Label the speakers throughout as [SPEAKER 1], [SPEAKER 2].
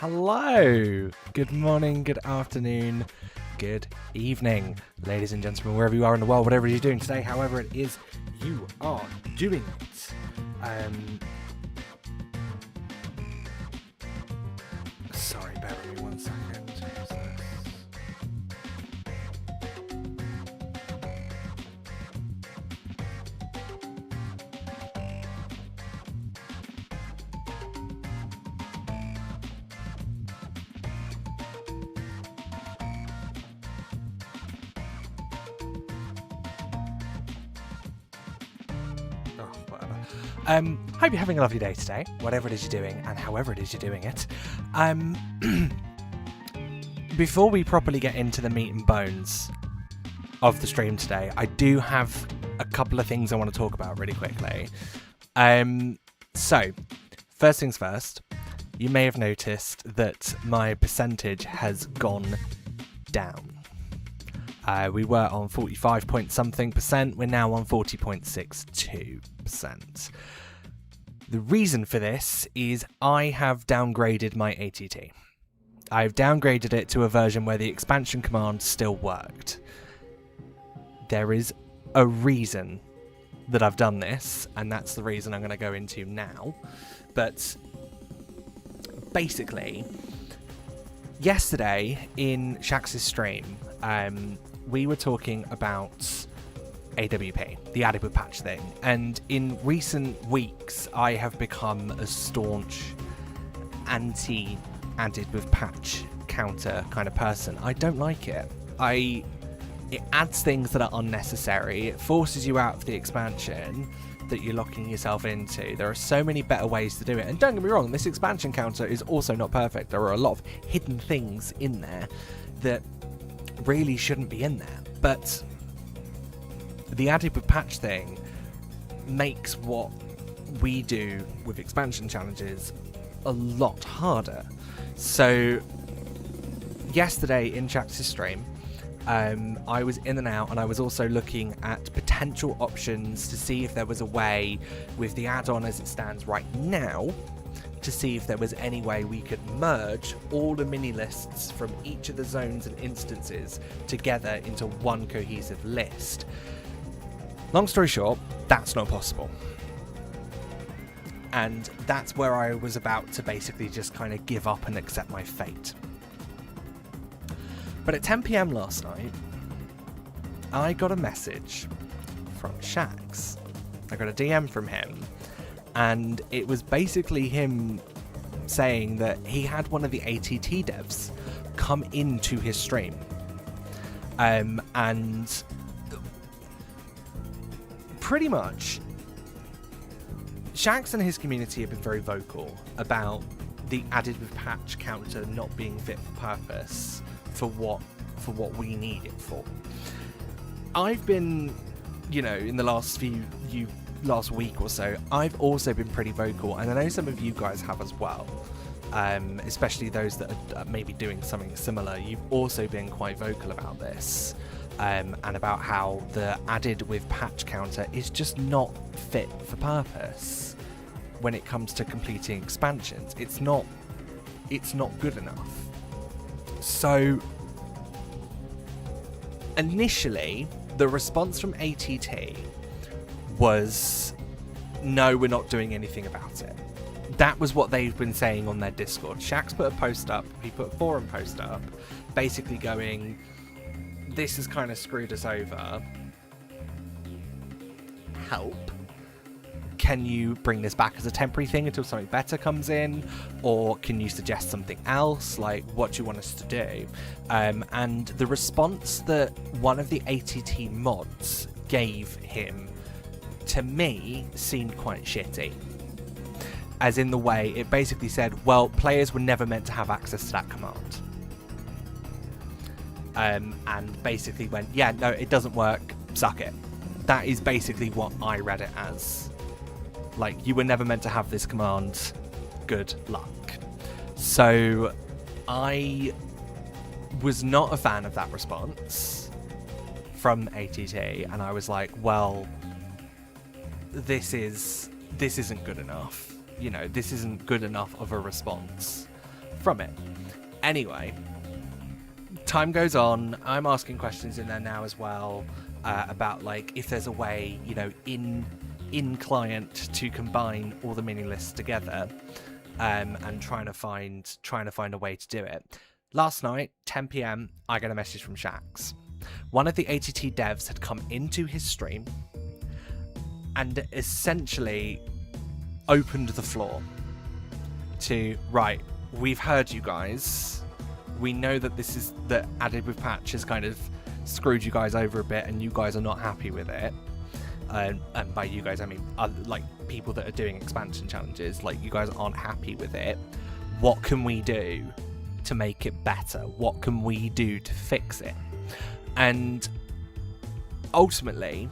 [SPEAKER 1] Hello, good morning, good afternoon, good evening, ladies and gentlemen, wherever you are in the world, whatever you're doing today, however it is you are doing it. Sorry, bear with me 1 second. Hope you're having a lovely day today, whatever it is you're doing and however it is you're doing it. Before we properly get into the meat and bones of the stream today, I do have a couple of things I want to talk about really quickly. So, first things first, you may have noticed that my percentage has gone down. We were on 45 point something percent, we're now on 40.62%. The reason for this is I have downgraded my ATT. I've downgraded it to a version where the expansion command still worked. There is a reason that I've done this, and that's the reason I'm going to go into now. But basically, yesterday in Shax's stream, we were talking about AWP, the added with patch thing, and in recent weeks I have become a staunch anti-added with patch counter kind of person. I don't like it. It adds things that are unnecessary. It forces you out of the expansion that you're locking yourself into. There are so many better ways to do it, and don't get me wrong, this expansion counter is also not perfect. There are a lot of hidden things in there that really shouldn't be in there, but the added with patch thing makes what we do with expansion challenges a lot harder. So yesterday in Shax's stream, I was in and out, and I was also looking at potential options to see if there was a way with the add-on as it stands right now, to see if there was any way we could merge all the mini lists from each of the zones and instances together into one cohesive list. Long story short, that's not possible. And that's where I was about to basically just kind of give up and accept my fate. But at 10 PM last night, I got a message from Shax. I got a DM from him, and it was basically him saying that he had one of the ATT devs come into his stream. And pretty much, Shax and his community have been very vocal about the added with patch counter not being fit for purpose for what we need it for. I've been, in the last last week or so, I've also been pretty vocal, and I know some of you guys have as well, especially those that are maybe doing something similar. You've also been quite vocal about this, and about how the added with patch counter is just not fit for purpose when it comes to completing expansions. It's not good enough. So initially, the response from ATT was, no, we're not doing anything about it. That was what they've been saying on their Discord. Shax put a post up, he put a forum post up, basically going, this has kind of screwed us over. Help. Can you bring this back as a temporary thing until something better comes in? Or can you suggest something else? Like, what do you want us to do? And the response that one of the ATT mods gave him, to me, seemed quite shitty. As in the way it basically said, well, players were never meant to have access to that command. And basically went, yeah, no, it doesn't work, suck it. That is basically what I read it as. Like, you were never meant to have this command, good luck. So I was not a fan of that response from ATT, and I was like, well, this isn't good enough. This isn't good enough of a response from it. Anyway, time goes on. I'm asking questions in there now as well about like if there's a way, you know, in client to combine all the mini lists together, and trying to find a way to do it. Last night, 10 p.m, I got a message from Shax. One of the ATT devs had come into his stream and essentially opened the floor to, right, we've heard you guys. We know that that added with patch has kind of screwed you guys over a bit and you guys are not happy with it. And by you guys, I mean, like, people that are doing expansion challenges, like, you guys aren't happy with it. What can we do to make it better? What can we do to fix it? And ultimately,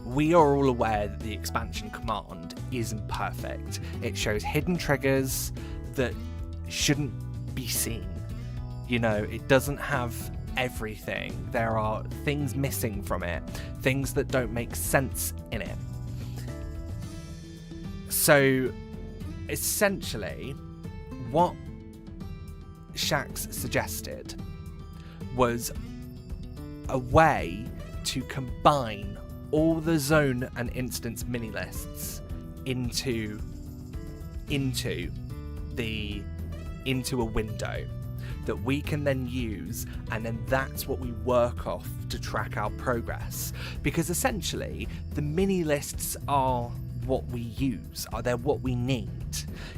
[SPEAKER 1] we are all aware that the expansion command isn't perfect. It shows hidden triggers that shouldn't be seen. You know, it doesn't have everything. There are things missing from it, things that don't make sense in it. So, essentially, what Shax suggested was a way to combine all the zone and instance mini lists into a window that we can then use, and then that's what we work off to track our progress. Because essentially, the mini lists are what we use, they're what we need.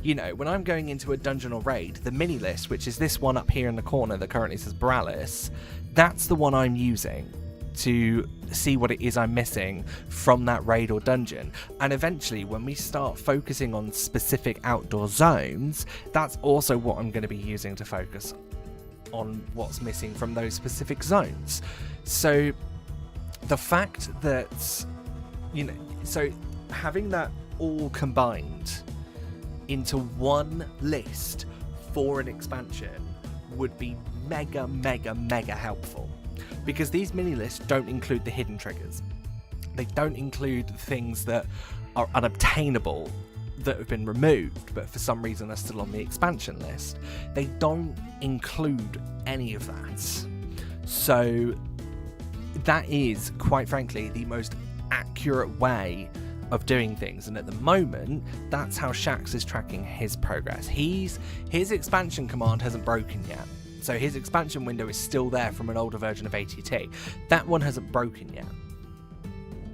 [SPEAKER 1] You know, when I'm going into a dungeon or raid, the mini list, which is this one up here in the corner that currently says Borealis, that's the one I'm using to see what it is I'm missing from that raid or dungeon. And eventually, when we start focusing on specific outdoor zones, that's also what I'm going to be using to focus on what's missing from those specific zones. So the fact that, you know, so having that all combined into one list for an expansion would be mega helpful, because these mini lists don't include the hidden triggers. They don't include things that are unobtainable that have been removed but for some reason are still on the expansion list. They don't include any of that. So that is, quite frankly, the most accurate way of doing things, and at the moment that's how Shax is tracking his progress. His expansion command hasn't broken yet, so his expansion window is still there from an older version of ATT. That one hasn't broken yet,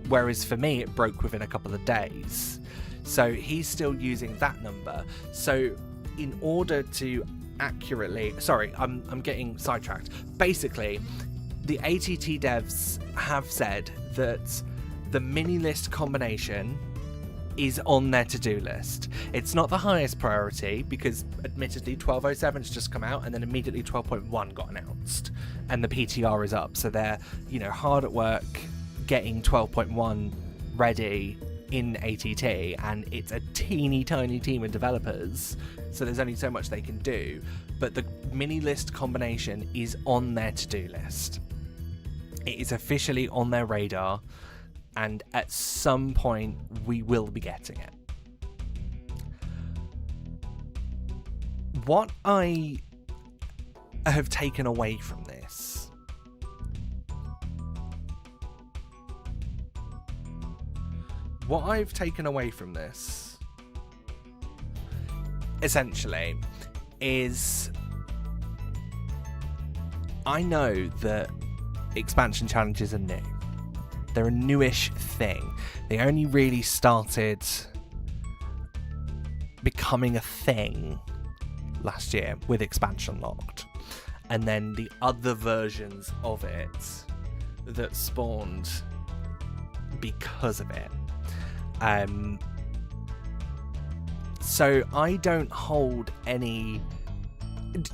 [SPEAKER 1] whereas for me it broke within a couple of days. So he's still using that number. So in order to accurately, sorry, I'm getting sidetracked. Basically, the ATT devs have said that the mini list combination is on their to-do list. It's not the highest priority because admittedly 12.07 has just come out and then immediately 12.1 got announced and the PTR is up. So they're, you know, hard at work getting 12.1 ready in ATT, and it's a teeny tiny team of developers, so there's only so much they can do. But the mini list combination is on their to-do list. It is officially on their radar, and at some point we will be getting it. What I have taken away from this essentially is, I know that expansion challenges are new. They're a newish thing. They only really started becoming a thing last year with Expansion Locked, and then the other versions of it that spawned because of it. So I don't hold any,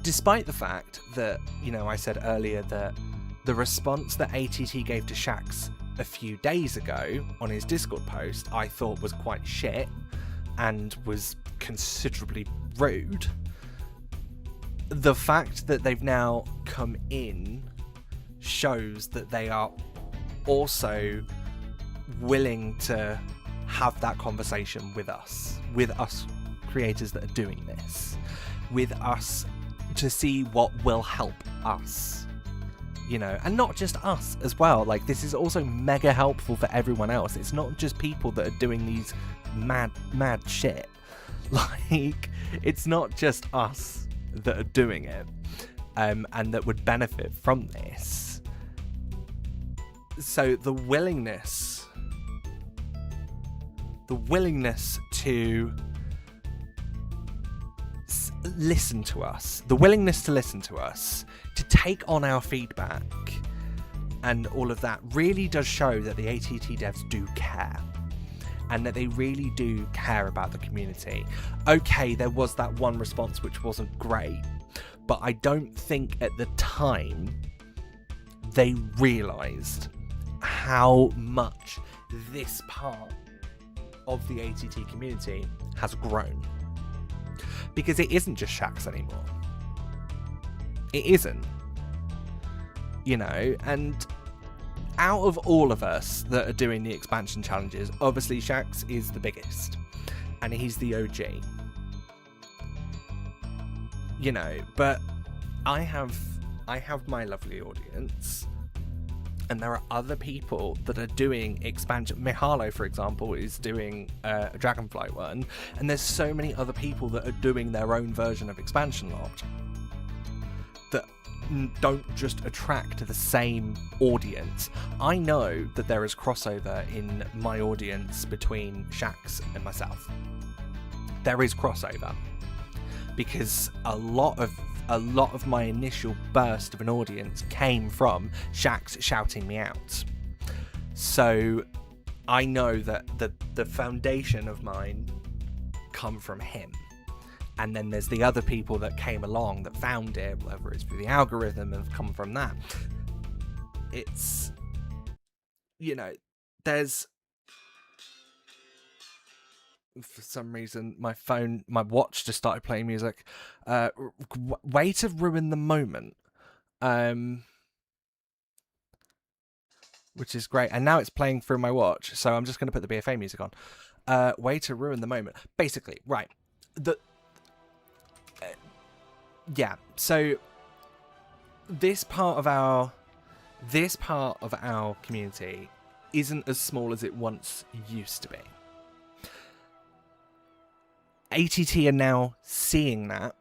[SPEAKER 1] despite the fact that, you know, I said earlier that the response that ATT gave to Shax a few days ago on his Discord post I thought was quite shit and was considerably rude. The fact that they've now come in shows that they are also willing to have that conversation with us creators that are doing this. with us to see what will help us, you know, and not just us as well. Like, this is also mega helpful for everyone else. It's not just people that are doing these mad shit. Like, it's not just us that are doing it, and that would benefit from this. So the willingness to listen to us, to take on our feedback and all of that really does show that the ATT devs do care, and that they really do care about the community. Okay, there was that one response which wasn't great, but I don't think at the time they realised how much this part of the ATT community has grown. Because it isn't just Shaxx anymore. It isn't. You know, and out of all of us that are doing the expansion challenges, obviously Shaxx is the biggest. And he's the OG. You know, but I have my lovely audience. And there are other people that are doing expansion. Mihalo, for example, is doing a Dragonflight one. And there's so many other people that are doing their own version of Expansion Locked that don't just attract the same audience. I know that there is crossover in my audience between Shaxx and myself. There is crossover. Because a lot of my initial burst of an audience came from Shaxx shouting me out. So I know that the foundation of mine come from him. And then there's the other people that came along that found it, whether it's through the algorithm, and have come from that. It's, you know, there's, for some reason, my watch just started playing music. Way to ruin the moment. Which is great. And now it's playing through my watch, so I'm just going to put the BFA music on. Way to ruin the moment. Basically, right. Yeah, so this part of our community isn't as small as it once used to be. ATT are now seeing that,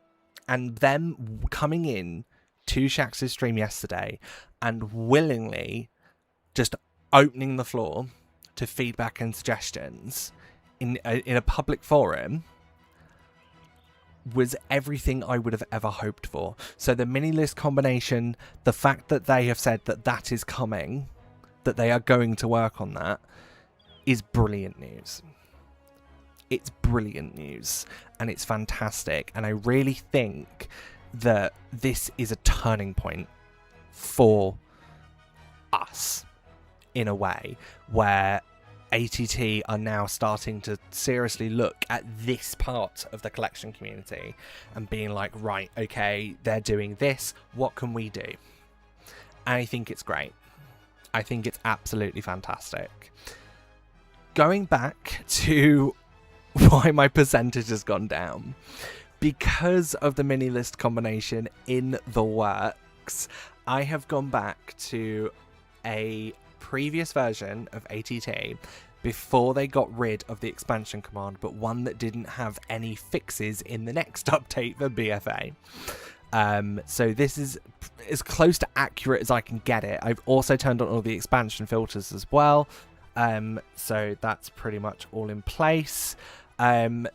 [SPEAKER 1] and them coming in to Shaxx's stream yesterday and willingly just opening the floor to feedback and suggestions in a public forum was everything I would have ever hoped for. So the mini list combination, the fact that they have said that that is coming, that they are going to work on that, is brilliant news. It's brilliant news, and it's fantastic, and I really think that this is a turning point for us in a way where ATT are now starting to seriously look at this part of the collection community and being like, right, okay, they're doing this, what can we do? And I think it's great. I think it's absolutely fantastic. Going back to why my percentage has gone down, because of the mini list combination in the works, I have gone back to a previous version of ATT before they got rid of the expansion command, but one that didn't have any fixes in the next update for BFA. So this is as close to accurate as I can get it. I've also turned on all the expansion filters as well. So that's pretty much all in place.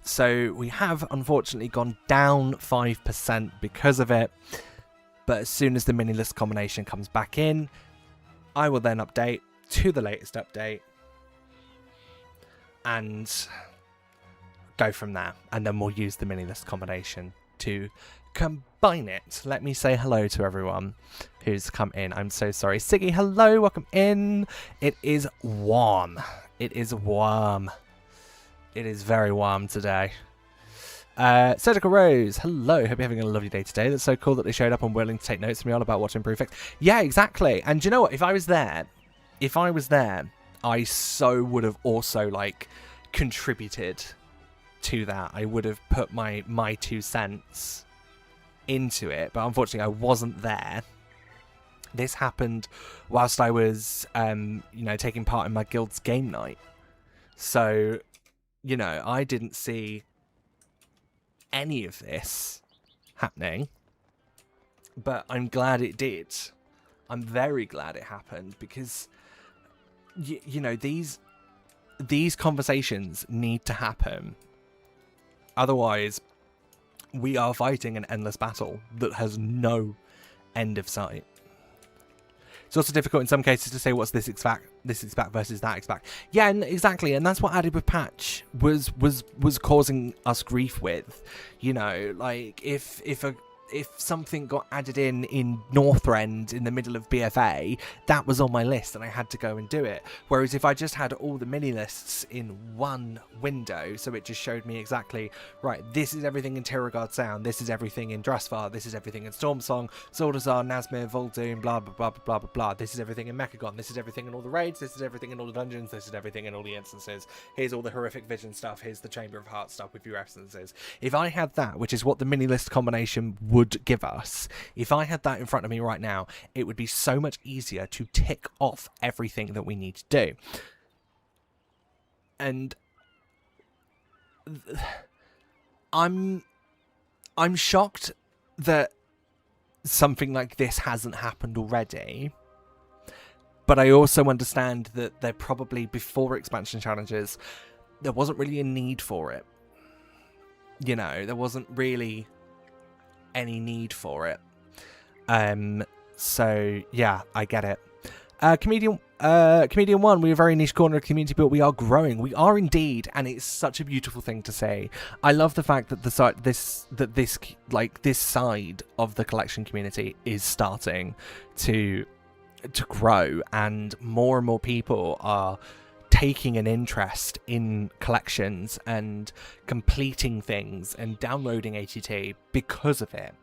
[SPEAKER 1] So we have unfortunately gone down 5% because of it. But as soon as the mini list combination comes back in, I will then update to the latest update and go from there. And then we'll use the mini list combination to combine it. Let me say hello to everyone who's come in. I'm so sorry. Siggy, hello, welcome in. It is warm. It is warm. It is very warm today. Surgical Rose, hello. Hope you're having a lovely day today. That's so cool that they showed up and willing to take notes from me all about what to improve things. Yeah, exactly. And do you know what? If I was there, I so would have also like contributed to that. I would have put my 2 cents into it, but unfortunately I wasn't there. This happened whilst I was, taking part in my guild's game night. So, I didn't see any of this happening, but I'm glad it did. I'm very glad it happened because, these conversations need to happen. Otherwise, we are fighting an endless battle that has no end of sight. It's also difficult in some cases to say what's this expect versus that expect. Yeah, exactly, and that's what added with patch was causing us grief with. Like if something got added in Northrend in the middle of BFA, that was on my list and I had to go and do it. Whereas if I just had all the mini lists in one window, so it just showed me exactly, right, this is everything in Tiragard Sound, this is everything in Drusvar, this is everything in Stormsong, Zaldazar, Nazmir, Voldoon, blah blah blah blah blah blah, this is everything in Mechagon, this is everything in all the raids, this is everything in all the dungeons, this is everything in all the instances, here's all the horrific vision stuff, here's the Chamber of Hearts stuff with your essences. If I had that, which is what the mini list combination would give us, if I had that in front of me right now, it would be so much easier to tick off everything that we need to do. And I'm shocked that something like this hasn't happened already, but I also understand that there probably, before expansion challenges, there wasn't really a need for it. There wasn't really any need for it. So yeah, I get it. Comedian 1, we're a very niche corner of the community, but we are growing. We are indeed, and it's such a beautiful thing to say. I love the fact that this side of the collection community is starting to grow, and more people are taking an interest in collections and completing things and downloading ATT because of it.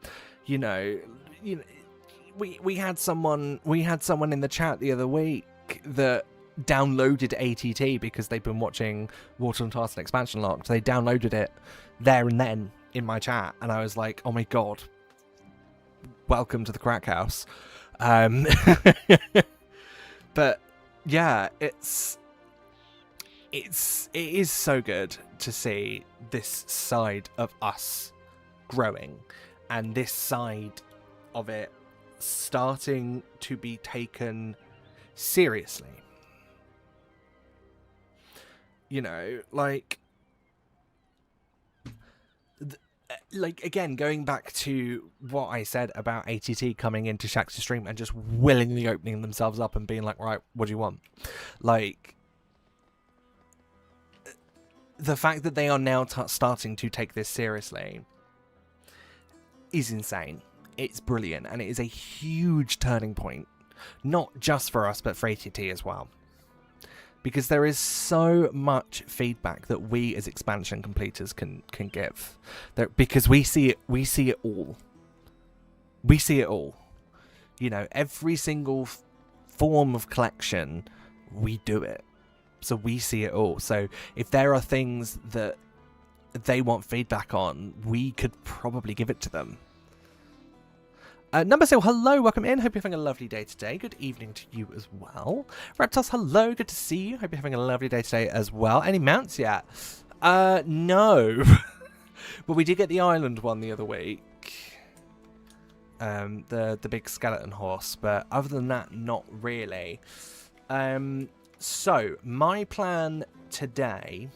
[SPEAKER 1] We had someone in the chat the other week that downloaded ATT because they've been watching Water and Tartan Expansion Locked. They downloaded it there and then in my chat, and I was like, oh my god, welcome to the crack house. But yeah, it is so good to see this side of us growing, and this side of it starting to be taken seriously. Again, going back to what I said about ATT coming into Shax's stream and just willingly opening themselves up and being like, right, what do you want? The fact that they are now starting to take this seriously is insane. It's brilliant, and it is a huge turning point, not just for us, but for ATT as well. Because there is so much feedback that we as expansion completers can give. Because we see it all. We see it all. Every single form of collection, we do it. So we see it all. So if there are things that they want feedback on, we could probably give it to them. Number 2, hello, welcome in. Hope you're having a lovely day today. Good evening to you as well. Reptiles, hello, good to see you. Hope you're having a lovely day today as well. Any mounts yet? No. But we did get the island one the other week. The big skeleton horse. But other than that, not really. So, my plan today,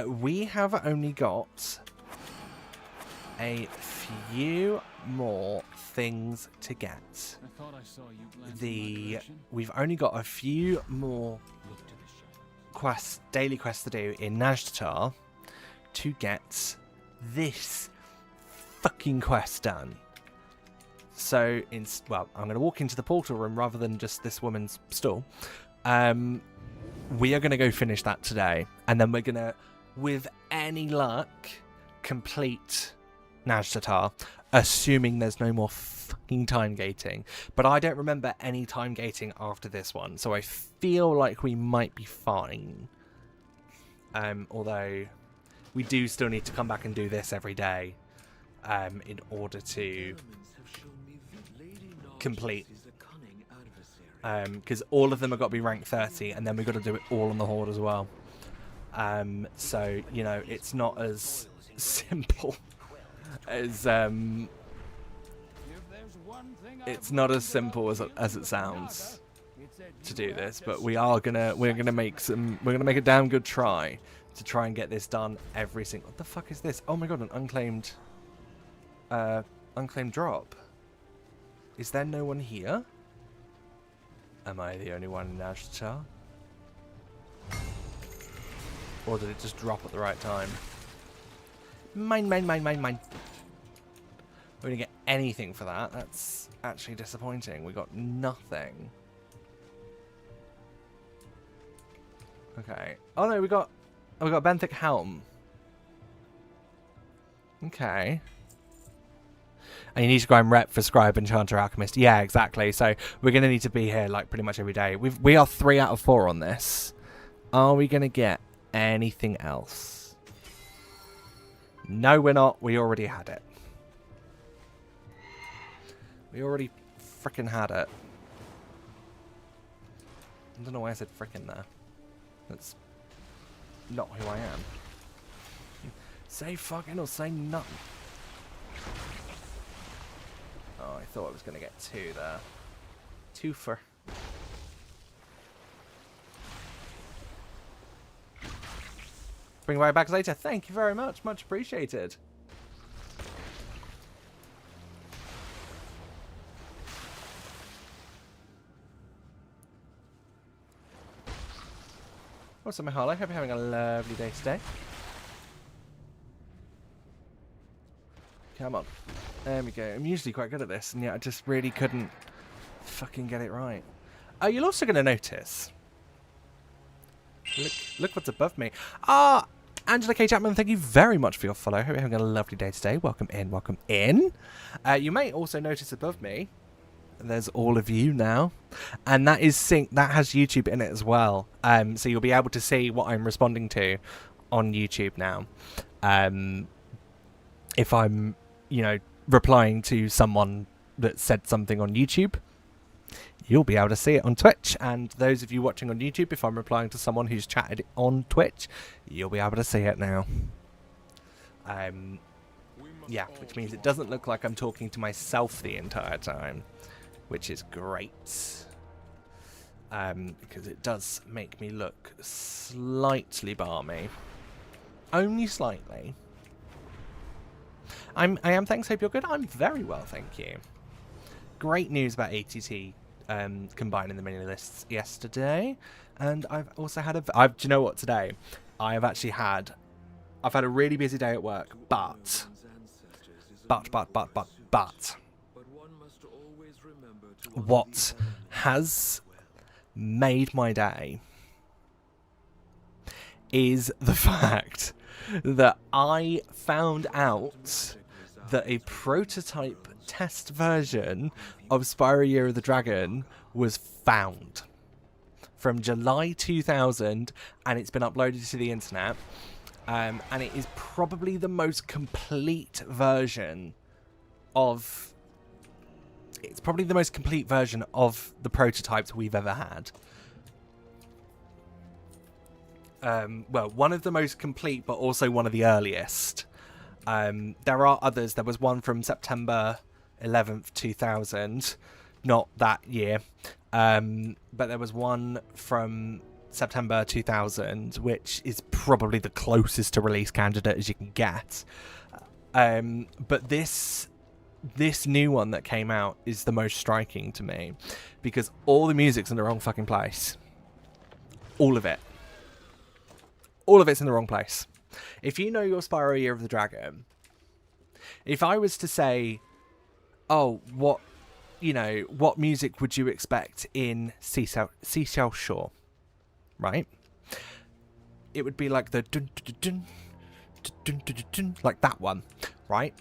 [SPEAKER 1] we have only got a few more things to get. We've only got a few more daily quests to do in Najdatar to get this fucking quest done. So, I'm going to walk into the portal room rather than just this woman's stall. We are going to go finish that today, and then we're going to, with any luck, complete Najdatar, assuming there's no more fucking time gating. But I don't remember any time gating after this one, so I feel like we might be fine. Although we do still need to come back and do this every day. in order to complete. Because all of them have got to be rank 30, and then we've got to do it all on the Horde as well. So, you know, it's not as simple as... it's not as simple as it sounds to do this, but we're gonna make a damn good try to try and get this done every single... What the fuck is this? Oh my god, an unclaimed drop. Is there no one here? Am I the only one in Ashtar? Or did it just drop at the right time? Mine. We didn't get anything for that. That's actually disappointing. We got nothing. Okay. Oh no, we got Benthic Helm. Okay. And you need to go and rep for Scribe, Enchanter, Alchemist. Yeah, exactly. So we're going to need to be here like pretty much every day. We are 3 out of 4 on this. Are we going to get anything else? No, we're not. We already had it. We already frickin' had it. I don't know why I said frickin' there. That's not who I am. Say fucking or say nothing. Oh, I thought I was going to get 2 there. 2 for... Bring right back later. Thank you very much. Much appreciated. What's up, my Harlow? Hope you're having a lovely day today. Come on. There we go. I'm usually quite good at this, and yet I just really couldn't fucking get it right. You're also going to notice... Look what's above me. Angela K. Chapman, thank you very much for your follow. Hope you're having a lovely day today. Welcome in, welcome in. You may also notice above me, there's all of you now. And that is that has YouTube in it as well. So you'll be able to see what I'm responding to on YouTube now. If I'm, you know, replying to someone that said something on YouTube, you'll be able to see it on Twitch. And those of you watching on YouTube, if I'm replying to someone who's chatted on Twitch, you'll be able to see it now. Yeah, which means it doesn't look like I'm talking to myself the entire time, which is great. Because it does make me look slightly balmy. Only slightly. I am, thanks. Hope you're good. I'm very well, thank you. Great news about ATT combining the mini lists yesterday, and I've also had do you know what, today I've had a really busy day at work, but what has made my day is the fact that I found out that a prototype test version of Spyro Year of the Dragon was found from July 2000, and it's been uploaded to the internet, and it is probably the most complete version of the prototypes we've ever had. Well, one of the most complete, but also one of the earliest. There are others. There was one from September 11th, 2000. Not that year. But there was one from September 2000, which is probably the closest to release candidate as you can get. But this new one that came out is the most striking to me, because all the music's in the wrong fucking place. All of it. All of it's in the wrong place. If you know your Spyro Year of the Dragon, if I was to say, oh, what music would you expect in Seashell Shore, right? It would be like the dun dun dun dun dun dun dun, like that one, right?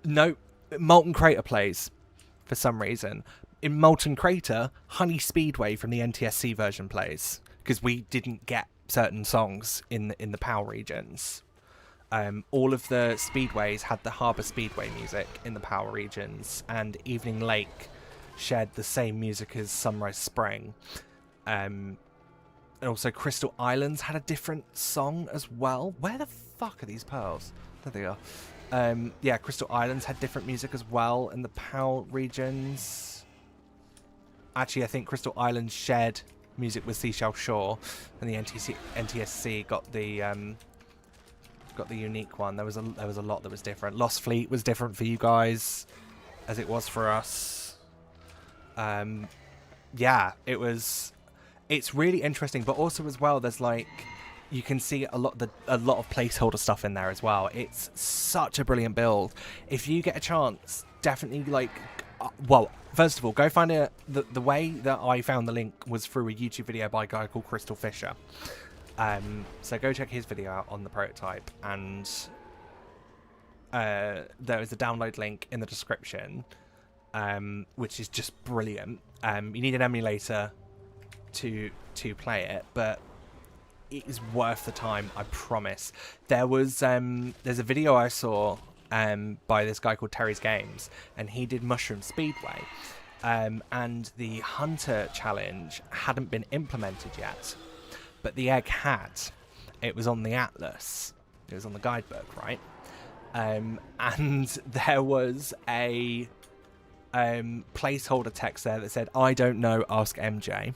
[SPEAKER 1] No, Molten Crater plays for some reason. In Molten Crater, Honey Speedway from the NTSC version plays, because we didn't get certain songs in the PAL regions. all of the speedways had the Harbour Speedway music in the power regions, and Evening Lake shared the same music as Sunrise Spring. And also Crystal Islands had a different song as well. Where the fuck are these pearls? There they are. Yeah, Crystal Islands had different music as well in the PAL regions. Actually, I think Crystal Islands shared music with Seashell Shore, and the NTSC got the unique one. There was a lot that was different. Lost Fleet was different for you guys, as it was for us. Yeah, it's really interesting, but also as well, there's like, you can see a lot of placeholder stuff in there as well. It's such a brilliant build. If you get a chance, definitely like, well, first of all, go find it. The way that I found the link was through a YouTube video by a guy called Crystal Fisher. So go check his video out on the prototype, and there is a download link in the description, which is just brilliant. You need an emulator to play it, but it is worth the time, I promise. There's a video I saw by this guy called Terry's Games, and he did Mushroom Speedway, and the Hunter challenge hadn't been implemented yet, but the egg had. It was on the Atlas. It was on the guidebook, right? And there was a placeholder text there that said, "I don't know, ask MJ."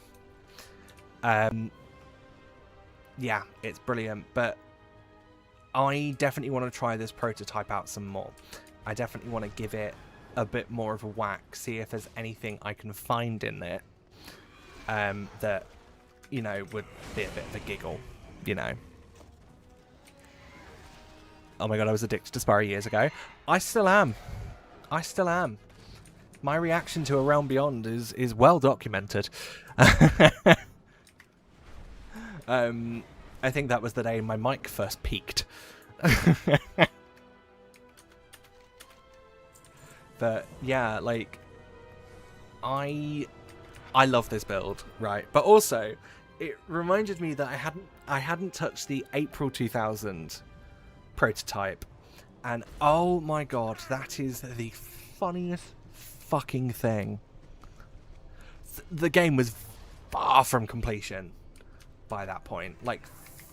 [SPEAKER 1] Yeah, it's brilliant, but I definitely want to try this prototype out some more. I definitely want to give it a bit more of a whack, see if there's anything I can find in it that, you know, would be a bit of a giggle, you know. Oh my god, I was addicted to Spyro years ago. I still am. I still am. My reaction to A Realm Beyond is well documented. I think that was the day my mic first peaked. But yeah, like, I love this build, right? But also, it reminded me that I hadn't touched the April 2000 prototype, and oh my god, that is the funniest fucking thing. The game was far from completion by that point, like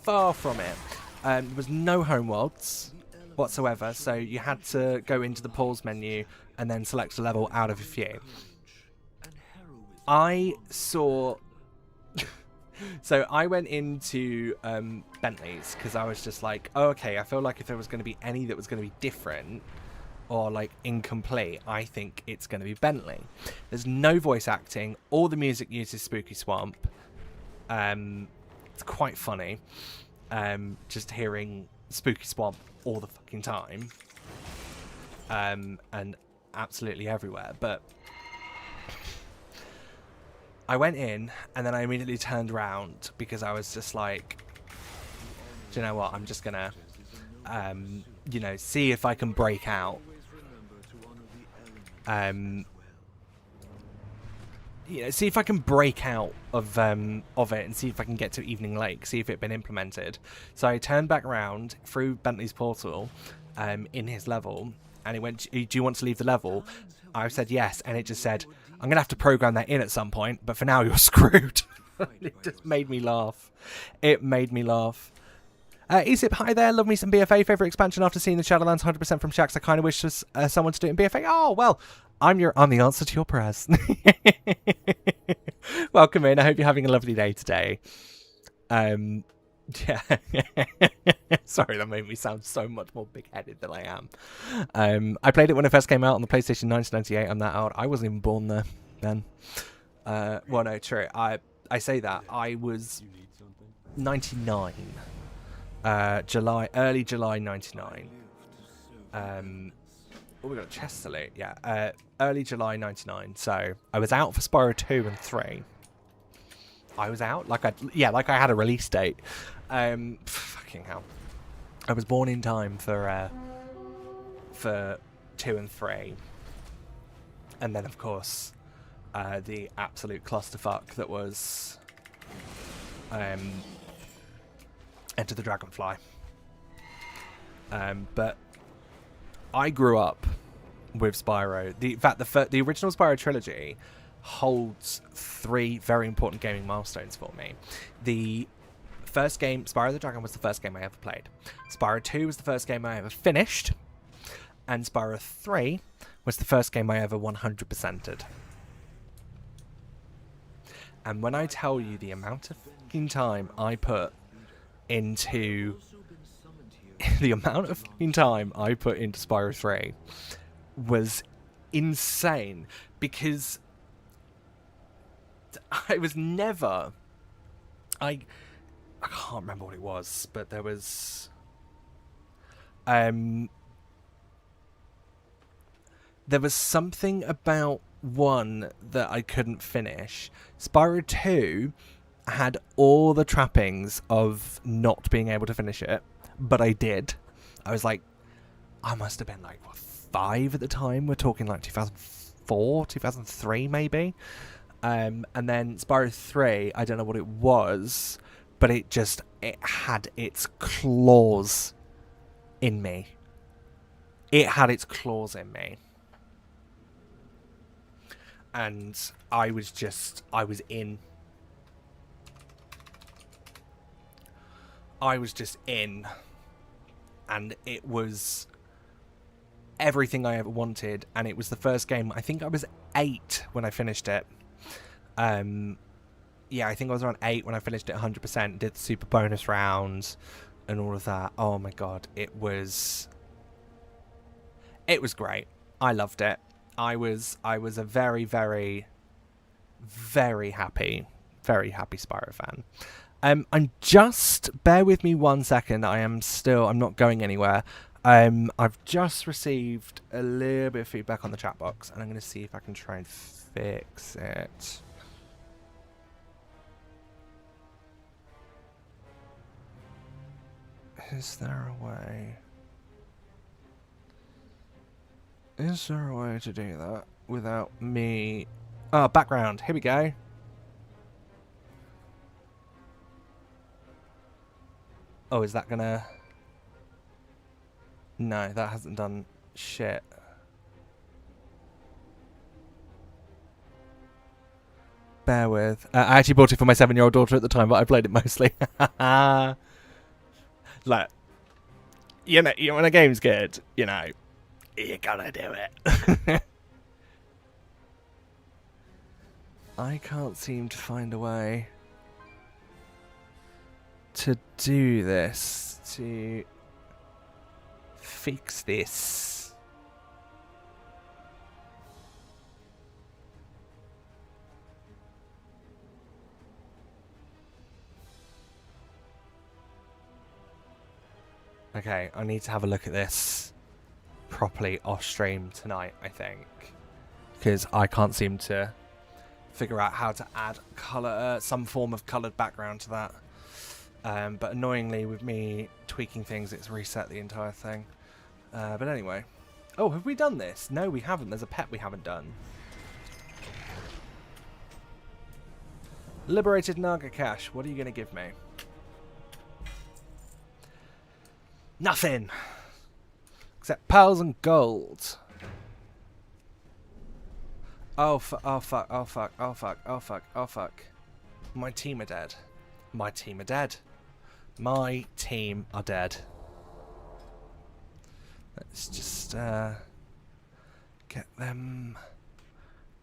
[SPEAKER 1] far from it. There was no homeworlds whatsoever, so you had to go into the pause menu and then select a level out of a few. I saw so I went into Bentley's because I was just like, oh, okay, I feel like if there was going to be any that was going to be different or like incomplete, I think it's going to be Bentley. There's no voice acting. All the music uses Spooky Swamp. It's quite funny, just hearing Spooky Swamp all the fucking time, and absolutely everywhere. But I went in, and then I immediately turned around because I was just like, do you know what? I'm just gonna, you know, see if I can break out. You know, see if I can break out of it and see if I can get to Evening Lake, see if it had been implemented. So I turned back around through Bentley's portal in his level, and it went, do you want to leave the level? I said yes, and it just said, I'm going to have to program that in at some point, but for now you're screwed. It just made me laugh. It made me laugh. Esip, hi there, love me some BFA. Favourite expansion after seeing the Shadowlands 100% from Shaxx. I kind of wish someone to do it in BFA. Oh, well, I'm the answer to your prayers. Welcome in. I hope you're having a lovely day today. Yeah. Sorry, that made me sound so much more big-headed than I am. I played it when it first came out on the PlayStation 1998. I'm that old. I wasn't even born there then. Well, no, true. I say that. I was 99. Early July 99. Oh, we got a chest salute. Yeah, early July 99. So I was out for Spyro 2 and 3. I was out like I had a release date. Fucking hell. I was born in time for 2 and 3, and then of course the absolute clusterfuck that was Enter the Dragonfly. But I grew up with Spyro. In fact, the original Spyro trilogy holds 3 very important gaming milestones for me. The first game, Spyro the Dragon, was the first game I ever played. Spyro 2 was the first game I ever finished. And Spyro 3 was the first game I ever 100%ed. And when I tell you the amount of fucking time I put into... the amount of fucking time I put into Spyro 3 was insane. Because I was never... I can't remember what it was, but there was... there was something about 1 that I couldn't finish. Spyro 2 had all the trappings of not being able to finish it, but I did. I was like, I must have been like, what, 5 at the time? We're talking like 2004, 2003 maybe. And then Spyro 3, I don't know what it was, but it had its claws in me. It had its claws in me. And I was in. I was just in. And it was everything I ever wanted. And it was the first game. I think I was 8 when I finished it. Yeah, I think I was around 8 when I finished it 100%. Did the super bonus rounds and all of that. Oh my god, it was great. I loved it. I was a very, very, very happy Spyro fan. I'm just, bear with me 1 second. I'm not going anywhere. I've just received a little bit of feedback on the chat box, and I'm going to see if I can try and fix it. Is there a way? Is there a way to do that without me... Oh, background. Here we go. Oh, is that gonna... No, that hasn't done shit. Bear with. I actually bought it for my 7-year-old daughter at the time, but I played it mostly. Like, you know, when a game's good, you know, you gotta do it. I can't seem to find a way to do this, to fix this. Okay, I need to have a look at this properly off stream tonight, I think, because I can't seem to figure out how to add color, some form of colored background to that. But annoyingly, with me tweaking things, it's reset the entire thing. But anyway, oh, have we done this? No, we haven't. There's a pet we haven't done. Liberated Naga Cash. What are you going to give me? Nothing! Except pearls and gold. Oh, oh fuck, oh fuck, oh fuck, oh fuck, oh fuck. My team are dead. My team are dead. My team are dead. Let's just get them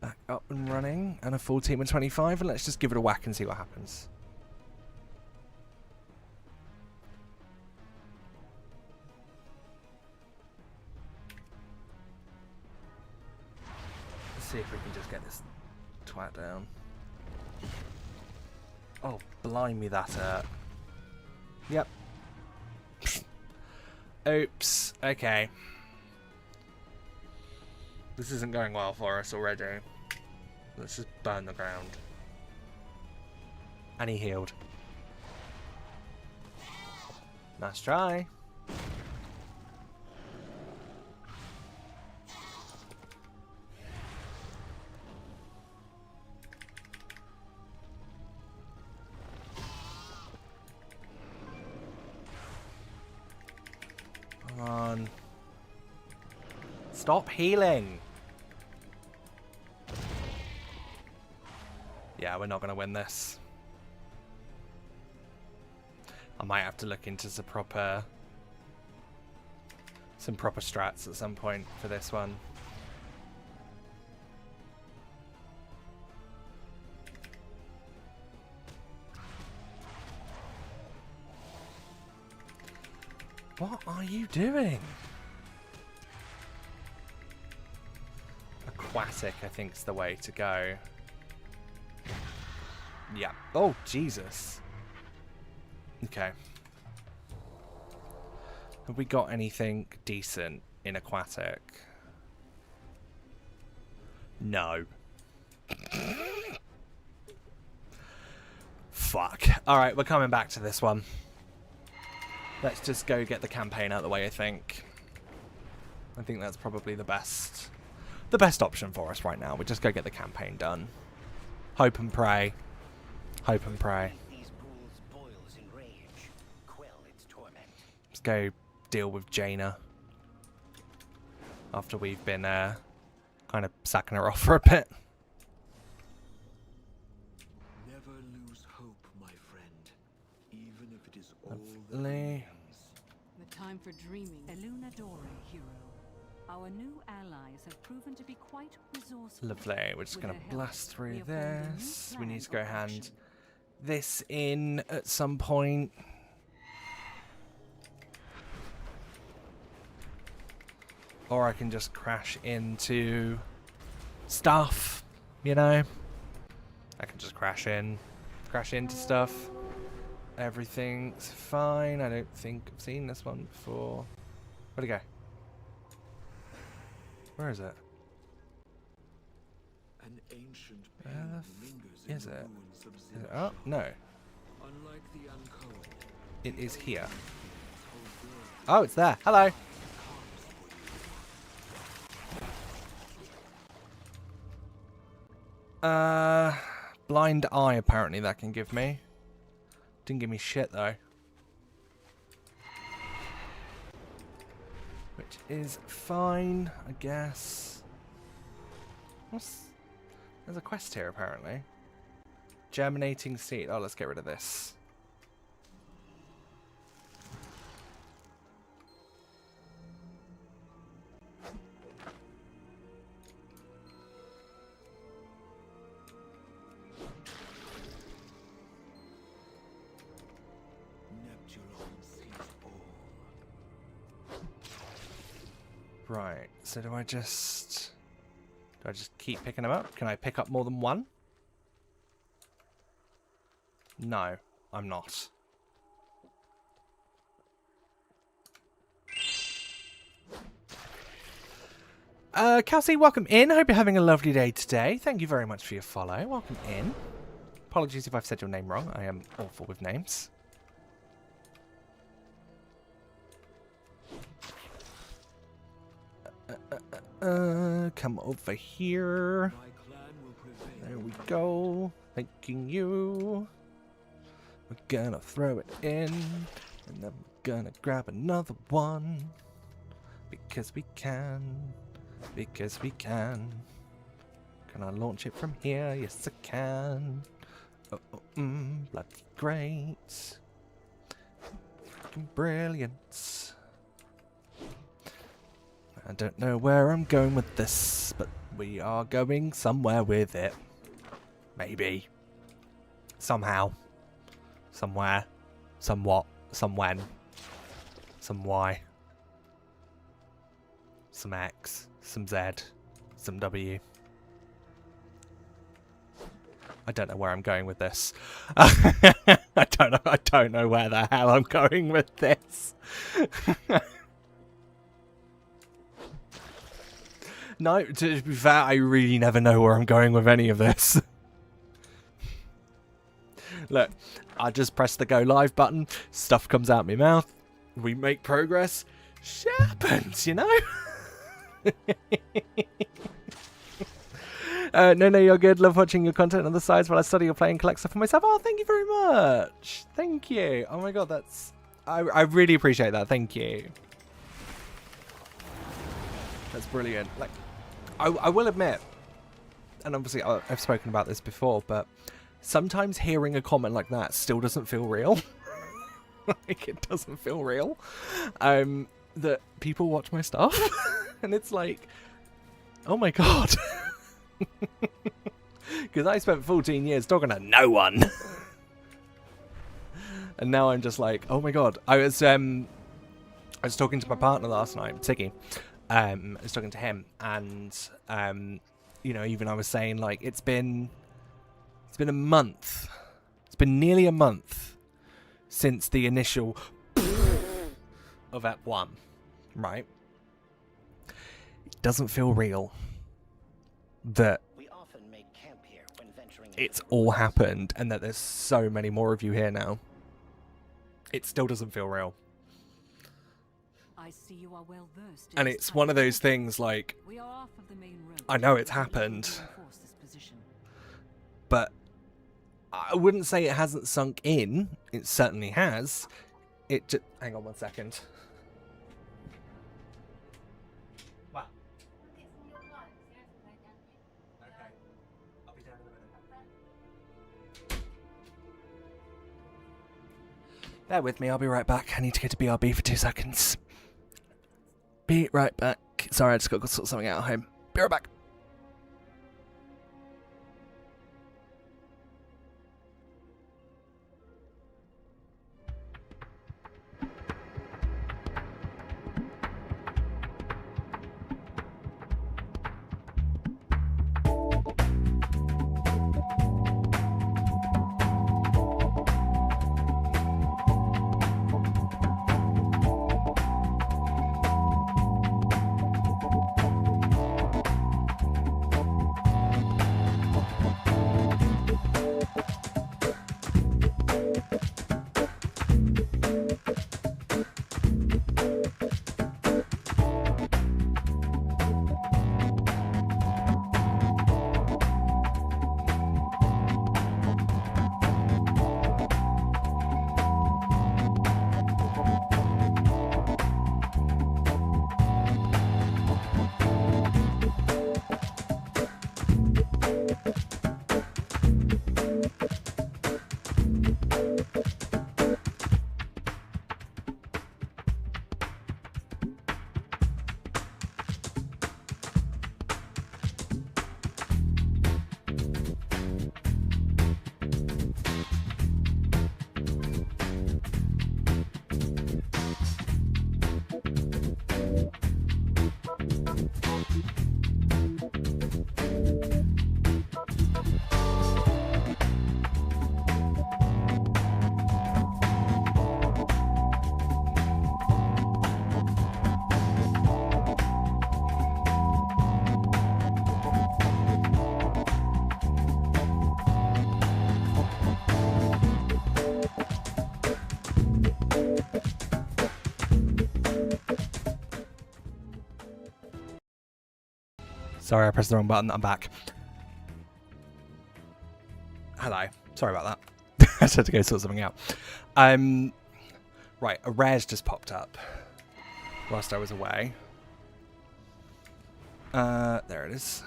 [SPEAKER 1] back up and running. And a full team of 25, and let's just give it a whack and see what happens. See if we can just get this twat down. Oh, blimey, that hurt. Yep. Oops. Okay. This isn't going well for us already. Let's just burn the ground. And he healed. Nice try. Stop healing. Yeah, we're not going to win this. I might have to look into some proper strats at some point for this one. What are you doing? Aquatic, I think, is the way to go. Yeah. Oh, Jesus. Okay. Have we got anything decent in aquatic? No. Fuck. Alright, we're coming back to this one. Let's just go get the campaign out of the way, I think. I think that's probably the best option for us right now. We just go get the campaign done. Hope and pray. Hope and pray. Let's go deal with Jaina. After we've been kind of sacking her off for a bit.
[SPEAKER 2] Never lose hope, my friend. Even if it is all
[SPEAKER 1] Lovely.
[SPEAKER 3] The time for dreaming. Eluna Dore, hero. Our new allies have proven to be quite resourceful.
[SPEAKER 1] Lovely. We're just going to blast through this. We need to go hand this in at some point. Or I can just crash into stuff, you know? I can just crash into stuff. Everything's fine. I don't think I've seen this one before. Where'd it go? Where is it?
[SPEAKER 2] an ancient
[SPEAKER 1] Where
[SPEAKER 2] pain
[SPEAKER 1] the
[SPEAKER 2] lingers
[SPEAKER 1] is
[SPEAKER 2] in the
[SPEAKER 1] it?
[SPEAKER 2] ruins of
[SPEAKER 1] Is it?
[SPEAKER 2] Zilch.
[SPEAKER 1] Oh, no.
[SPEAKER 2] Unlike the uncovered,
[SPEAKER 1] It is here.
[SPEAKER 2] oh
[SPEAKER 1] Oh, it's there. Hello. Blind eye apparently that can give me. Didn't give me shit though. Which is fine, I guess. There's a quest here apparently. Germinating seed. Oh, let's get rid of this. Right, so do I just keep picking them up? Can I pick up more than one? No, I'm not. Kelsey, welcome in. Hope you're having a lovely day today. Thank you very much for your follow. Welcome in. Apologies if I've said your name wrong. I am awful with names. Come over here. There we go. Thanking you. We're gonna throw it in, and then we're gonna grab another one. Because we can. Because we can. Can I launch it from here? Yes, I can. Bloody great. Freaking brilliant. I don't know where I'm going with this, but we are going somewhere with it. Maybe. Somehow. Somewhere. Somewhat. Somewhen. Some Y. Some X. Some Z. Some W. I don't know where I'm going with this. I don't know where the hell I'm going with this. No, to be fair, I really never know where I'm going with any of this. Look, I just press the go live button, stuff comes out my mouth, we make progress, shit happens, you know? No, you're good. Love watching your content on the sides while I study or play and collect stuff for myself. Oh, thank you very much. Thank you. Oh my god, that's... I really appreciate that. Thank you. That's brilliant. Like, I will admit, and obviously I've spoken about this before, but sometimes hearing a comment like that still doesn't feel real. Like, it doesn't feel real. That people watch my stuff, and it's like, oh my god. Because I spent 14 years talking to no one. And now I'm just like, oh my god. I was talking to my partner last night, Tiggy. I was talking to him, and you know, even I was saying, like, it's been a month. It's been nearly a month since the initial of Ep 1, right? It doesn't feel real that it's all happened and that there's so many more of you here now. It still doesn't feel real.
[SPEAKER 3] I see you are well versed in
[SPEAKER 1] And
[SPEAKER 3] this
[SPEAKER 1] it's
[SPEAKER 3] type
[SPEAKER 1] one of those
[SPEAKER 3] warfare.
[SPEAKER 1] things, like,
[SPEAKER 3] We are off of the main road.
[SPEAKER 1] I know it's
[SPEAKER 3] We need to
[SPEAKER 1] happened,
[SPEAKER 3] reinforce this position.
[SPEAKER 1] but I wouldn't say it hasn't sunk in. It certainly has. It just... Hang on one second. What? Okay. I'll be down in a minute. Bear with me, I'll be right back. I need to go to BRB for 2 seconds. Be right back. Sorry, I just got to sort something out at home. Be right back. Sorry, I pressed the wrong button. I'm back. Hello. Sorry about that. I just had to go sort something out. Right, a rare's just popped up whilst I was away. There it is.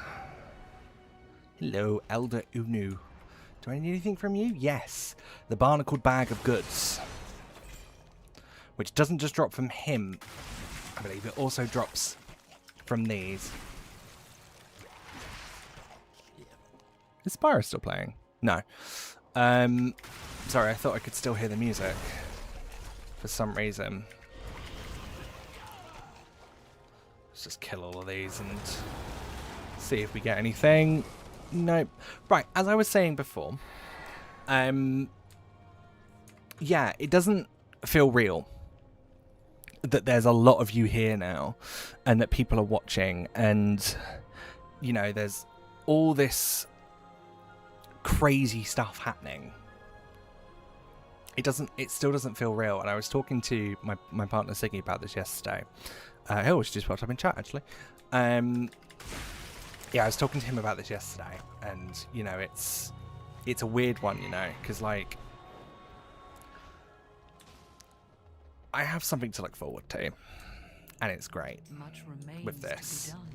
[SPEAKER 1] Hello, Elder Unu. Do I need anything from you? Yes. The barnacled bag of goods. Which doesn't just drop from him, I believe. It also drops from these. Is Spyro still playing? No. Sorry, I thought I could still hear the music. For some reason. Let's just kill all of these and see if we get anything. Nope. Right, as I was saying before, yeah, it doesn't feel real that there's a lot of you here now and that people are watching, and you know, there's all this crazy stuff happening. It still doesn't feel real. And I was talking to my partner Siggy about this yesterday. She just popped up in chat actually. Yeah, I was talking to him about this yesterday, and you know, it's a weird one, you know, because like I have something to look forward to. And it's great
[SPEAKER 3] Much remains
[SPEAKER 1] with
[SPEAKER 3] to be
[SPEAKER 1] this.
[SPEAKER 3] done.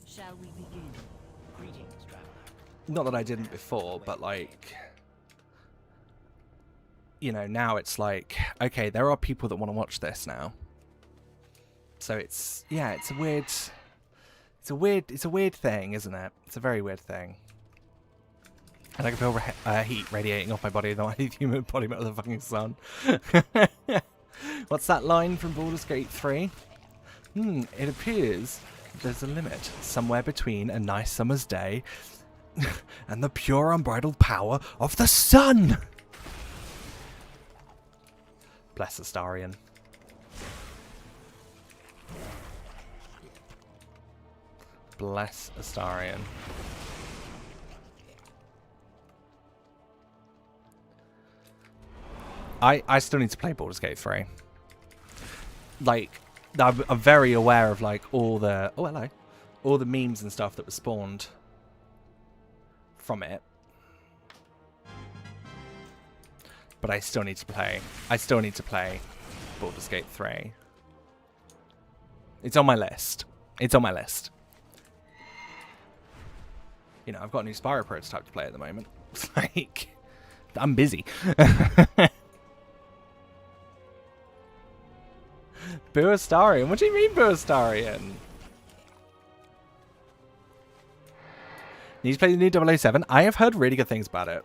[SPEAKER 3] Shall we begin?
[SPEAKER 2] Greetings, traveler.
[SPEAKER 1] Not that I didn't before, but like, you know, now it's like, okay, there are people that want to watch this now. So it's, yeah, it's a weird thing, isn't it? It's a very weird thing. And I can feel heat radiating off my body, though I need the embodiment of the fucking sun. What's that line from Baldur's Gate 3? It appears there's a limit somewhere between a nice summer's day and the pure unbridled power of the sun. Bless Astarion. Bless Astarion. I still need to play Baldur's Gate 3. Like, I'm very aware of like all the all the memes and stuff that was spawned from it, but I still need to play. Baldur's Gate 3. It's on my list. It's on my list. You know, I've got a new Spyro prototype to play at the moment. It's like, I'm busy. Boo Astarion? What do you mean, Boo Astarion? Need to play the new 007? I have heard really good things about it.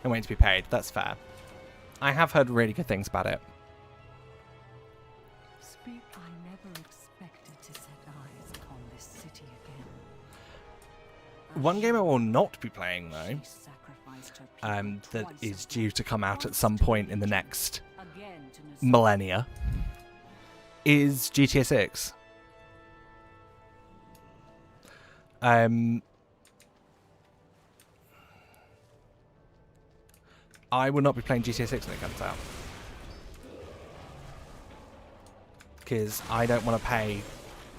[SPEAKER 1] I'm waiting to be paid. That's fair. I have heard really good things about it.
[SPEAKER 3] Speak. I never expected to set eyes upon this city again.
[SPEAKER 1] One game I will not be playing, though,
[SPEAKER 3] She sacrificed her people
[SPEAKER 1] that
[SPEAKER 3] twice
[SPEAKER 1] is
[SPEAKER 3] as
[SPEAKER 1] due
[SPEAKER 3] much.
[SPEAKER 1] to come out at
[SPEAKER 3] Once
[SPEAKER 1] some
[SPEAKER 3] to
[SPEAKER 1] point in the
[SPEAKER 3] Legion,
[SPEAKER 1] next
[SPEAKER 3] again to Nazir.
[SPEAKER 1] millennia, is GTA 6. I will not be playing GTA 6 when it comes out, because I don't want to pay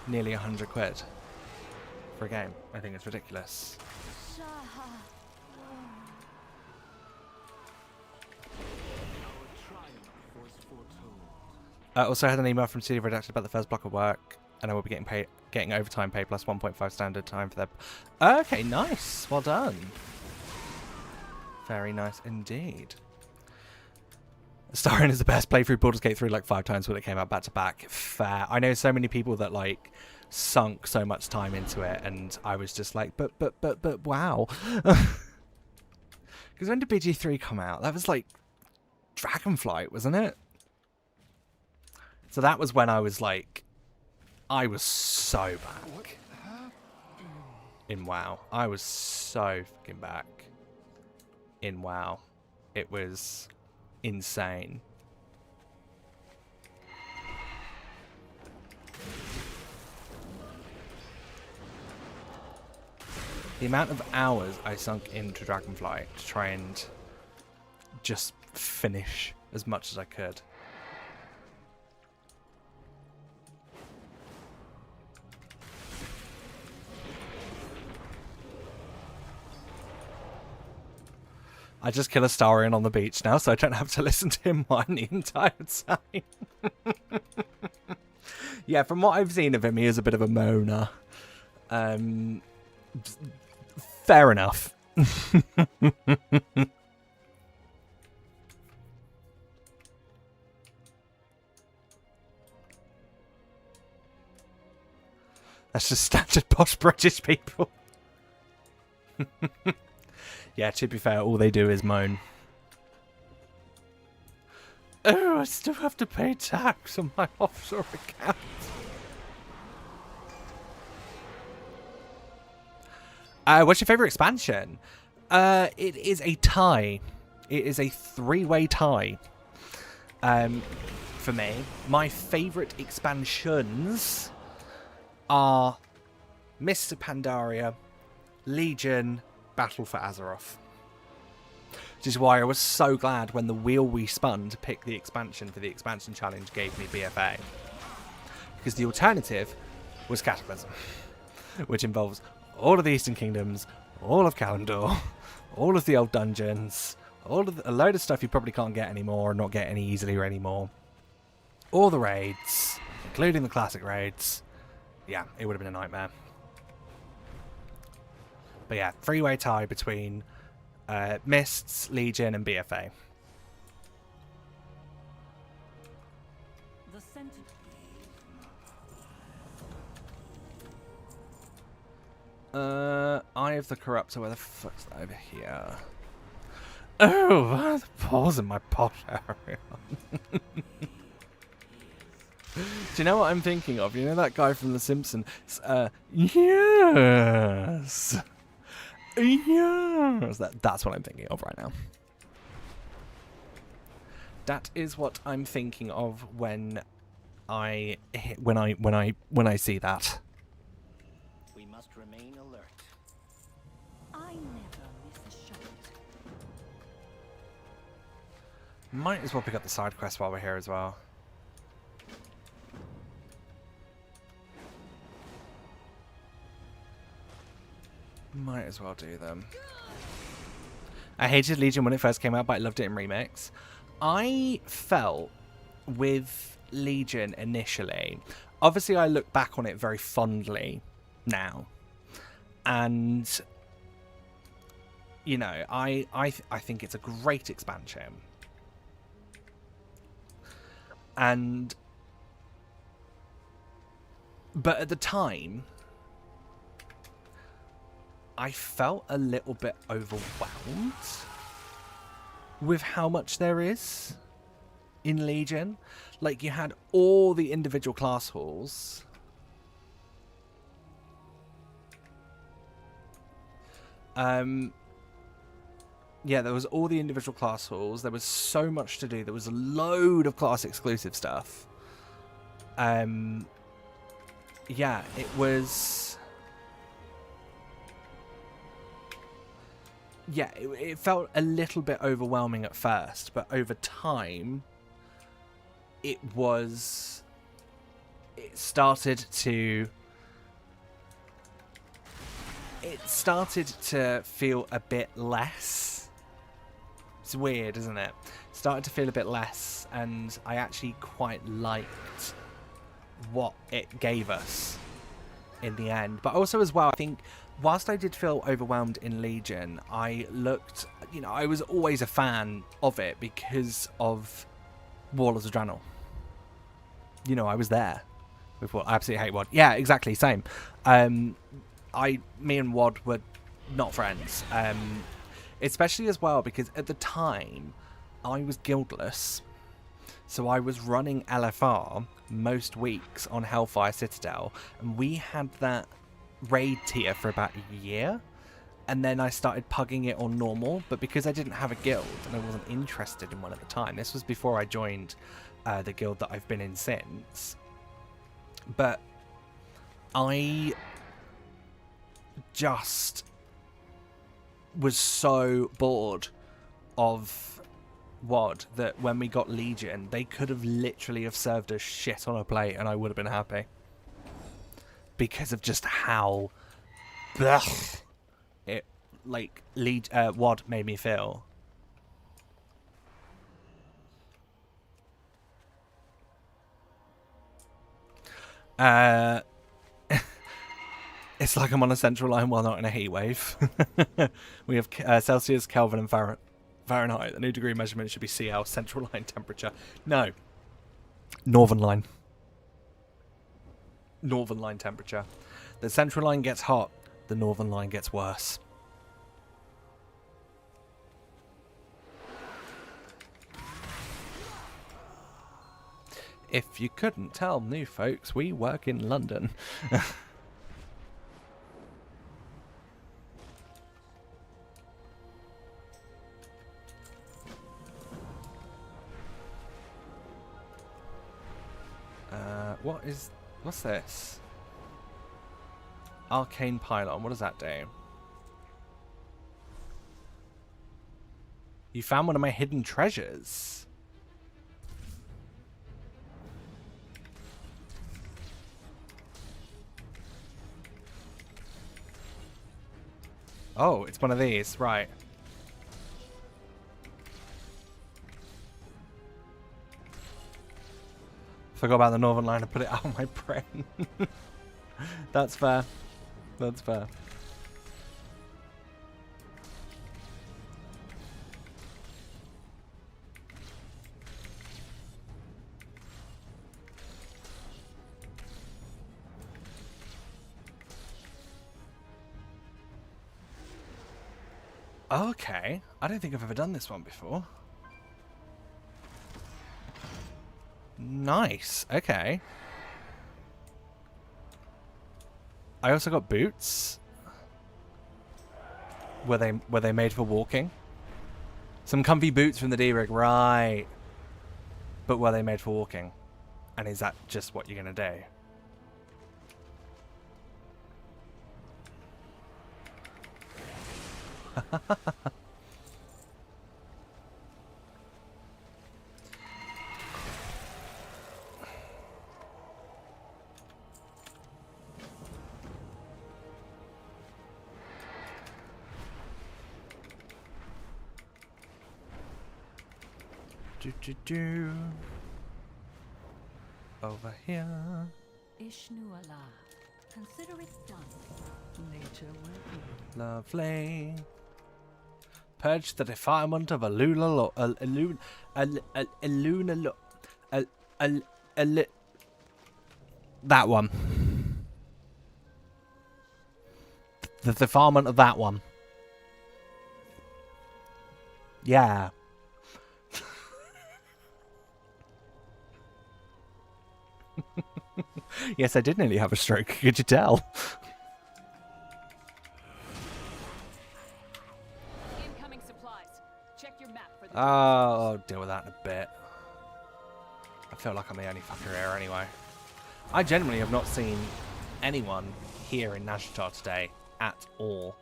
[SPEAKER 1] nearly 100 quid for a game. I think it's ridiculous. Also had an email from CD Redacted about the first block of work, and I will be getting overtime pay plus 1.5 standard time for their... Okay, nice. Well done. Very nice indeed. Starring is the best playthrough Baldur's Gate 3 like 5 times when it came out back to back. Fair. I know so many people that like sunk so much time into it, and I was just like, but wow. Because when did BG3 come out? That was like Dragonflight, wasn't it? So that was when I was like, I was so back in WoW. I was so fucking back in WoW. It was insane. The amount of hours I sunk into Dragonflight to try and just finish as much as I could. I just kill Astarion on the beach now, so I don't have to listen to him whine the entire time. Yeah, from what I've seen of him, he is a bit of a moaner. Fair enough. That's just standard posh British people. Yeah, to be fair, all they do is moan. Oh, I still have to pay tax on my offshore account. What's your favourite expansion? It is a tie. It is a 3-way tie. For me, my favourite expansions are Mr. Pandaria, Legion, Battle for Azeroth. Which is why I was so glad when the wheel we spun to pick the expansion for the expansion challenge gave me BFA. Because the alternative was Cataclysm, which involves all of the Eastern Kingdoms, all of Kalimdor, all of the old dungeons, a load of stuff you probably can't get anymore or not get any easier anymore. all the raids, including the classic raids, yeah, it would have been a nightmare. But yeah, three-way tie between Mists, Legion, and BFA.
[SPEAKER 3] The center.
[SPEAKER 1] Eye of the Corruptor, where the fuck's that over here? Oh, the pause in my posh area. Do you know what I'm thinking of? You know that guy from The Simpsons? Yes! Yes! That's what I'm thinking of right now. That is what I'm thinking of when I see that.
[SPEAKER 4] We must remain alert.
[SPEAKER 3] I never miss a shot.
[SPEAKER 1] Might as well pick up the side quest while we're here as well. Might as well do them. I hated Legion when it first came out, but I loved it in Remix. I felt with Legion initially, obviously I look back on it very fondly now. And, you know, I think it's a great expansion. But at the time, I felt a little bit overwhelmed with how much there is in Legion. Like, you had all the individual class halls. Yeah, there was all the individual class halls. There was so much to do. There was a load of class exclusive stuff. Yeah, it was... Yeah, it felt a little bit overwhelming at first, but over time, it started to feel a bit less. It's weird, isn't it? It started to feel a bit less, and I actually quite liked what it gave us in the end. But also as well, I think whilst I did feel overwhelmed in Legion, I looked, you know, I was always a fan of it because of Warlords of Draenor. You know, I was there with what I absolutely hate WoD. Yeah, exactly, same. Me and WoD were not friends. Especially as well because at the time I was guildless. So I was running LFR most weeks on Hellfire Citadel, and we had that raid tier for about a year, and then I started pugging it on normal, but because I didn't have a guild and I wasn't interested in one at the time, this was before I joined the guild that I've been in since, but I just was so bored of WoD that when we got Legion, they could have literally have served us shit on a plate and I would have been happy. Because of just how it, like, WoD made me feel. It's like I'm on a central line while not in a heat wave. We have Celsius, Kelvin, and Fahrenheit. The new degree measurement should be CL, central line temperature. No. Northern line. Northern line temperature. The central line gets hot, the northern line gets worse. If you couldn't tell, new folks, we work in London. What's this? Arcane Pylon, what does that do? You found one of my hidden treasures. Oh, it's one of these, right. Forgot about the northern line and put it out on my brain. That's fair. That's fair. Okay. I don't think I've ever done this one before. Nice. Okay. I also got boots. Were they made for walking? Some comfy boots from the D-Rig, right. But were they made for walking? And is that just what you're gonna do? Do. Over here.
[SPEAKER 3] Ishnuala. Consider it done. Nature will be.
[SPEAKER 1] Lovely. Purge the defilement of Aluna. That one. The defilement of that one. Yeah. Yes, I did nearly have a stroke. Could you tell?
[SPEAKER 3] Incoming supplies. Check your map for the
[SPEAKER 1] I'll deal with that in a bit. I feel like I'm the only fucker here anyway. I genuinely have not seen anyone here in Nazjatar today at all.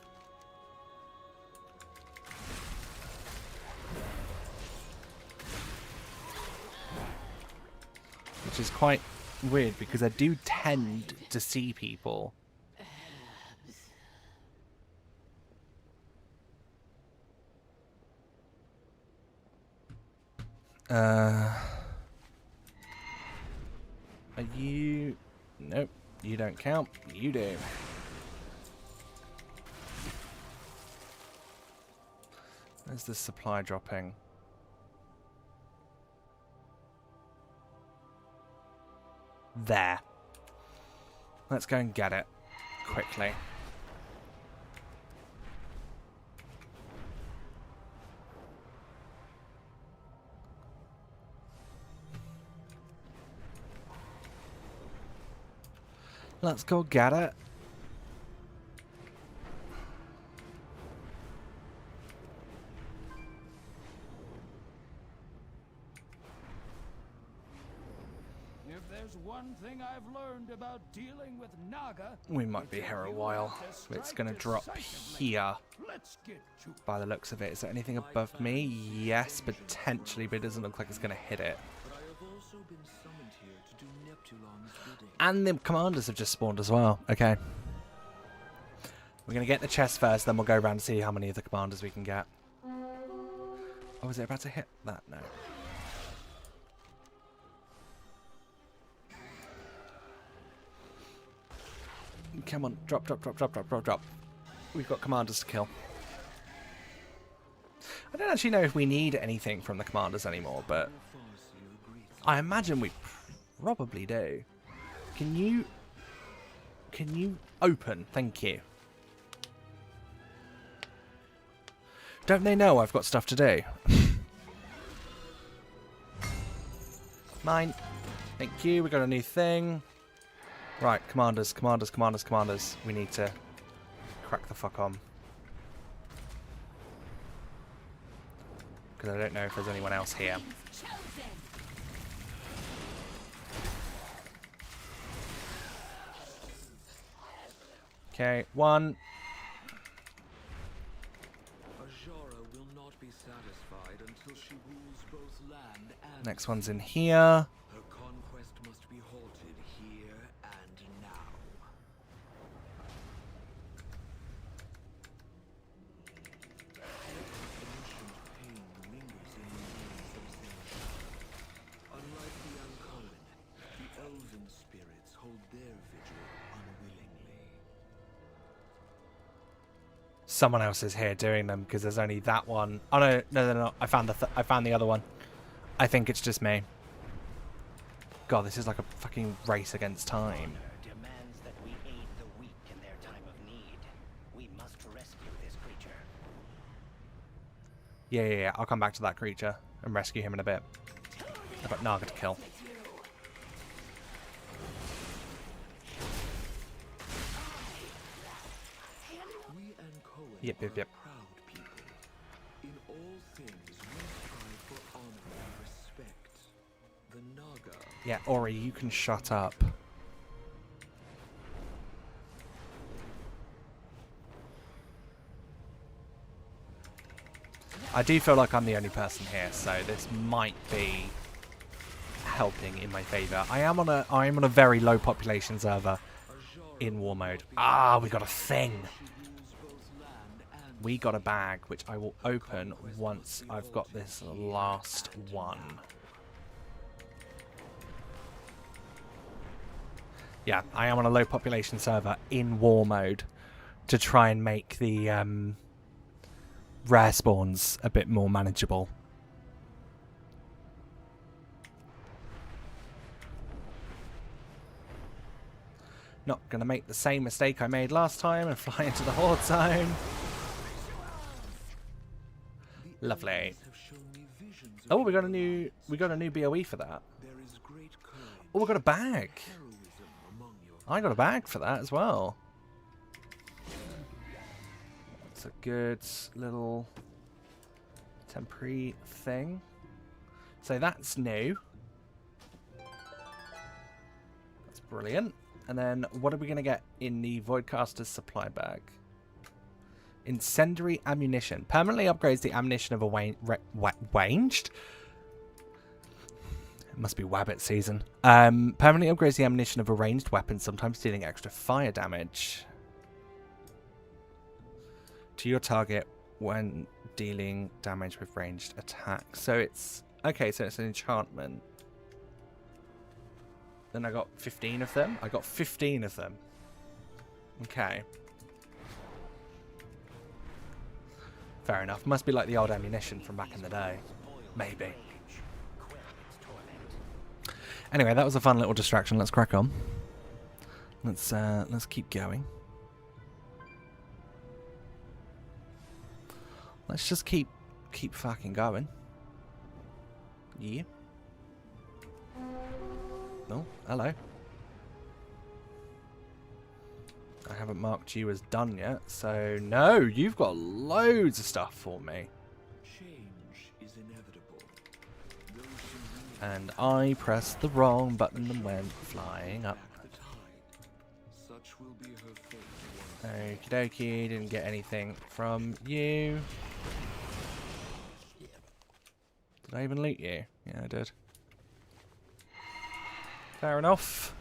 [SPEAKER 1] Which is quite weird because I do tend to see people. Are you... Nope, you don't count. You do. Where's the supply dropping? There. Let's go and get it quickly. Let's go get it.
[SPEAKER 5] If there's one thing I've learned about dealing with Naga,
[SPEAKER 1] We might be here a while. It's going to drop here
[SPEAKER 5] let's get to
[SPEAKER 1] by the looks of it. Is there anything above me? Yes, potentially, but it doesn't look like it's going to hit it.
[SPEAKER 2] But I have also been summoned here to do Neptulon's bidding.
[SPEAKER 1] And the commanders have just spawned as well. Okay. We're going to get the chest first, then we'll go around and see how many of the commanders we can get. Oh, is it about to hit that? No. Come on, drop, drop, drop, drop, drop, drop, drop. We've got commanders to kill. I don't actually know if we need anything from the commanders anymore, but I imagine we probably do. Can you open? Thank you. Don't they know I've got stuff to do? Mine. Thank you. We got a new thing. Right, commanders, commanders, commanders, commanders. We need to crack the fuck on. Because I don't know if there's anyone else here. Okay, one.
[SPEAKER 2] Ajara will not be satisfied until she rules both land and
[SPEAKER 1] Next one's in here.
[SPEAKER 2] her conquest must be halted here and now. Ancient pain lingers in the ruins of Zinj. Unlike the uncommon, the
[SPEAKER 1] Someone else is here doing them because there's only that one. Oh no, no, they're not. I found the other one. I think it's just me. God, this is like a fucking race against time.
[SPEAKER 4] Demands that we aid the weak in their time of need. We must rescue this creature.
[SPEAKER 1] Yeah. I'll come back to that creature and rescue him in a bit. I've got Naga to kill.
[SPEAKER 2] We and Cohen
[SPEAKER 1] Yep.
[SPEAKER 2] are proud people. In all things, we strive for honor and respect. The Naga.
[SPEAKER 1] Yeah, Ori, you can shut up. I do feel like I'm the only person here, so this might be helping in my favour. I am on a very low population server in war mode. Ah, we got a thing. We got a bag, which I will open once I've got this last one. Yeah, I am on a low population server in war mode to try and make the rare spawns a bit more manageable. Not going to make the same mistake I made last time and fly into the horde zone. Lovely. Oh, we got a new BOE for that. Oh, we got a bag. I got a bag for that as well. It's a good little temporary thing. So that's new. That's brilliant. And then what are we going to get in the Voidcaster's supply bag? Incendiary ammunition. Permanently upgrades the ammunition of a ranged. It must be Wabbit season. Permanently upgrades the ammunition of a ranged weapon, sometimes dealing extra fire damage to your target when dealing damage with ranged attacks. So it's okay. So it's an enchantment. Then I got 15 of them. I got 15 of them. Okay. Fair enough. Must be like the old ammunition from back in the day. Maybe. Anyway, that was a fun little distraction. Let's crack on. Let's keep going. Let's just keep fucking going. Yeah. Oh, hello. I haven't marked you as done yet, so no, you've got loads of stuff for me.
[SPEAKER 2] Change is inevitable.
[SPEAKER 1] And I pressed the wrong button and went flying up.
[SPEAKER 2] The tide. Such will be her fate.
[SPEAKER 1] Okie dokie, didn't get anything from you. Did I even loot you? Yeah, I did. Fair enough.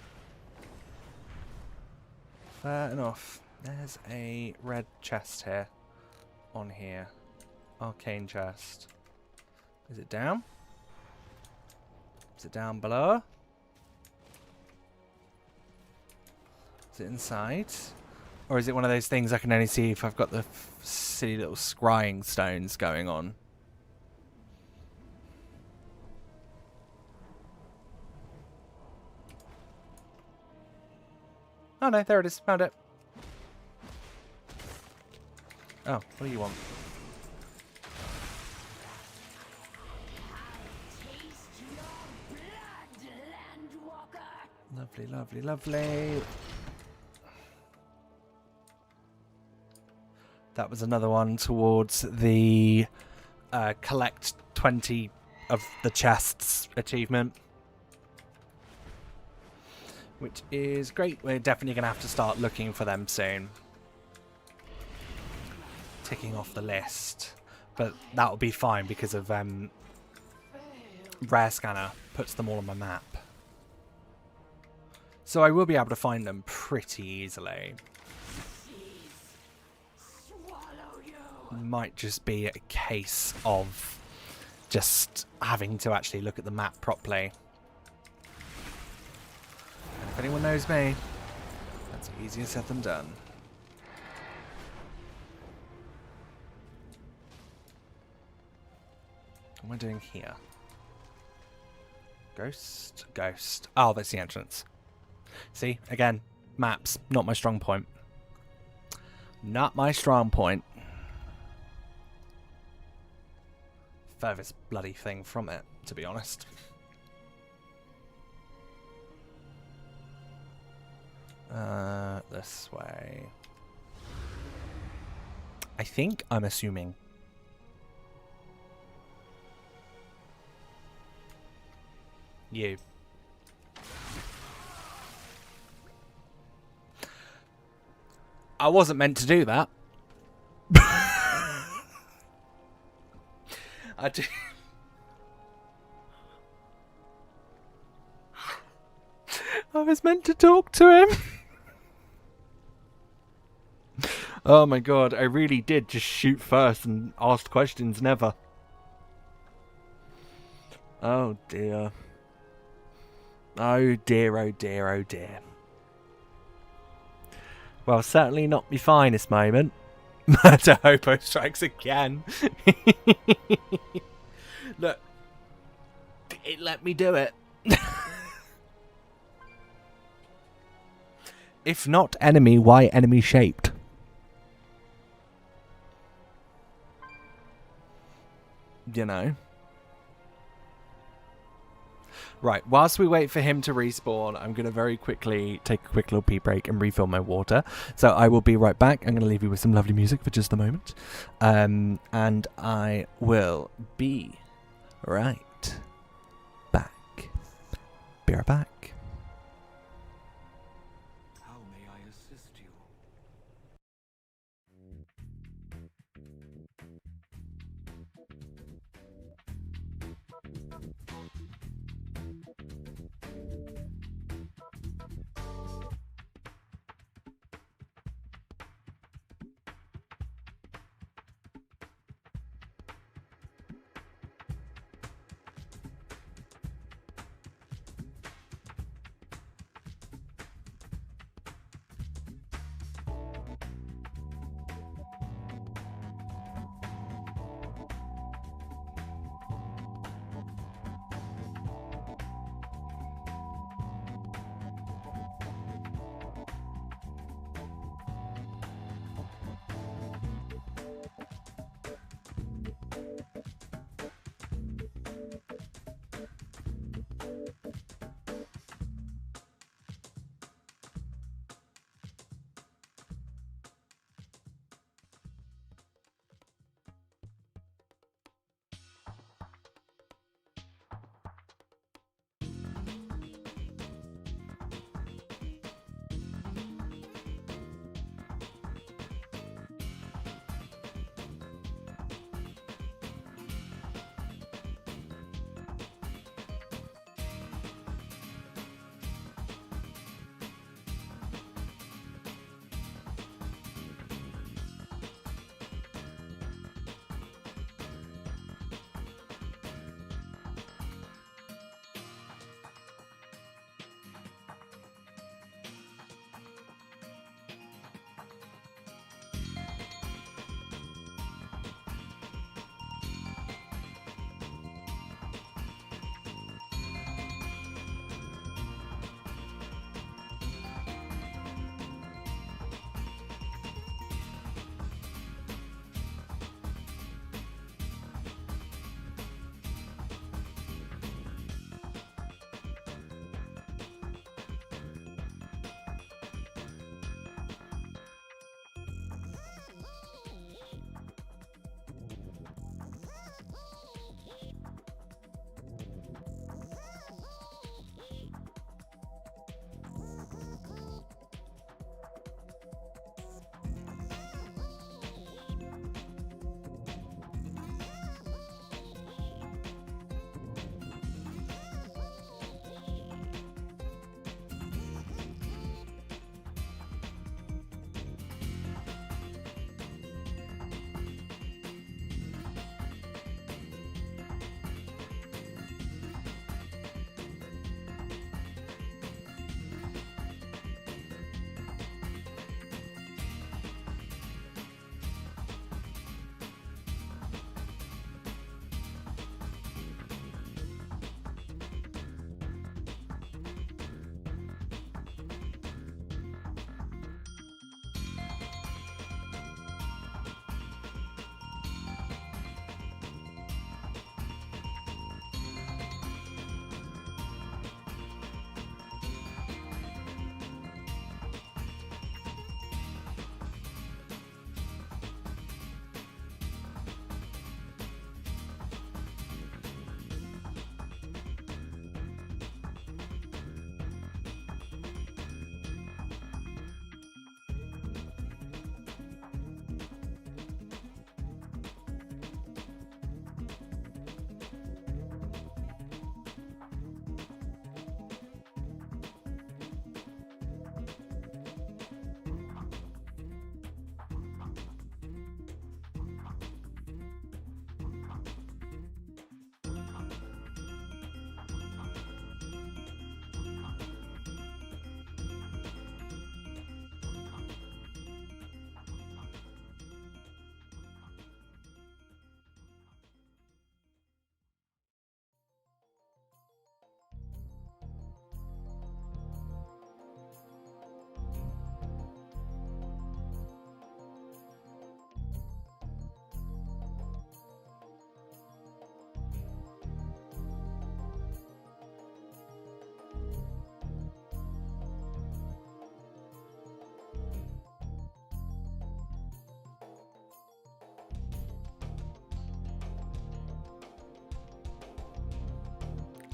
[SPEAKER 1] Fair enough. There's a red chest here. On here. Arcane chest. Is it down? Is it down below? Is it inside? Or is it one of those things I can only see if I've got the silly little scrying stones going on? Oh no, there it is. Found it. Oh, what do you want? Lovely, lovely, lovely. That was another one towards the collect 20 of the chests achievement. Which is great. We're definitely going to have to start looking for them soon. Ticking off the list. But that'll be fine because of Rare Scanner puts them all on my map. So I will be able to find them pretty easily. Might just be a case of just having to actually look at the map properly. If anyone knows me, that's easier said than done. What am I doing here? Ghost? Ghost. Oh, that's the entrance. See? Again, maps. Not my strong point. Not my strong point. Furthest bloody thing from it, to be honest. This way. I think I'm assuming. You. I wasn't meant to do that. I do. I was meant to talk to him. Oh my god, I really did just shoot first and ask questions never. Oh dear. Oh dear, oh dear, oh dear. Well, certainly not my finest moment. Murder Hobo strikes again. Look. It let me do it. If not enemy, why enemy shaped? You know. Right, whilst we wait for him to respawn, I'm going to very quickly take a quick little pee break and refill my water. So I will be right back. I'm going to leave you with some lovely music for just a moment. And I will be right back. Be right back.
[SPEAKER 2] How may I assist you?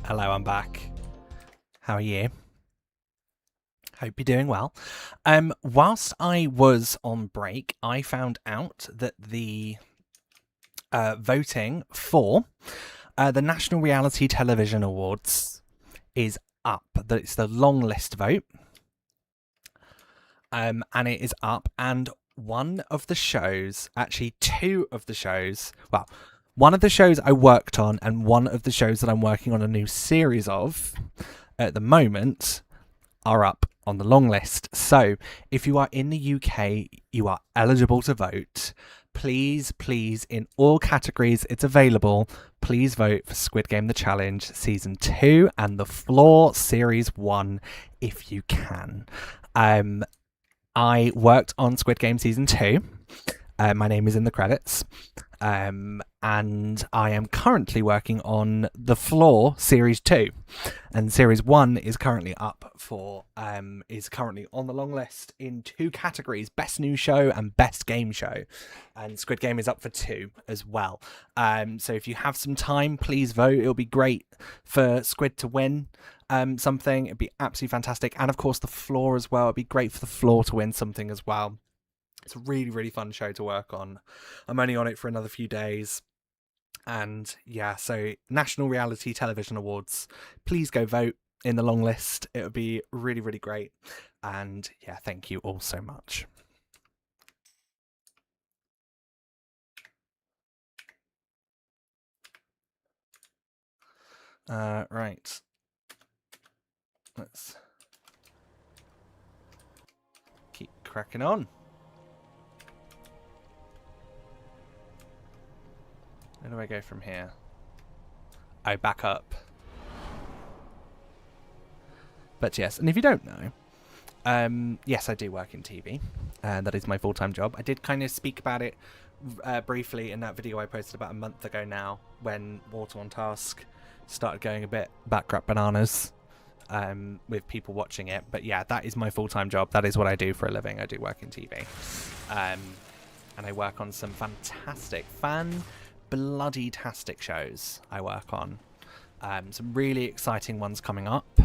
[SPEAKER 1] Hello, I'm back. How are you? Hope you're doing well. Whilst I was on break, I found out that the voting for the National Reality Television Awards is up. That it's the long list vote, and it is up. And one of the shows, actually two of the shows, well, one of the shows I worked on and one of the shows that I'm working on a new series of at the moment are up on the long list. So if you are in the UK, you are eligible to vote. Please, in all categories it's available, please vote for Squid Game The Challenge Season 2 and The Floor Series 1 if you can. I worked on Squid Game Season 2. My name is in the credits. And I am currently working on The Floor Series 2. And Series 1 is currently up for, is currently on the long list in 2 categories, Best New Show and Best Game Show. And Squid Game is up for 2 as well. So if you have some time, please vote. It'll be great for Squid to win something. It'd be absolutely fantastic. And of course, The Floor as well. It'd be great for The Floor to win something as well. It's a really, really fun show to work on. I'm only on it for another few days. And yeah, so National Reality Television Awards. Please go vote in the long list. It would be really, really great. And yeah, thank you all so much. Right. Let's keep cracking on. Where do I go from here? Oh, back up. But yes, and if you don't know, yes, I do work in TV. That is my full-time job. I did kind of speak about it briefly in that video I posted about a month ago now, when Water on Task started going a bit backcrap bananas with people watching it. But yeah, that is my full-time job. That is what I do for a living. I do work in TV. And I work on some fantastic, bloody-tastic shows I work on. Some really exciting ones coming up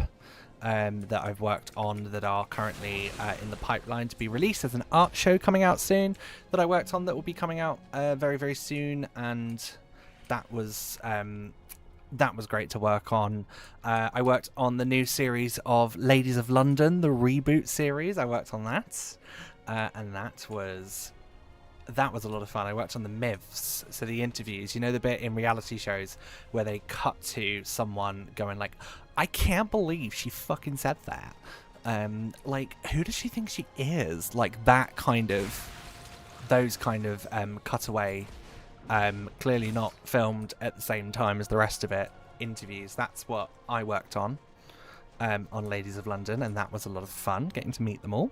[SPEAKER 1] that I've worked on that are currently in the pipeline to be released. There's an art show coming out soon that I worked on that will be coming out very, very soon, and that was great to work on. I worked on the new series of Ladies of London, the reboot series. I worked on that, and that was a lot of fun. I worked on the myths, so the interviews, you know, the bit in reality shows where they cut to someone going like, I can't believe she fucking said that. Like, who does she think she is? Like that kind of, those kind of cutaway, clearly not filmed at the same time as the rest of it, interviews. That's what I worked on Ladies of London, and that was a lot of fun getting to meet them all.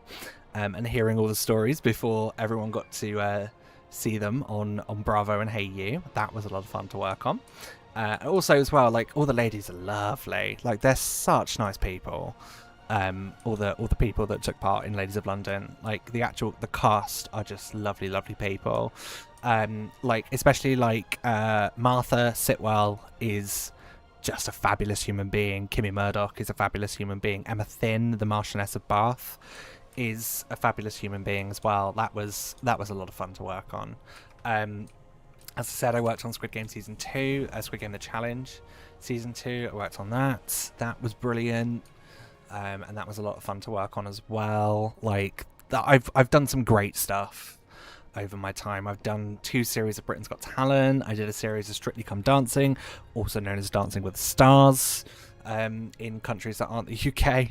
[SPEAKER 1] And hearing all the stories before everyone got to see them on Bravo and Hey You. That was a lot of fun to work on. Also as well, like, all the ladies are lovely. Like, they're such nice people. All the people that took part in Ladies of London, like the cast are just lovely, lovely people. Like, especially like Martha Sitwell is just a fabulous human being. Kimmy Murdoch is a fabulous human being. Emma Thynn, the Marchioness of Bath, is a fabulous human being as well. That was a lot of fun to work on. As I said, I worked on Squid Game Season 2, Squid Game The Challenge Season 2. I worked on that. That was brilliant. And that was a lot of fun to work on as well. Like, I've done some great stuff over my time. I've done 2 series of Britain's Got Talent. I did a series of Strictly Come Dancing, also known as Dancing with the Stars, in countries that aren't the UK.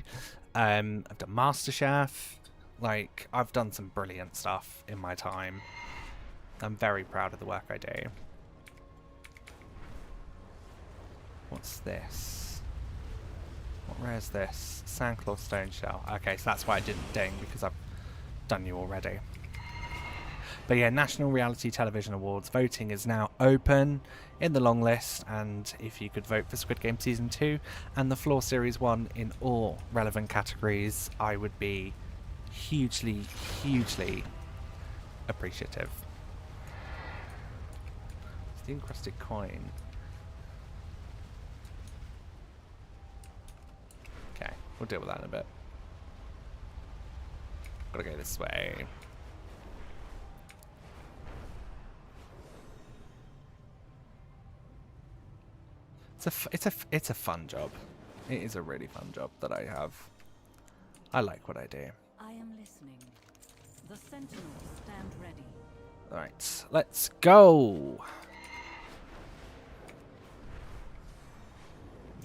[SPEAKER 1] I've done MasterChef. Like, I've done some brilliant stuff in my time. I'm very proud of the work I do. What's this? What rare is this? Sandclaw Stone Shell. Okay, so that's why I didn't ding, because I've done you already. But yeah, National Reality Television Awards voting is now open in the long list, and if you could vote for Squid Game Season 2 and The Floor Series 1 in all relevant categories, I would be hugely, hugely appreciative. It's the encrusted coin. We'll deal with that in a bit. Gotta go this way. It's a fun job. It is a really fun job that I have. I like what I do.
[SPEAKER 3] I am listening. The sentinels stand ready.
[SPEAKER 1] Alright, let's go!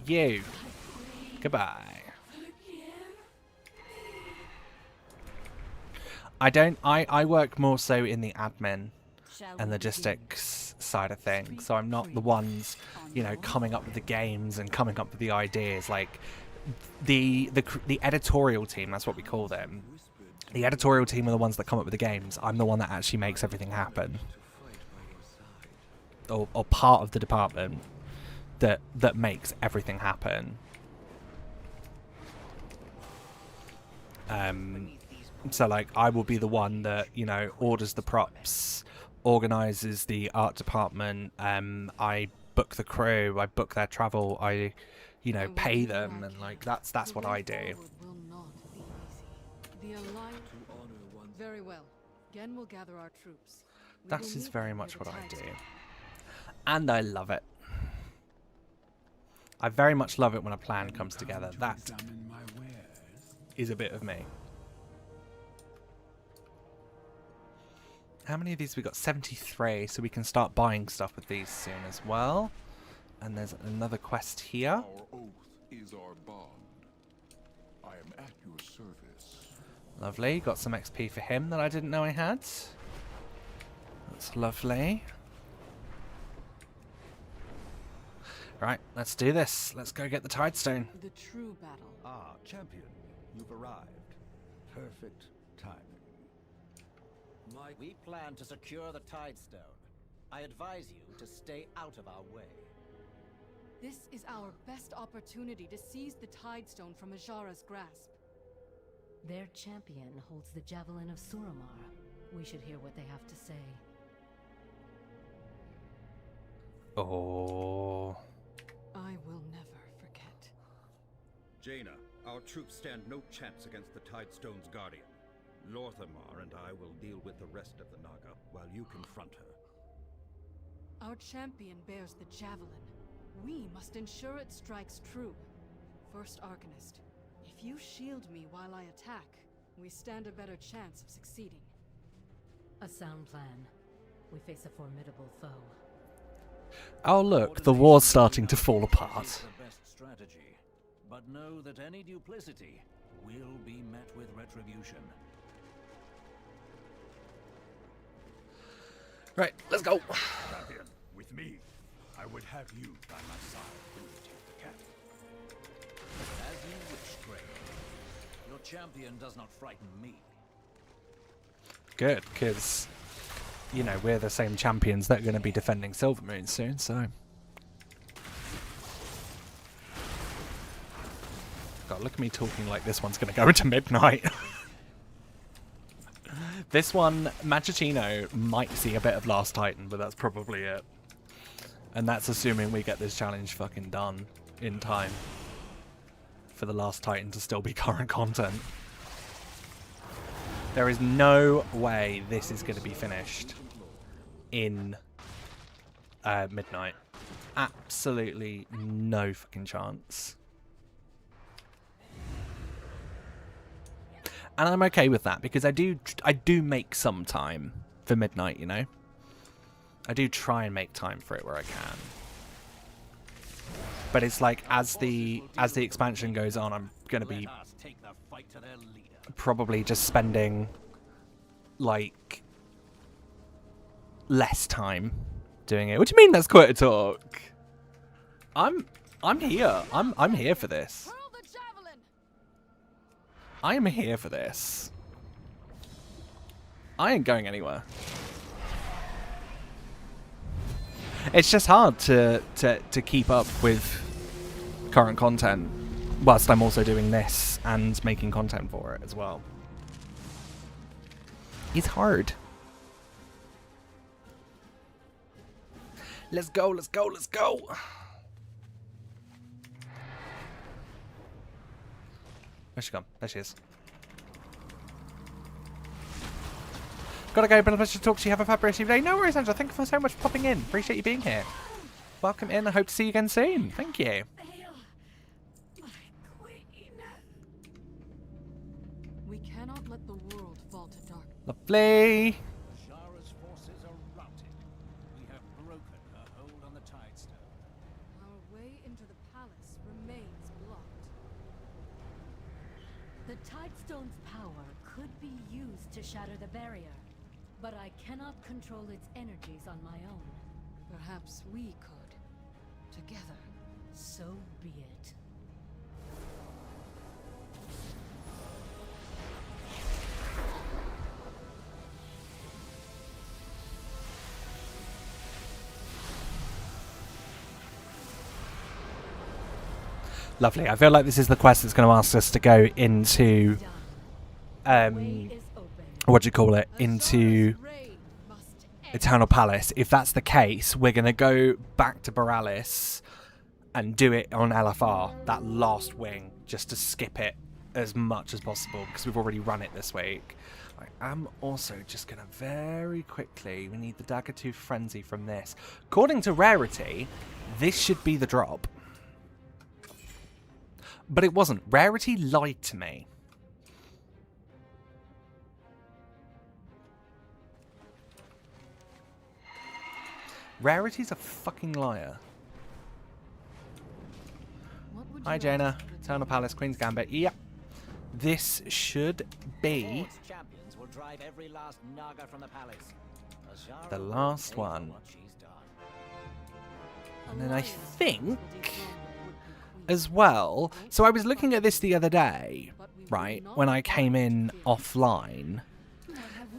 [SPEAKER 1] You. Goodbye. I work more so in the admin and logistics side of things, so I'm not the ones, you know, coming up with the games and coming up with the ideas. Like the editorial team, that's what we call them. The editorial team are the ones that come up with the games. I'm the one that actually makes everything happen, or part of the department that makes everything happen. So like I will be the one that, you know, orders the props, organizes the art department, I book the crew, I book their travel, I, you know, pay them, and like that's what I do.
[SPEAKER 6] Very well. Gen will gather our troops.
[SPEAKER 1] That is very much what I do. And I love it. I very much love it when a plan comes together. That is a bit of me. How many of these we got? 73, so we can start buying stuff with these soon as well. And there's another quest here.
[SPEAKER 7] Our oath is our bond. I am at your service.
[SPEAKER 1] Lovely. Got some XP for him that I didn't know I had. That's lovely. Right, let's do this. Let's go get the Tidestone.
[SPEAKER 6] The true battle.
[SPEAKER 5] Ah, champion, you've arrived. Perfect timing.
[SPEAKER 4] We plan to secure the Tidestone. I advise you to stay out of our way.
[SPEAKER 6] This is our best opportunity to seize the Tidestone from Ajara's grasp.
[SPEAKER 8] Their champion holds the Javelin of Suramar. We should hear what they have to say.
[SPEAKER 1] Oh.
[SPEAKER 6] I will never forget.
[SPEAKER 9] Jaina, our troops stand no chance against the Tidestone's guardian. Lorthamar and I will deal with the rest of the Naga while you confront her.
[SPEAKER 6] Our champion bears the Javelin. We must ensure it strikes true. First Arcanist, if you shield me while I attack, we stand a better chance of succeeding.
[SPEAKER 8] A sound plan. We face a formidable foe.
[SPEAKER 1] Oh look, the war's starting to fall apart.
[SPEAKER 5] The best strategy, but know that any duplicity will be met with retribution.
[SPEAKER 1] Right, let's go.
[SPEAKER 7] Champion, with me, I would have you by my side when you take the cap.
[SPEAKER 5] As you wish, Grey. Your champion does not frighten me.
[SPEAKER 1] Good, because, you know, we're the same champions that are going to be defending Silvermoon soon, so... God, look at me talking like this one's going to go into midnight. This one, Magicino might see a bit of Last Titan, but that's probably it. And that's assuming we get this challenge fucking done in time for the Last Titan to still be current content. There is no way this is going to be finished in midnight. Absolutely no fucking chance. And I'm okay with that because I do make some time for midnight, you know. I do try and make time for it where I can. But it's like as the expansion goes on, I'm going to be probably just spending like less time doing it. What do you mean that's quite a talk? I'm here. I'm here for this. I am here for this. I ain't going anywhere. It's just hard to keep up with current content whilst I'm also doing this and making content for it as well. It's hard. Let's go, let's go, let's go. Where's she gone? There she is. Gotta go, been a pleasure to talk to you. Have a fabulous evening. No worries, Angela. Thank you so much for popping in. Appreciate you being here. Welcome in. I hope to see you again soon. Thank you.
[SPEAKER 6] We cannot let the world fall to darkness.
[SPEAKER 1] Lovely.
[SPEAKER 5] Zara's forces are routed. We have broken her hold on the Tidestone.
[SPEAKER 6] Our way into the palace remains blocked.
[SPEAKER 8] The Tidestone's power could be used to shatter the barrier, but I cannot control its energies on my own.
[SPEAKER 6] Perhaps we could. Together.
[SPEAKER 8] So be it.
[SPEAKER 1] Lovely. I feel like this is the quest that's going to ask us to go into, what do you call it? Into Eternal Palace. If that's the case, we're going to go back to Borealis and do it on LFR, that last wing, just to skip it as much as possible because we've already run it this week. I am also just going to very quickly, we need the Daggertooth Frenzy from this. According to Rarity, this should be the drop. But it wasn't. Rarity lied to me. Rarity's a fucking liar. Hi, Jaina. Eternal Palace, Queen's Gambit. Yep. This should be
[SPEAKER 4] Ford's champions will drive every last Naga from the palace. Azara
[SPEAKER 1] the
[SPEAKER 4] will
[SPEAKER 1] last
[SPEAKER 4] pay for
[SPEAKER 1] one.
[SPEAKER 4] what she's done.
[SPEAKER 1] And then I think as well, so I was looking at this the other day, right, when I came in offline.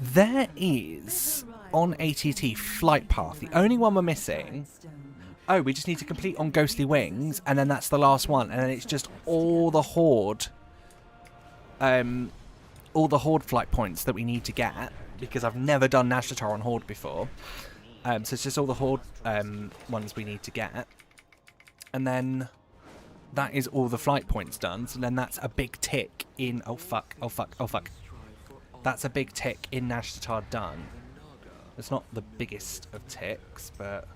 [SPEAKER 1] There is, on ATT, Flight Path. The only one we're missing... Oh, we just need to complete on Ghostly Wings, and then that's the last one. And then it's just all the Horde... all the Horde flight points that we need to get, because I've never done Nashtar on Horde before. So it's just all the Horde ones we need to get. And then... that is all the flight points done, so then that's a big tick in... Oh fuck, oh fuck, oh fuck. That's a big tick in Nashtar done. It's not the biggest of ticks, but...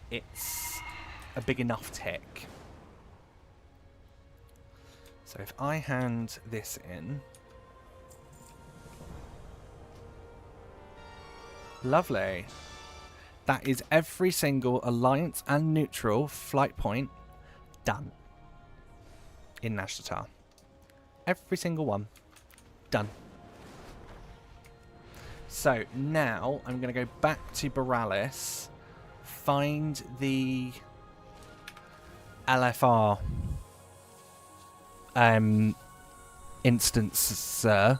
[SPEAKER 1] it's a big enough tick. So if I hand this in... Lovely. That is every single Alliance and Neutral flight point done in Nashtar. Every single one. Done. So now I'm going to go back to Borealis, find the LFR instance, and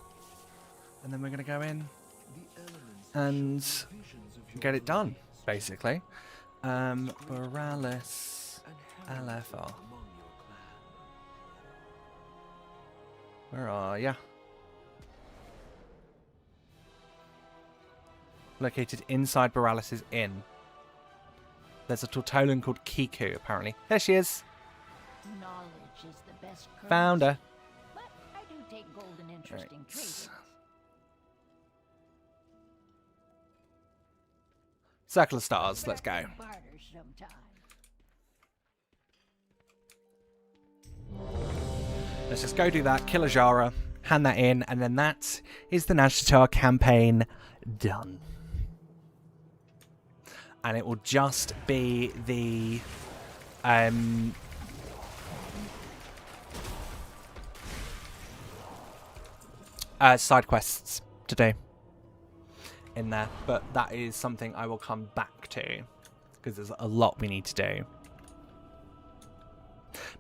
[SPEAKER 1] then we're going to go in and get it done, basically. Borealis LFR. Where are ya? Located inside Borealis' inn. There's a Tortolan called Kiku, apparently. There she is.
[SPEAKER 10] Knowledge is the best currency.
[SPEAKER 1] Found her.
[SPEAKER 10] But I do take gold and interest in trading.
[SPEAKER 1] Circle of Stars, let's go.
[SPEAKER 10] Barter sometime.
[SPEAKER 1] Let's just go do that, kill Azara, hand that in, and then that is the Nashtar campaign done. And it will just be the side quests to do in there, but that is something I will come back to because there's a lot we need to do.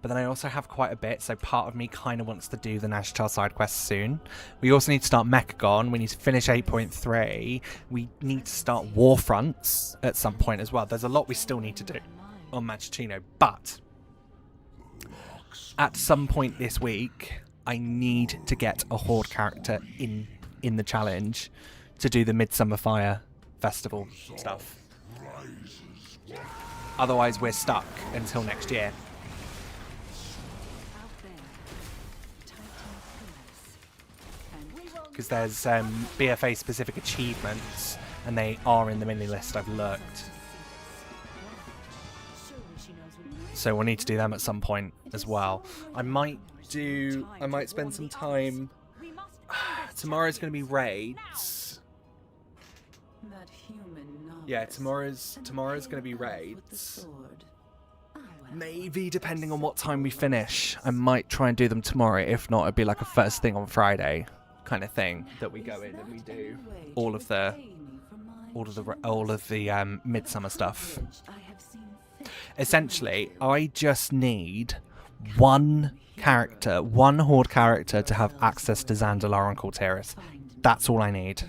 [SPEAKER 1] But then I also have quite a bit, so part of me kind of wants to do the Nashtar side quests soon. We also need to start Mechagon. We need to finish 8.3. We need to start Warfronts at some point as well. There's a lot we still need to do on Machino, but at some point this week, I need to get a Horde character in the challenge to do the Midsummer Fire Festival stuff. Otherwise, we're stuck until next year. because there's BFA specific achievements, and they are in the mini list. I've looked. So we'll need to do them at some point as well. I might spend some time. Tomorrow's going to be raids. Yeah, tomorrow's going to be raids. Maybe depending on what time we finish, I might try and do them tomorrow. If not, it'd be like a first thing on Friday kind of thing that we go in and we do all of the Midsummer stuff. Essentially, I just need one Horde character to have access to Zandalar and Corteris. That's all I need.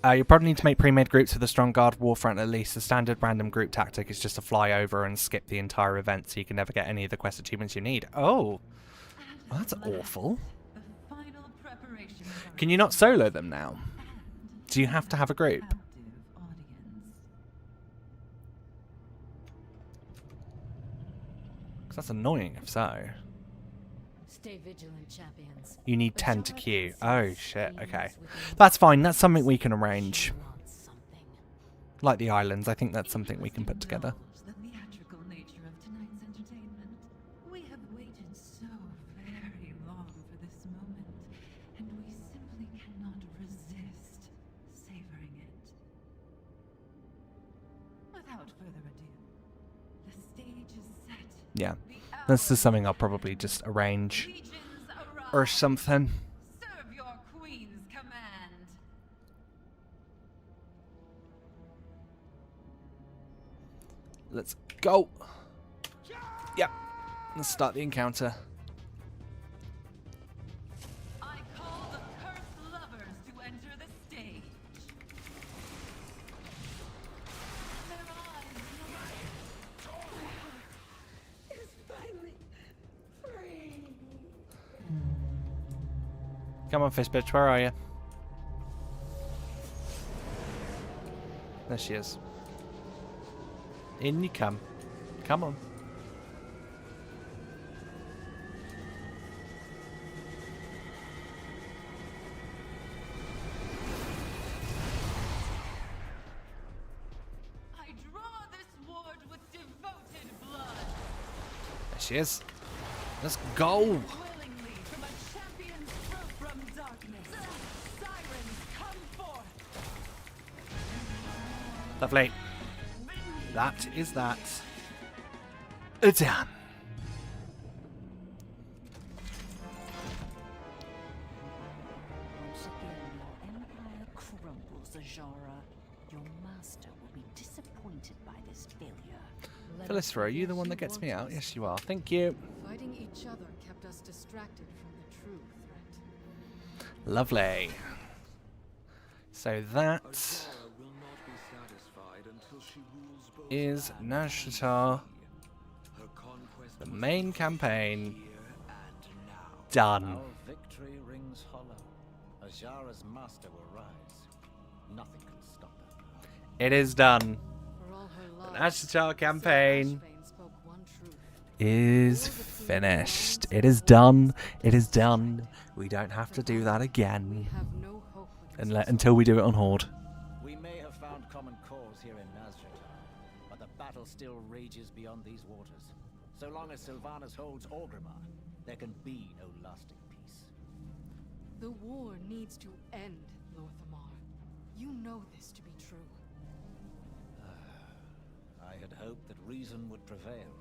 [SPEAKER 1] You probably need to make pre-made groups for the Strong Guard Warfront at least. The standard random group tactic is just to fly over and skip the entire event so you can never get any of the quest achievements you need. Oh, well, that's awful. Can you not solo them now? Do you have to have a group? Because that's annoying if so.
[SPEAKER 8] Stay vigilant, champions.
[SPEAKER 1] You need 10 to queue. Oh shit, okay. That's fine, that's something we can arrange. Like the islands, I think that's something we can put together.
[SPEAKER 11] The theatrical nature of tonight's entertainment. We have waited so very long for this moment, and we simply cannot resist savoring it. Without further ado, the stage is set.
[SPEAKER 1] Yeah, this is something I'll probably just arrange or something.
[SPEAKER 11] Serve your queen's command.
[SPEAKER 1] Let's go. Yep, let's start the encounter.
[SPEAKER 11] I call the cursed lovers to enter the stage. Their eyes is finally free.
[SPEAKER 1] Come on, fish bitch, where are you? There she is. In you come. Come on.
[SPEAKER 11] I draw this ward with devoted blood.
[SPEAKER 1] There she is. Let's go.
[SPEAKER 11] Willingly from a champion's throat from darkness. Sirens come forth.
[SPEAKER 1] Lovely. That is that. It's done.
[SPEAKER 10] Once again, your empire crumbles, Azara. Your master will be disappointed by this failure.
[SPEAKER 1] Phyllis, are you the one that gets me out? Yes, you are. Thank you.
[SPEAKER 6] Fighting each other kept us distracted from the true threat.
[SPEAKER 1] Lovely. So that
[SPEAKER 2] Azara will not be satisfied until she rules both
[SPEAKER 1] is
[SPEAKER 2] lands
[SPEAKER 1] Nazjatar,
[SPEAKER 2] Her conquest
[SPEAKER 1] the
[SPEAKER 2] was
[SPEAKER 1] main campaign,
[SPEAKER 2] here and now.
[SPEAKER 1] done.
[SPEAKER 5] Our victory rings hollow. Azara's master will rise. Nothing can stop her.
[SPEAKER 1] It is done.
[SPEAKER 6] For all her
[SPEAKER 1] The
[SPEAKER 6] lies,
[SPEAKER 1] Nazjatar campaign
[SPEAKER 6] Ashvane spoke one truth.
[SPEAKER 1] is finished. It is done. It is done. We don't have to do that
[SPEAKER 6] We
[SPEAKER 1] again
[SPEAKER 6] have no hope with this
[SPEAKER 1] until we do it on Horde.
[SPEAKER 5] We may have found common cause here in Nazjatar, but the battle still rages beyond these waters. So long as Sylvanas holds Orgrimmar, there can be no lasting peace.
[SPEAKER 6] The war needs to end, Lorthamar. You know this to be true.
[SPEAKER 5] I had hoped that reason would prevail,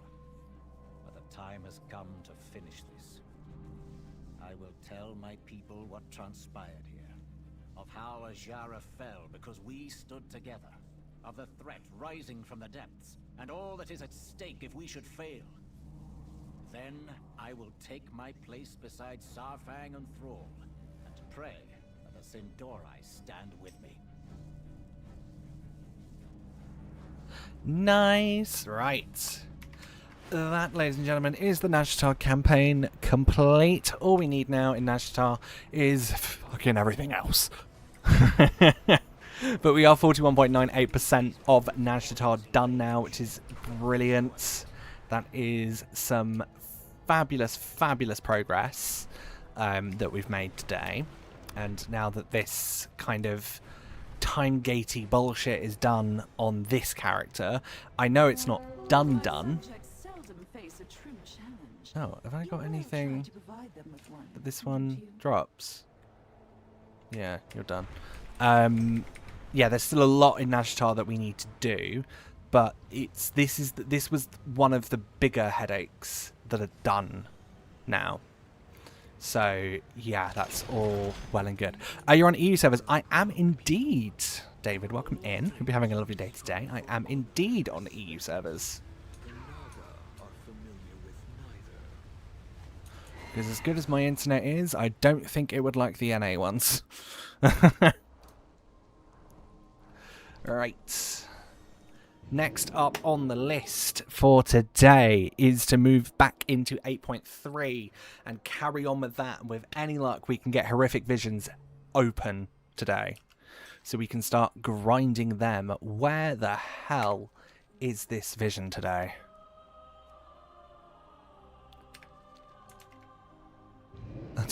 [SPEAKER 5] but the time has come to finish this. I will tell my people what transpired here, of how Azara fell because we stood together, of the threat rising from the depths, and all that is at stake if we should fail. Then I will take my place beside Sarfang and Thrall, and pray that the Sindori stand with me.
[SPEAKER 1] Nice. Right. That, ladies and gentlemen, is the Nazjatar campaign complete. All we need now in Nazjatar is fucking everything else. But we are 41.98% of Nazjatar done now, which is brilliant. That is some fabulous, fabulous progress that we've made today. And now that this kind of time-gatey bullshit is done on this character, I know it's not done. Oh, have I got anything that this one drops? Yeah, you're done. Yeah, there's still a lot in Nazjatar that we need to do, but this was one of the bigger headaches that are done now. So yeah, that's all well and good. You're on EU servers. I am indeed, David. Welcome in. Hope you're having a lovely day today. I am indeed on EU servers.
[SPEAKER 2] The Naga are familiar with neither.
[SPEAKER 1] Because as good as my internet is, I don't think it would like the NA ones. Right. Next up on the list for today is to move back into 8.3 and carry on with that. With any luck, we can get Horrific Visions open today, so we can start grinding them. Where the hell is this vision today?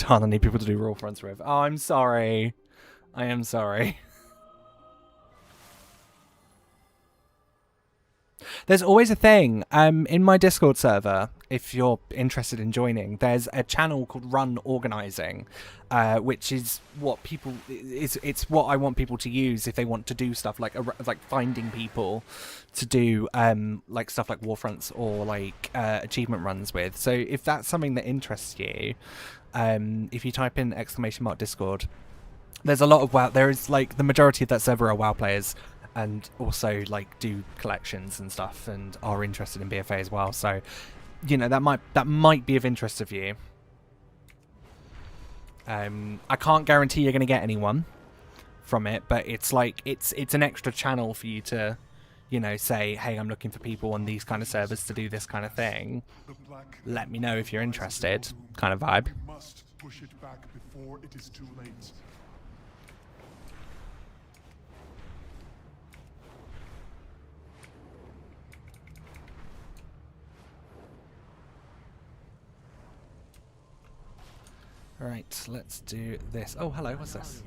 [SPEAKER 1] I need people to do raw fronts with. Oh, I'm sorry. I am sorry. There's always a thing in my Discord server, if you're interested in joining, there's a channel called Run Organizing, which is what people it's what I want people to use if they want to do stuff like finding people to do like stuff like Warfronts or like achievement runs with. So if that's something that interests you, if you type in !Discord, there's a lot of WoW. There is like the majority of that server are WoW players, and also like do collections and stuff, and are interested in BFA as well. So, you know, that might be of interest of you. I can't guarantee you're going to get anyone from it, but it's like it's an extra channel for you to, you know, say, hey, I'm looking for people on these kind of servers to do this kind of thing. Let me know if you're interested, kind of vibe.
[SPEAKER 12] We must push it back before it is too late.
[SPEAKER 1] Right, let's do this. Oh, hello, what's this?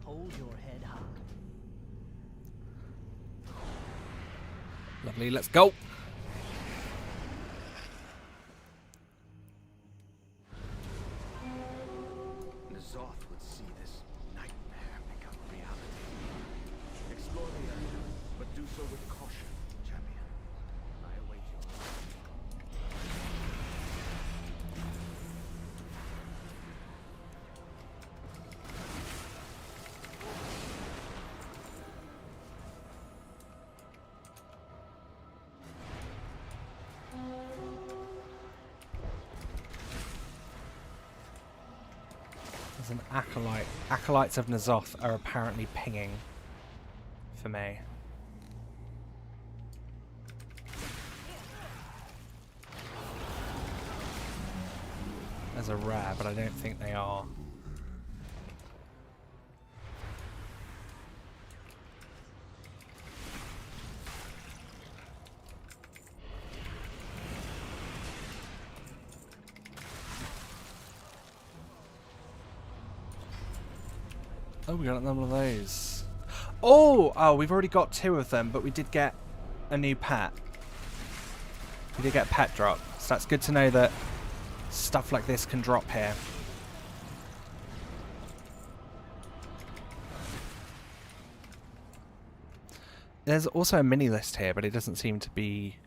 [SPEAKER 4] Hold your head high.
[SPEAKER 1] Lovely, let's go.
[SPEAKER 2] Azeroth would see this nightmare become reality. Explore the area, but do so with caution, champion. I await your
[SPEAKER 1] There's an acolyte. Acolytes of N'Zoth are apparently pinging for me. There's a rare, but I don't think they are. Oh, we got a number of those. Oh, we've already got 2 of them, but we did get a new pet. We did get a pet drop, so that's good to know that stuff like this can drop here. There's also a mini list here, but it doesn't seem to be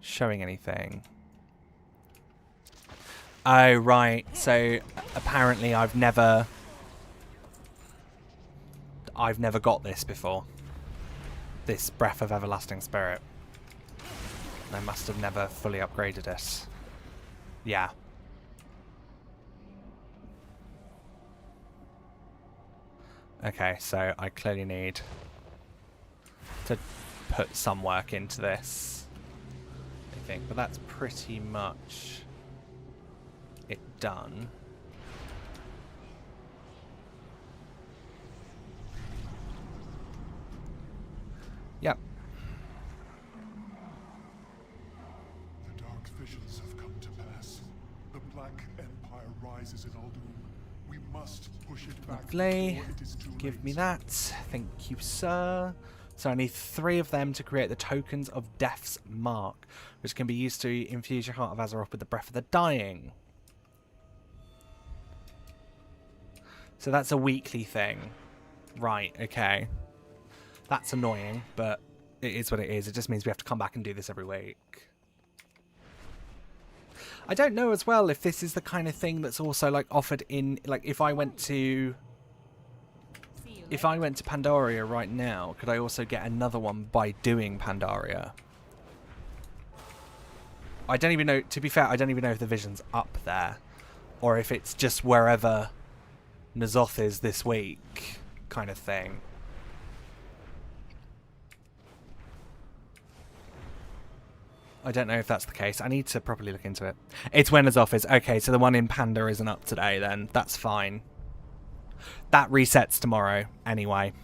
[SPEAKER 1] showing anything. Oh, right. So apparently I've never got this before. This Breath of Everlasting Spirit. I must have never fully upgraded it. Yeah. Okay, so I clearly need to put some work into this, I think. But that's pretty much it done. Yep.
[SPEAKER 12] Black Empire rises in Ald'Uum, we must push it back
[SPEAKER 1] Lovely.
[SPEAKER 12] before it is too
[SPEAKER 1] Give
[SPEAKER 12] late.
[SPEAKER 1] me that. Thank you, sir. So I need 3 of them to create the tokens of Death's Mark, which can be used to infuse your Heart of Azeroth with the Breath of the Dying. So that's a weekly thing. Right, okay. That's annoying, but it is what it is. It just means we have to come back and do this every week. I don't know as well if this is the kind of thing that's also like offered in, like, if I went to Pandaria right now, could I also get another one by doing Pandaria? I don't even know, to be fair, I don't even know if the vision's up there, or if it's just wherever N'Zoth is this week kind of thing. I don't know if that's the case. I need to properly look into it. It's when N'Zoth is. Okay, so the one in Panda isn't up today then. That's fine. That resets tomorrow anyway.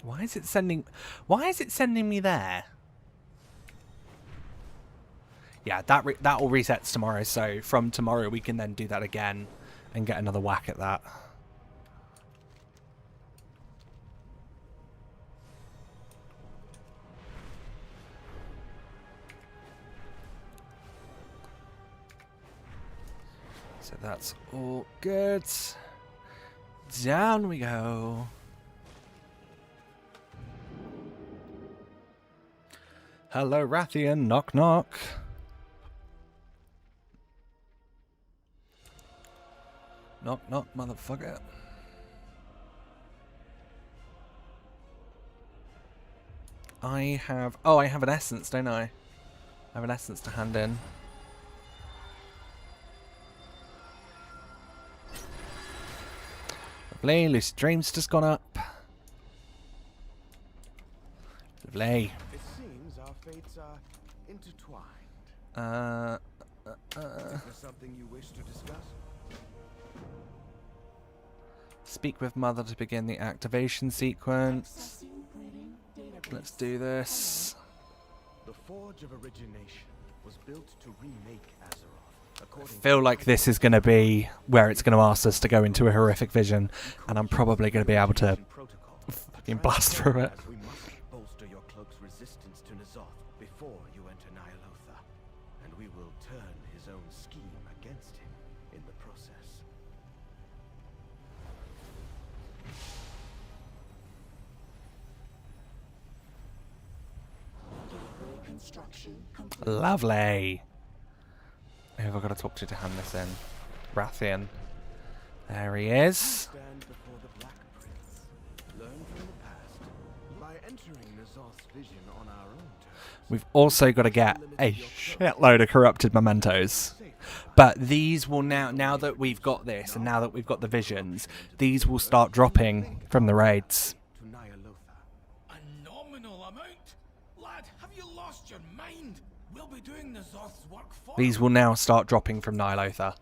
[SPEAKER 1] Why is it sending me there? Yeah, that all resets tomorrow, so from tomorrow we can then do that again and get another whack at that. So that's all good. Down we go. Hello, Rathian. Knock, knock. Knock, knock, motherfucker. I have an essence, don't I? I have an essence to hand in. Lovely. Lucid Dream's just gone up. Lovely.
[SPEAKER 2] It seems our fates are intertwined. Is there something you wish to discuss?
[SPEAKER 1] Speak with Mother to begin the activation sequence. Let's do this.
[SPEAKER 2] The Forge of Origination was built to remake Azeroth.
[SPEAKER 1] I feel like this is going to be where it's going to ask us to go into a horrific vision, and I'm probably going to be able to fucking blast through it.
[SPEAKER 2] We must bolster your cloak's resistance to N'Zoth before you enter Ny'alotha, and we will turn his own scheme against him in the process.
[SPEAKER 1] Lovely. Who have I got to talk to hand this in? Rathian. There he is.
[SPEAKER 2] Stand before the Black Prince. Learn from the past by entering N'Zoth's vision on our own terms.
[SPEAKER 1] We've also got to get a shitload of corrupted mementos. But these will now that we've got this, and now that we've got the visions, these will start dropping from the raids.
[SPEAKER 2] To Ny'alotha.
[SPEAKER 7] A nominal amount? Lad, have you lost your mind? We'll be doing N'Zoth's work for
[SPEAKER 1] These will now start dropping from Ny'alotha.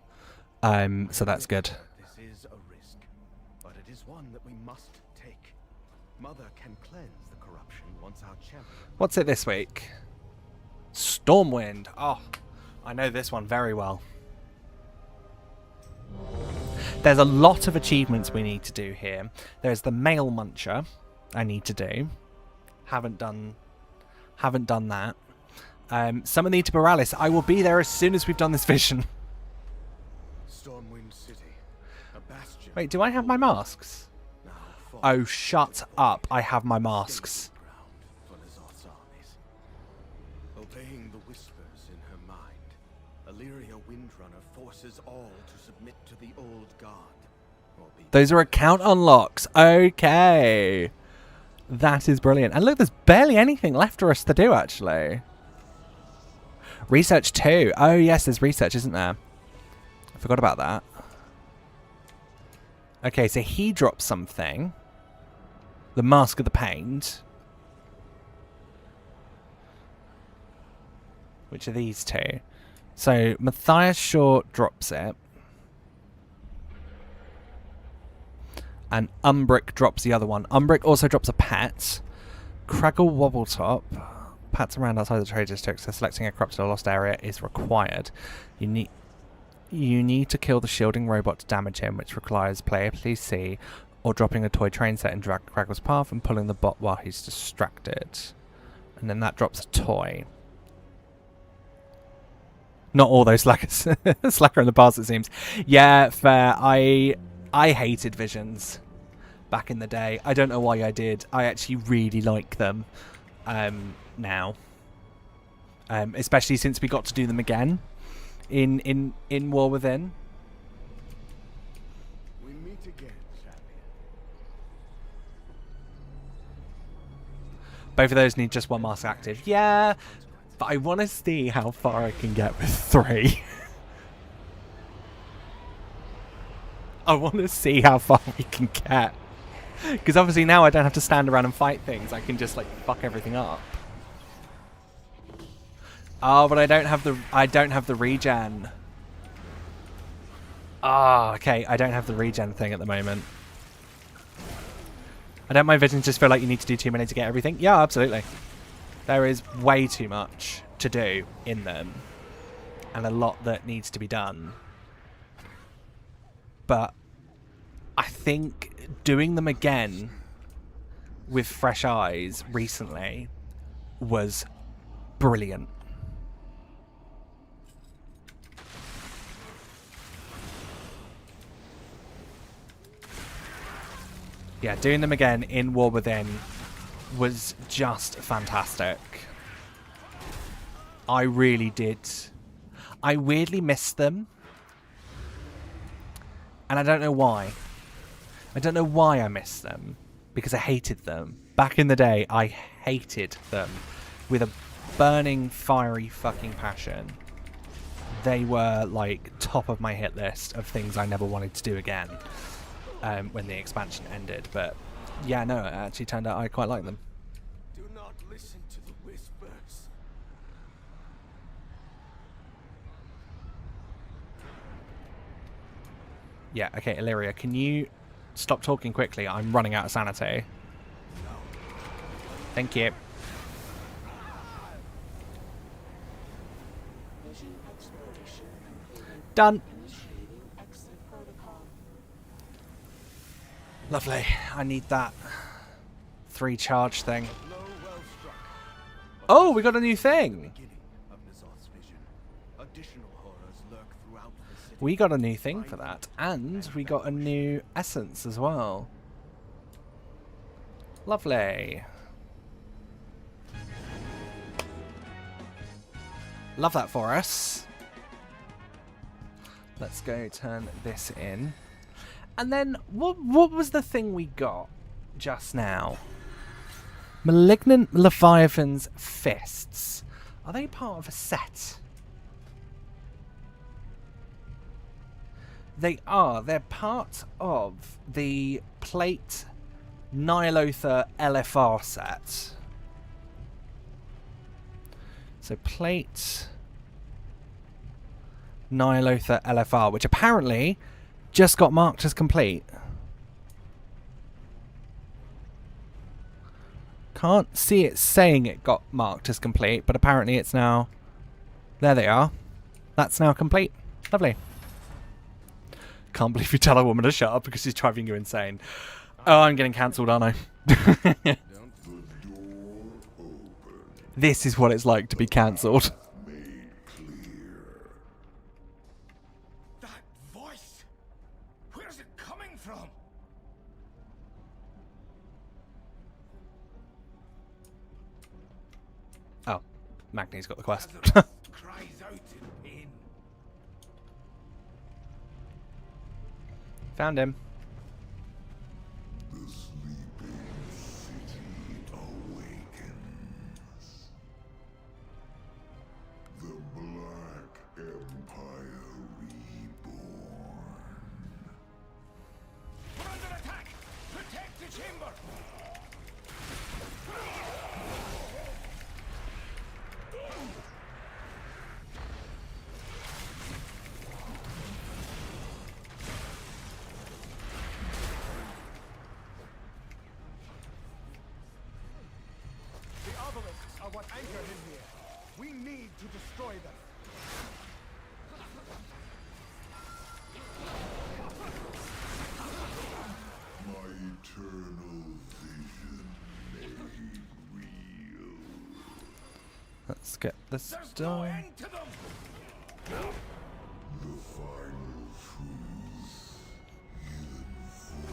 [SPEAKER 1] So that's good.
[SPEAKER 2] This is a risk, but it is one that we must take. Mother can cleanse the corruption once our champion.
[SPEAKER 1] What's it this week? Stormwind. Oh, I know this one very well. There's a lot of achievements we need to do here. There's the Mail Muncher I need to do. Haven't done that. Summon the Borealis. I will be there as soon as we've done this vision.
[SPEAKER 2] Stormwind City, a bastion.
[SPEAKER 1] Wait, do I have my masks? Oh, shut up. I have my masks.
[SPEAKER 2] For N'Zoth's armies. Obeying the whispers in her mind, Illyria Windrunner forces all to submit to the old god. Or be
[SPEAKER 1] Those are account unlocks. Okay. That is brilliant. And look, there's barely anything left for us to do, actually. Research 2. Oh, yes, there's research, isn't there? I forgot about that. Okay, so he dropped something. The Mask of the Paint. Which are these two? So, Matthias Short drops it. and Umbrick drops the other one. Umbrick also drops a pet. Craggle Wobbletop. Pats around outside the trade district, so selecting a corrupted or lost area is required. You need to kill the shielding robot to damage him, which requires player PC or dropping a toy train set in Craggle's path and pulling the bot while he's distracted. And then that drops a toy. Not all those slackers. Slacker in the past, it seems. Yeah, fair. I hated visions back in the day. I don't know why I did. I actually really like them now. Especially since we got to do them again in War Within.
[SPEAKER 2] We meet again, champion.
[SPEAKER 1] Both of those need just one mask active. Yeah, but I want to see how far I can get with 3. I want to see how far we can get. Because obviously now I don't have to stand around and fight things. I can just like fuck everything up. Oh, but I don't have the regen. Ah, okay. I don't have the regen thing at the moment. I don't mind visions just feel like you need to do too many to get everything. Yeah, absolutely. There is way too much to do in them. And a lot that needs to be done. But I think doing them again with fresh eyes recently was brilliant. Yeah, doing them again in War Within was just fantastic. I really did. I weirdly missed them. And I don't know why. I don't know why I missed them. Because I hated them. Back in the day, I hated them. With a burning, fiery fucking passion. They were, like, top of my hit list of things I never wanted to do again. When the expansion ended. But, yeah, no, it actually turned out I quite like them.
[SPEAKER 2] Do not listen to the whispers.
[SPEAKER 1] Yeah, okay, Illyria, can you stop talking quickly? I'm running out of sanity. Thank you. Done. Lovely. I need that 3 charge thing. Oh, we got a new thing. We got a new thing for that. And we got a new essence as well. Lovely. Love that for us. Let's go turn this in. And then, what was the thing we got just now? Malignant Leviathan's Fists. Are they part of a set? They are. They're part of the Plate Nihilotha LFR set. So Plate Nihilotha LFR, which apparently just got marked as complete. Can't see it saying it got marked as complete, but apparently it's now... There they are. That's now complete. Lovely. Can't believe you tell a woman to shut up because she's driving you insane. Oh, I'm getting cancelled, aren't I? This is what it's like to be cancelled. Oh, Magni's got the quest. Found him.
[SPEAKER 12] The sleeping city awakens. The Black Empire reborn.
[SPEAKER 2] We're under attack! Protect the chamber! anchor him here. We need to destroy them.
[SPEAKER 12] My eternal vision made real.
[SPEAKER 1] Let's get this
[SPEAKER 2] There's
[SPEAKER 1] done.
[SPEAKER 2] no end to them.
[SPEAKER 12] The final truth, hidden form.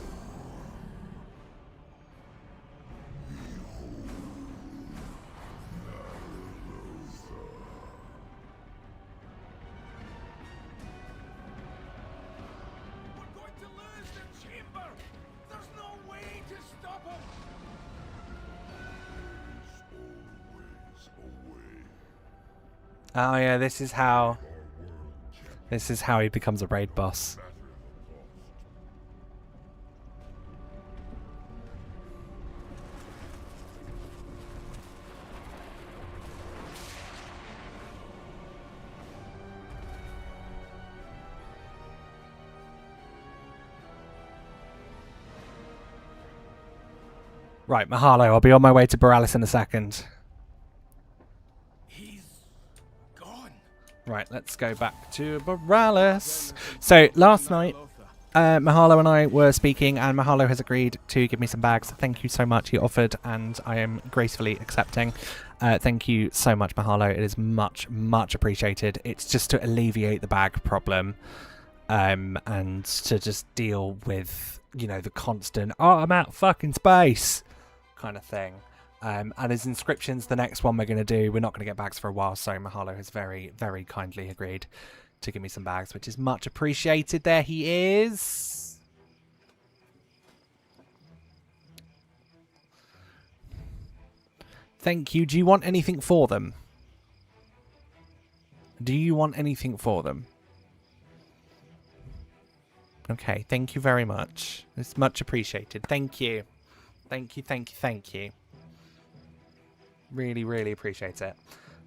[SPEAKER 12] Behold, Narrowtha.
[SPEAKER 2] We're going to lose the chamber. There's no way to stop him.
[SPEAKER 12] There's always a way.
[SPEAKER 1] Oh yeah, this is how he becomes a raid boss. Right, Mahalo, I'll be on my way to Borealis in a second.
[SPEAKER 2] He's gone.
[SPEAKER 1] Right, let's go back to Borealis. So, last night, Mahalo and I were speaking, and Mahalo has agreed to give me some bags. Thank you so much. He offered, and I am gracefully accepting. Thank you so much, Mahalo. It is much, much appreciated. It's just to alleviate the bag problem, and to just deal with, you know, the constant, oh, I'm out of fucking space kind of thing. And as inscriptions, the next one we're going to do, we're not going to get bags for a while, so Mahalo has very, very kindly agreed to give me some bags, which is much appreciated. There he is. Thank you. Do you want anything for them? Do you want anything for them? Okay, thank you very much. It's much appreciated. Thank you. Thank you, thank you, thank you. Really, really appreciate it.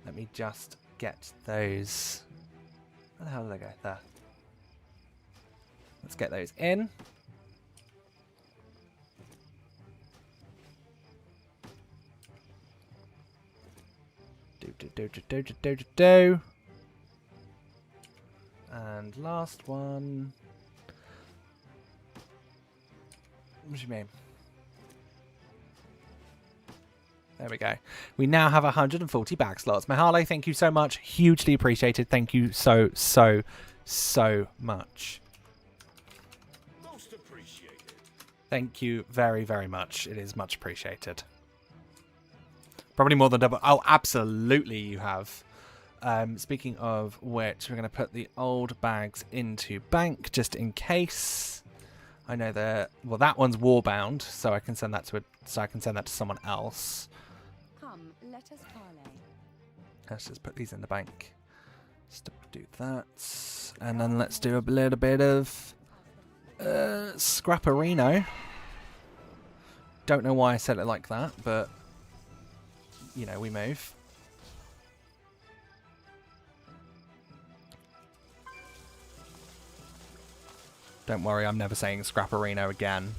[SPEAKER 1] Let me just get those. Where the hell did they go? There. Let's get those in. Do. And last one. What do you mean? There we go. We now have 140 bag slots. Mahalo, thank you so much. Hugely appreciated. Thank you so, so, so much.
[SPEAKER 2] Most appreciated.
[SPEAKER 1] Thank you very, very much. It is much appreciated. Probably more than double. Oh, absolutely you have. Speaking of which, we're going to put the old bags into bank just in case. I know that. Well, that one's warbound, so I can send that to someone else.
[SPEAKER 10] Come, let us parley.
[SPEAKER 1] Let's just put these in the bank. Just do that, and then let's do a little bit of Scrapperino. Don't know why I said it like that, but you know, we move. Don't worry, I'm never saying Scrapperino again.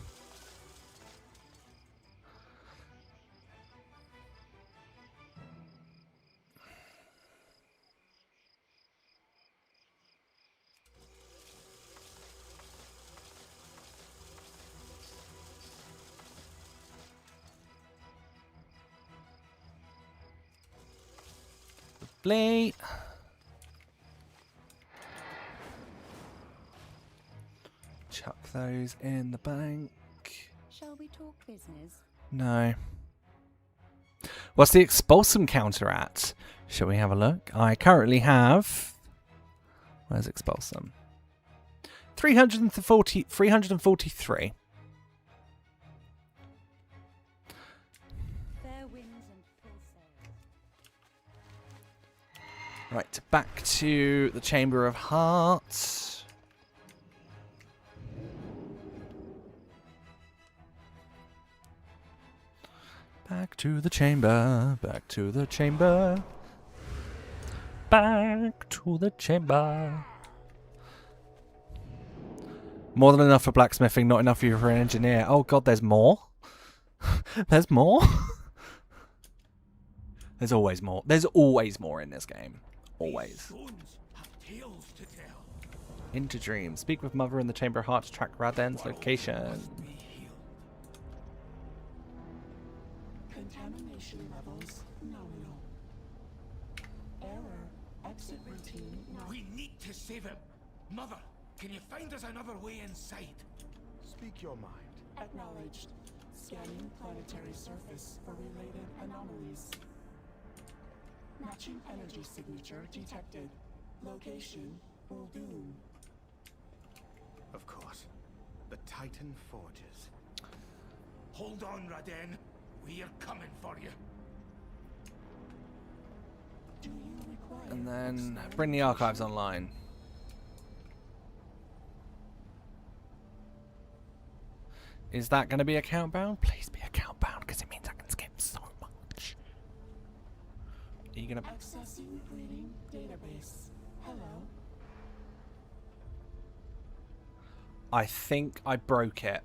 [SPEAKER 1] Lovely. Chuck those in the bank.
[SPEAKER 10] Shall we talk business?
[SPEAKER 1] No. What's the Expulsum counter at? Shall we have a look? I currently have... Where's Expulsum? 343.
[SPEAKER 10] Fair winds and full sail.
[SPEAKER 1] Right, back to the Chamber of Hearts. Back to the chamber, back to the chamber, back to the chamber. More than enough for blacksmithing, not enough for an engineer. Oh god, there's more? There's more? There's always more. There's always more in this game. Always.
[SPEAKER 2] Stones have tales to tell.
[SPEAKER 1] Into Dream. Speak with Mother in the Chamber of Heart to track Raden's location.
[SPEAKER 13] Contamination levels nominal. Error. Exit routine not.
[SPEAKER 2] We need to save him. Mother, can you find us another way inside? Speak your mind.
[SPEAKER 13] Acknowledged. Scanning planetary surface for related anomalies. Matching energy signature detected. Location, Uldoon.
[SPEAKER 2] Of course. The Titan Forges. Hold on, Raden. We are coming for you.
[SPEAKER 13] Do you require
[SPEAKER 1] And then bring the archives online. Is that going to be account bound? Please be account bound, because it means I can skip so much. Are you going to...
[SPEAKER 13] Accessing reading database. Hello.
[SPEAKER 1] I think I broke it.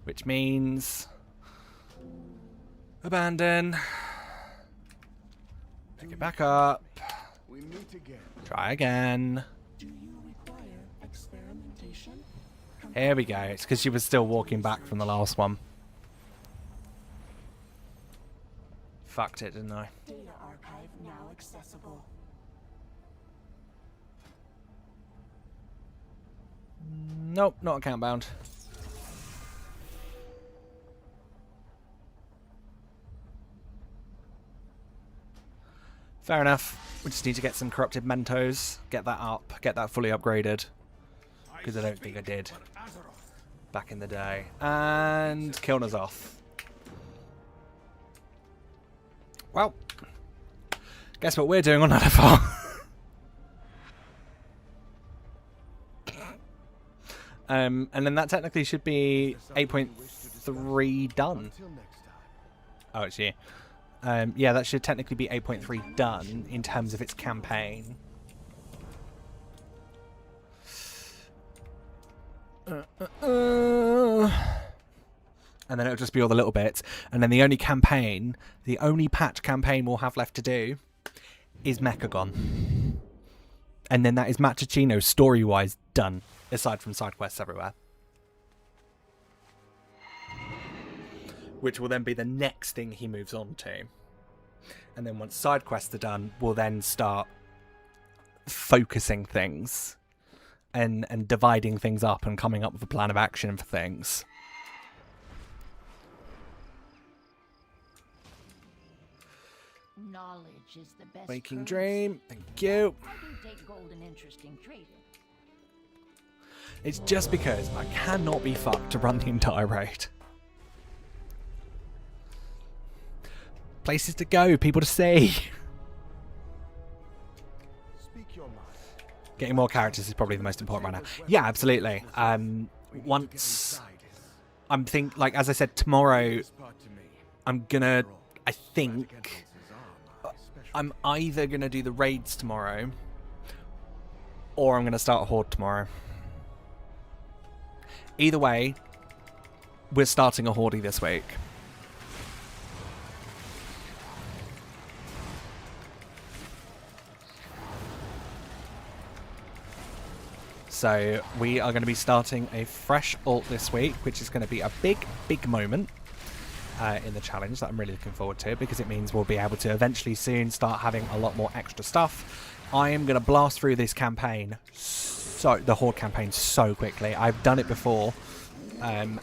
[SPEAKER 1] Which means... abandon. Pick it back up.
[SPEAKER 2] We meet again.
[SPEAKER 1] Try again.
[SPEAKER 13] Do you require experimentation?
[SPEAKER 1] Here we go. It's because she was still walking back from the last one. Fucked it, didn't I?
[SPEAKER 13] Data archive now accessible.
[SPEAKER 1] Nope, not account bound. Fair enough. We just need to get some corrupted Mentos, get that up, get that fully upgraded. Because I don't think I did back in the day. And kill Azeroth. Well, guess what we're doing on Azeroth? And then that technically should be 8.3 done. Oh, it's you. Yeah, that should technically be 8.3 done in terms of its campaign. And then it'll just be all the little bits. And then the only campaign, the only patch campaign we'll have left to do is Mechagon. And then that is Matachino story-wise done, aside from side quests everywhere. Which will then be the next thing he moves on to. And then once side quests are done, we'll then start focusing things and dividing things up and coming up with a plan of action for things.
[SPEAKER 10] Knowledge is the best
[SPEAKER 1] Waking
[SPEAKER 10] currency.
[SPEAKER 1] Dream, thank you.
[SPEAKER 10] I do take gold and interest in trading.
[SPEAKER 1] It's just because I cannot be fucked to run the entire raid. Places to go, people to see.
[SPEAKER 2] Speak your mind.
[SPEAKER 1] Getting more characters is probably the most important right now. Yeah, absolutely. Once I'm like as I said, tomorrow I'm gonna, I think I'm either gonna do the raids tomorrow or I'm gonna start a horde tomorrow. Either way, we're starting a horde this week. So we are going to be starting a fresh ult this week, which is going to be a big, big moment in the challenge that I'm really looking forward to, because it means we'll be able to eventually soon start having a lot more extra stuff. I am going to blast through this campaign, the Horde campaign, so quickly. I've done it before, and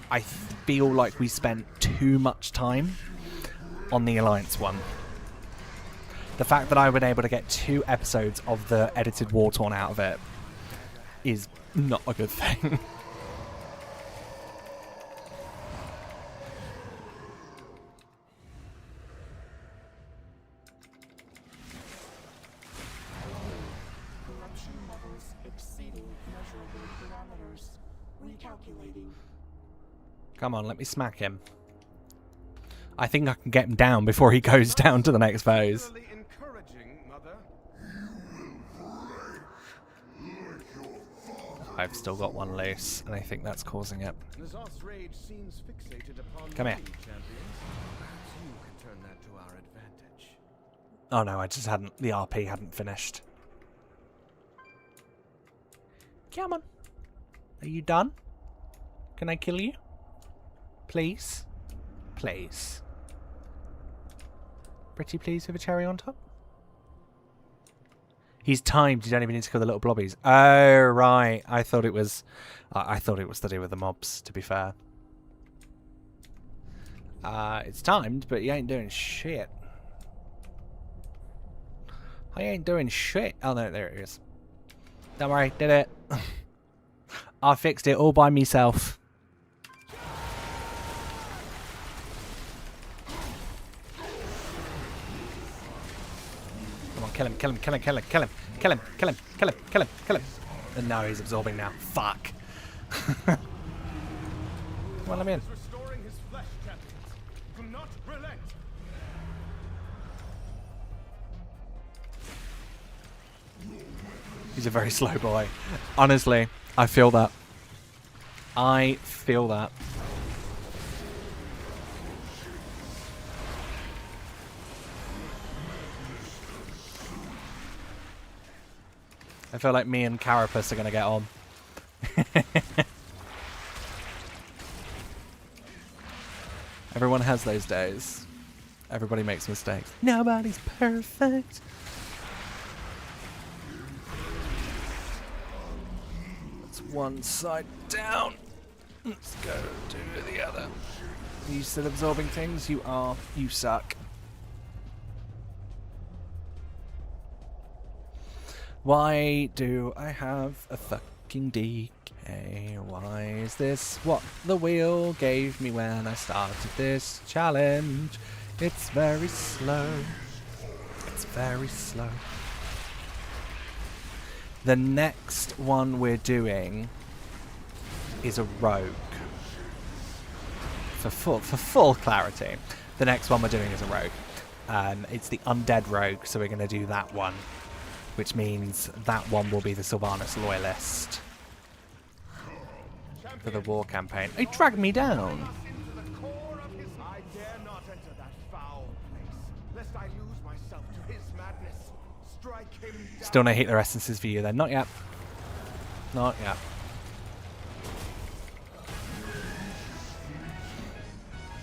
[SPEAKER 1] I feel like we spent too much time on the Alliance one. The fact that I've been able to get 2 episodes of the edited War Torn out of it is not a good thing.
[SPEAKER 13] Corruption levels exceeding measurable parameters. Recalculating.
[SPEAKER 1] Come on, let me smack him. I think I can get him down before he goes down to the next phase.
[SPEAKER 2] Encouraging, Mother.
[SPEAKER 1] I've still got one loose, and I think that's causing it.
[SPEAKER 2] Azeroth's rage seems fixated upon
[SPEAKER 1] Come here.
[SPEAKER 2] you, champions. Perhaps you can turn that to our advantage.
[SPEAKER 1] Oh no, I just hadn't. The RP hadn't finished. Come on. Are you done? Can I kill you? Please? Please. Pretty please with a cherry on top? He's timed. You don't even need to kill the little blobbies. Oh, right. I thought it was to do with the mobs, to be fair. It's timed, but you ain't doing shit. I ain't doing shit. Oh, no, there it is. Don't worry, did it. I fixed it all by myself. Come on, kill him, kill him, kill him, kill him, kill him, kill him, kill him, kill him, kill him, kill him. And now he's absorbing now. Fuck. Come on, let me in.
[SPEAKER 2] Restoring his flesh, champions. Do not relent.
[SPEAKER 1] He's a very slow boy. Honestly, I feel that. I feel that. I feel like me and Carapace are going to get on. Everyone has those days. Everybody makes mistakes. Nobody's perfect. That's one side down. Let's go to the other. Are you still absorbing things? You are. You suck. Why do I have a fucking DK? Why is this what the wheel gave me when I started this challenge? It's very slow. It's very slow. The next one we're doing is a rogue. For full clarity, the next one we're doing is a rogue. It's the undead rogue, so we're going to do that one. Which means that one will be the Sylvanas Loyalist for the war campaign. He dragged me down.
[SPEAKER 2] I dare not enter that foul place, lest I lose myself to his madness. Strike him down.
[SPEAKER 1] Still no Healer Essences for you then. Not yet. Not yet.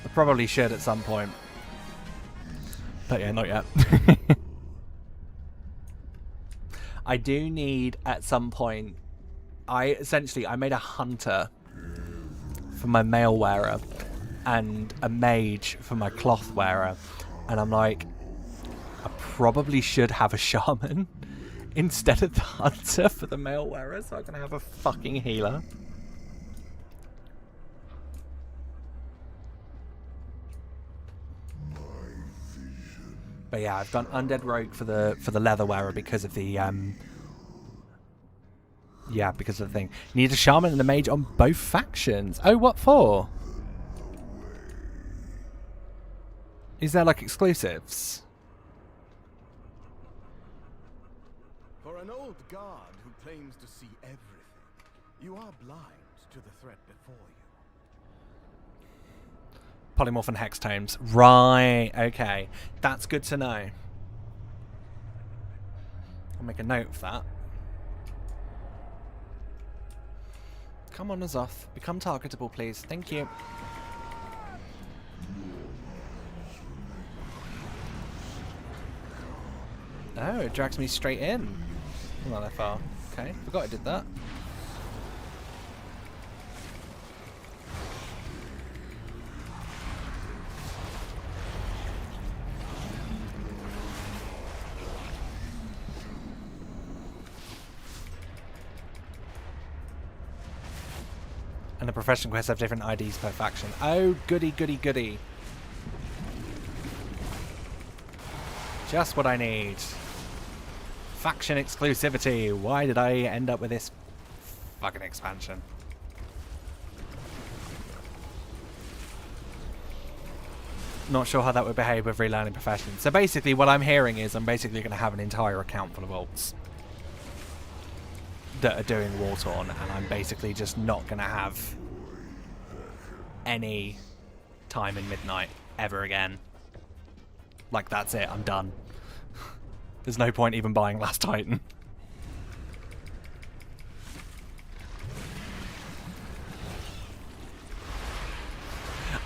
[SPEAKER 1] I probably should at some point. But yeah, not yet. I do need at some point. I made a hunter for my mail wearer and a mage for my cloth wearer, and I'm like, I probably should have a shaman instead of the hunter for the mail wearer, so I can have a fucking healer. But yeah, I've done Undead Rogue for the leather wearer because of the because of the thing. Need a shaman and a mage on both factions. Oh, what for? Is there like exclusives?
[SPEAKER 2] For an old god who claims to see everything, you are blind to the threat before you.
[SPEAKER 1] Polymorph and hex tomes. Right, okay. That's good to know. I'll make a note of that. Come on, Azeroth. Become targetable, please. Thank you. Oh, it drags me straight in. Not that far. Okay, forgot I did that. And the profession quests have different IDs per faction. Oh, goody, goody, goody. Just what I need. Faction exclusivity. Why did I end up with this fucking expansion? Not sure how that would behave with relearning professions. So basically what I'm hearing is I'm basically going to have an entire account full of alts. that are doing War-Torn, and I'm basically just not going to have any time in Midnight ever again. Like, that's it, I'm done. There's no point even buying Last Titan.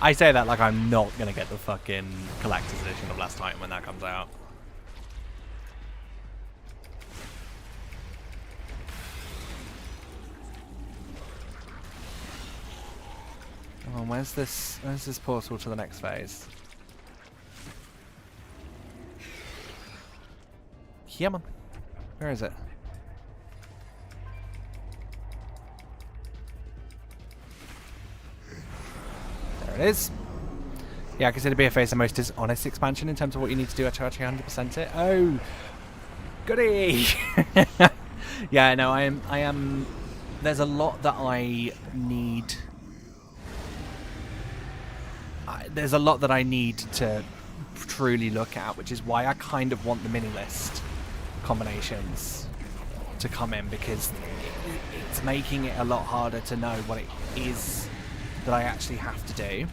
[SPEAKER 1] I say that like I'm not going to get the fucking collector's edition of Last Titan when that comes out. Oh, where's this portal to the next phase? Yeah, man. Where is it? There it is. Yeah, I consider BFA the most dishonest expansion in terms of what you need to do to actually 100% it. Oh, goody! Yeah, no, I am. There's a lot that I need. There's a lot that I need to truly look at, which is why I kind of want the mini list combinations to come in, because it's making it a lot harder to know what it is that I actually have to do.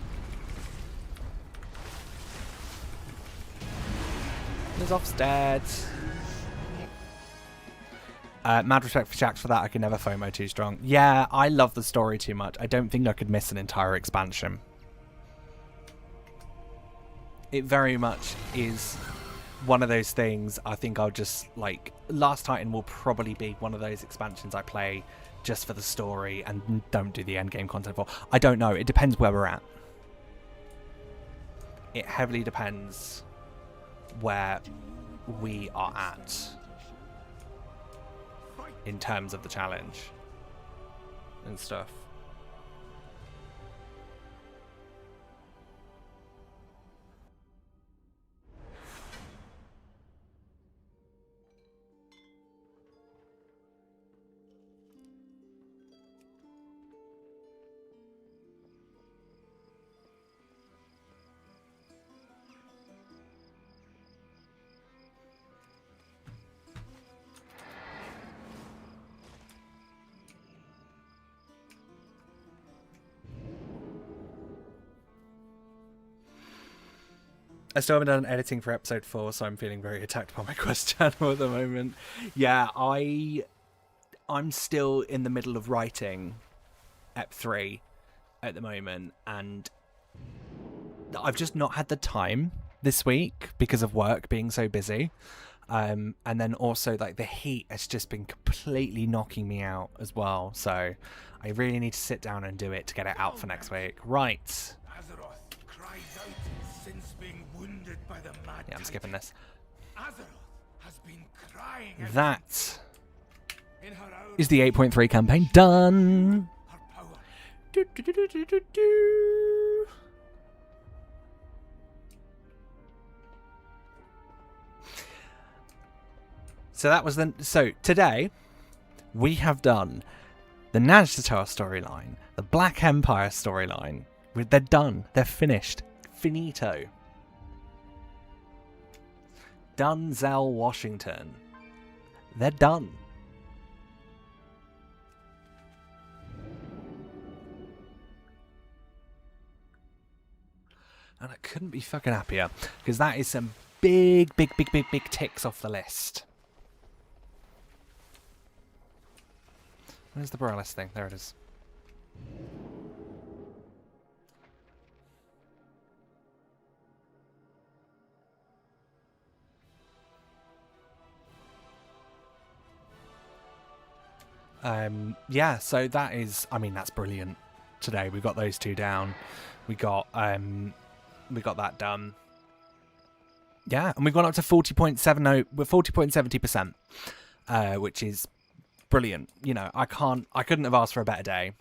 [SPEAKER 1] Azeroth's dead. Mad respect for Shax for that. I can never FOMO too strong. Yeah, I love the story too much. I don't think I could miss an entire expansion. It very much is one of those things. I think I'll just, like, Last Titan will probably be one of those expansions I play just for the story and don't do the endgame content for. I don't know. It depends where we're at. It heavily depends where we are at in terms of the challenge and stuff. I still haven't done editing for episode 4, so I'm feeling very attacked by my Quest channel at the moment. Yeah, I'm still in the middle of writing Ep 3 at the moment, and I've just not had the time this week because of work being so busy. And then also, like, the heat has just been completely knocking me out as well. So I really need to sit down and do it to get it out for next week. Right.
[SPEAKER 2] Azeroth cries out since being wounded by the mad.
[SPEAKER 1] Yeah, I'm skipping this.
[SPEAKER 2] Azeroth has been crying.
[SPEAKER 1] That is the 8.3 campaign done. Do, do, do, do, do, do, do. So that was so today we have done the Nazjatar storyline, the Black Empire storyline. They're done. They're finished. Finito. Dunzel, Washington. They're done. And I couldn't be fucking happier, because that is some big ticks off the list. Where's the Borealis thing? There it is. Yeah, so that is, I mean, that's brilliant. Today we got those two down. We got that done. Yeah, and we've gone up to 40.70. We're 40.70%, which is brilliant. You know, I couldn't have asked for a better day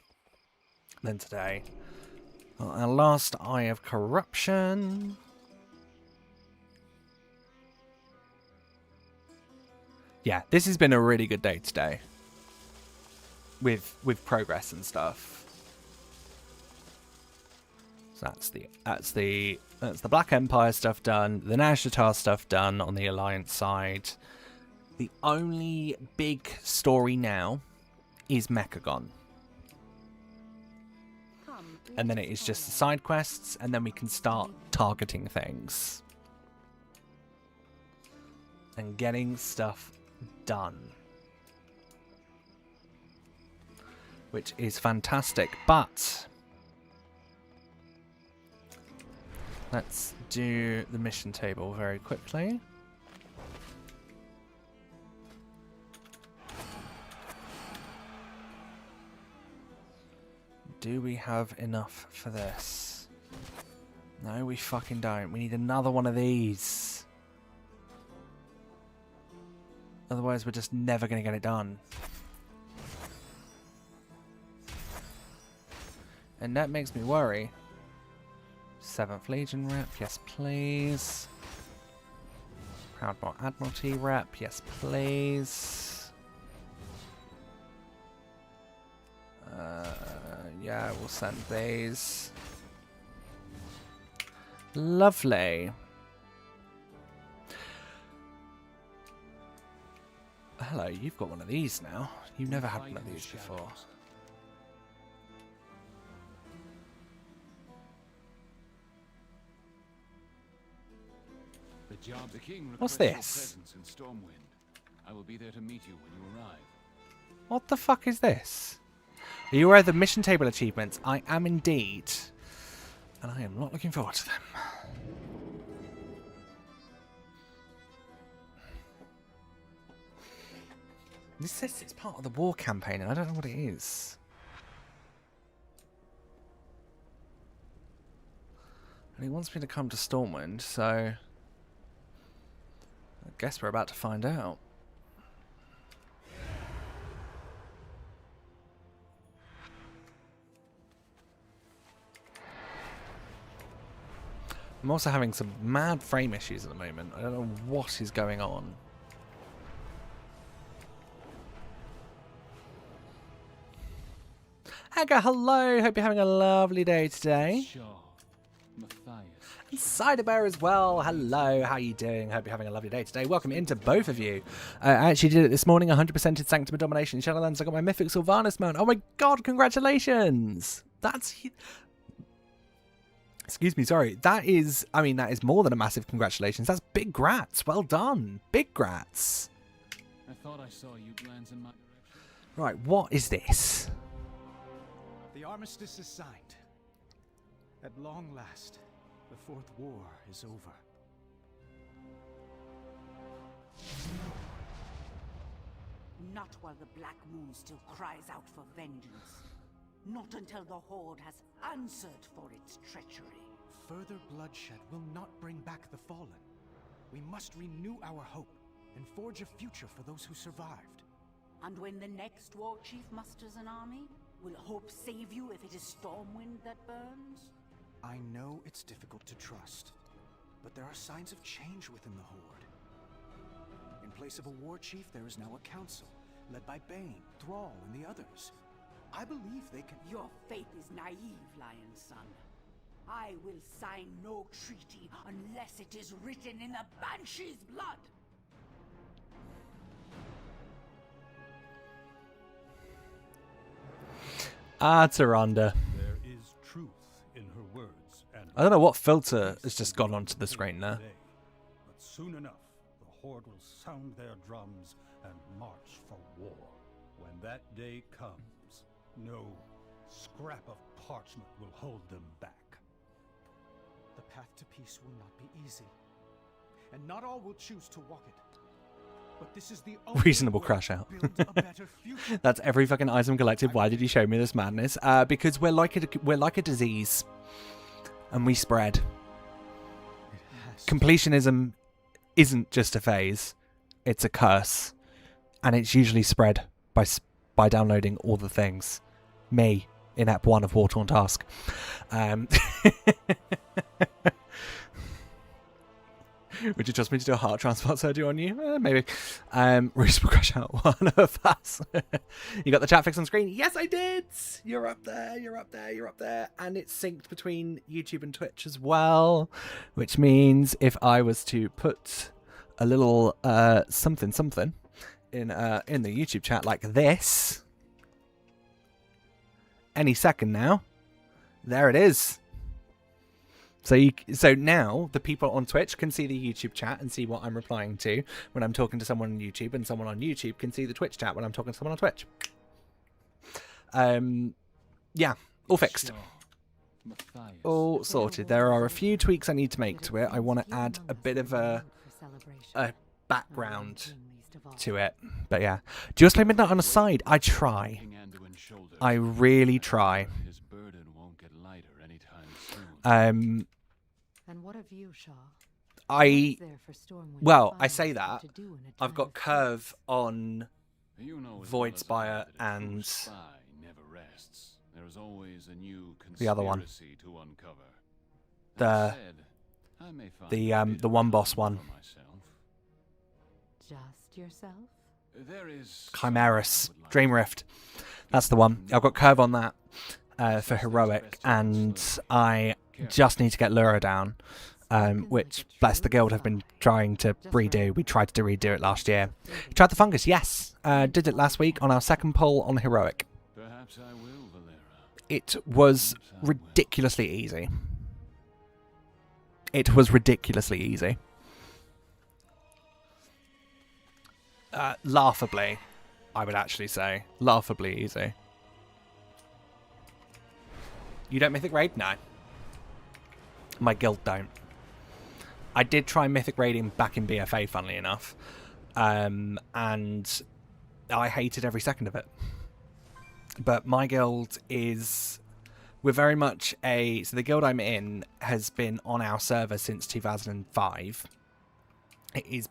[SPEAKER 1] than today. Our last Eye of Corruption. Yeah, this has been a really good day today. With progress and stuff. So that's the Black Empire stuff done, the Nazjatar stuff done on the Alliance side. The only big story now is Mechagon. And then it is just the side quests, and then we can start targeting things. And getting stuff done. Which is fantastic, but let's do the mission table very quickly. Do we have enough for this? No, we fucking don't. We need another one of these. Otherwise, we're just never going to get it done. And that makes me worry. 7th Legion rep, yes please. Proudmore Admiralty rep, yes please. Yeah, we'll send these. Lovely. Hello, you've got one of these now. You've never had one of these before.
[SPEAKER 14] The king
[SPEAKER 1] What's
[SPEAKER 14] requests
[SPEAKER 1] this?
[SPEAKER 14] your presence in Stormwind. I will be there to meet you when you arrive.
[SPEAKER 1] What the fuck is this? Are you aware of the mission table achievements? I am indeed. And I am not looking forward to them. This says it's part of the war campaign and I don't know what it is. And he wants me to come to Stormwind, so I guess we're about to find out. I'm also having some mad frame issues at the moment. I don't know what is going on. Aga, hello! Hope you're having a lovely day today. And Ciderbear as well. Hello, how you doing? Hope you're having a lovely day today. Welcome into both of you. I actually did it this morning, 100% in Sanctum of Domination in Shadowlands. I got my Mythic Sylvanas mount. Oh my god, congratulations! That's... Excuse me, sorry. That is, I mean, that is more than a massive congratulations. That's big grats. Well done. Big grats.
[SPEAKER 14] I thought I saw you glance in my direction.
[SPEAKER 1] Right, what is this?
[SPEAKER 2] The armistice is signed. At long last, the Fourth War is over.
[SPEAKER 10] Not while the Black Moon still cries out for vengeance. Not until the Horde has answered for its treachery.
[SPEAKER 2] Further bloodshed will not bring back the fallen. We must renew our hope and forge a future for those who survived.
[SPEAKER 10] And when the next war chief musters an army, will hope save you if it is Stormwind that burns?
[SPEAKER 2] I know it's difficult to trust, but there are signs of change within the Horde. In place of a war chief, there is now a council, led by Bane, Thrall, and the others. I believe they can...
[SPEAKER 10] Your faith is naive, Lion's son. I will sign no treaty unless it is written in the Banshee's blood.
[SPEAKER 1] Ah, Tyrande.
[SPEAKER 7] There is truth in her words, and
[SPEAKER 1] I don't know what filter has just gone onto the screen there.
[SPEAKER 7] but soon enough, the Horde will sound their drums and march for war. When that day comes, no scrap of parchment will hold them back.
[SPEAKER 2] The path to peace will not be easy, and not all will choose to walk it. But this is the only
[SPEAKER 1] Reasonable
[SPEAKER 2] way
[SPEAKER 1] crash
[SPEAKER 2] to
[SPEAKER 1] out.
[SPEAKER 2] build a better future.
[SPEAKER 1] That's every fucking item collected. Why did you show me this madness? Because we're like a disease, and we spread. Completionism isn't just a phase; it's a curse, and it's usually spread by downloading all the things. Me in Ep 1 of War-Torn Task. Would you trust me to do a heart transplant surgery on you? Maybe. Reasonable crash out, one of us. You got the chat fix on screen? Yes, I did. You're up there. You're up there. You're up there. And it's synced between YouTube and Twitch as well, which means if I was to put a little something in the YouTube chat like this, any second now. There it is. So now the people on Twitch can see the YouTube chat and see what I'm replying to when I'm talking to someone on YouTube, and someone on YouTube can see the Twitch chat when I'm talking to someone on Twitch. Yeah, all fixed. All sorted. There are a few tweaks I need to make to it. I want to add a bit of a background to it. But yeah. Do you play Midnight on the side? I try. I really try.
[SPEAKER 3] And what of you, Shaw?
[SPEAKER 1] I say that. I've got Curve on Voidspire and the other one. The one boss one.
[SPEAKER 3] Just yourself?
[SPEAKER 1] Chimeras. Dream Rift. That's the one. I've got Curve on that for Heroic, and I just need to get Lura down, which, bless the guild, have been trying to redo. We tried to redo it last year. Tried the Fungus, yes. Did it last week on our second pull on Heroic. It was ridiculously easy. It was ridiculously easy. Laughably, I would actually say. Laughably easy. You don't Mythic Raid? No. My guild don't. I did try Mythic Raiding back in BFA, funnily enough. And I hated every second of it. But my guild is... We're very much a... So the guild I'm in has been on our server since 2005. It is...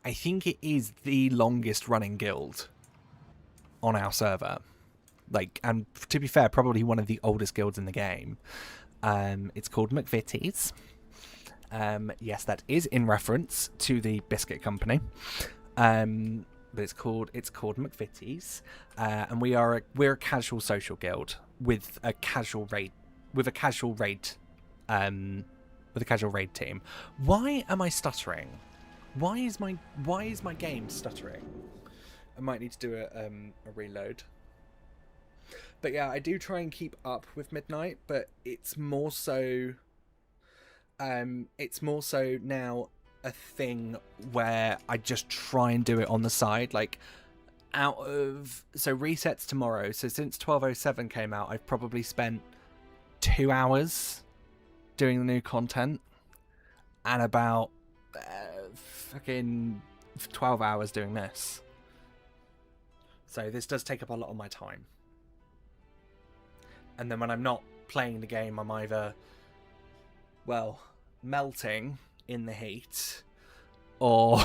[SPEAKER 1] I think it is the longest running guild on our server. Like, and to be fair, probably one of the oldest guilds in the game. It's called McVitie's. Yes, that is in reference to the biscuit company. But it's called McVitie's. And we're a casual social guild with a casual raid team. Why am I stuttering? Why is my game stuttering? I might need to do a reload. But yeah, I do try and keep up with Midnight, but it's more so now a thing where I just try and do it on the side. Like, so resets tomorrow. So since 1207 came out, I've probably spent 2 hours doing the new content and about fucking 12 hours doing this. So this does take up a lot of my time. And then when I'm not playing the game, I'm either, well, melting in the heat or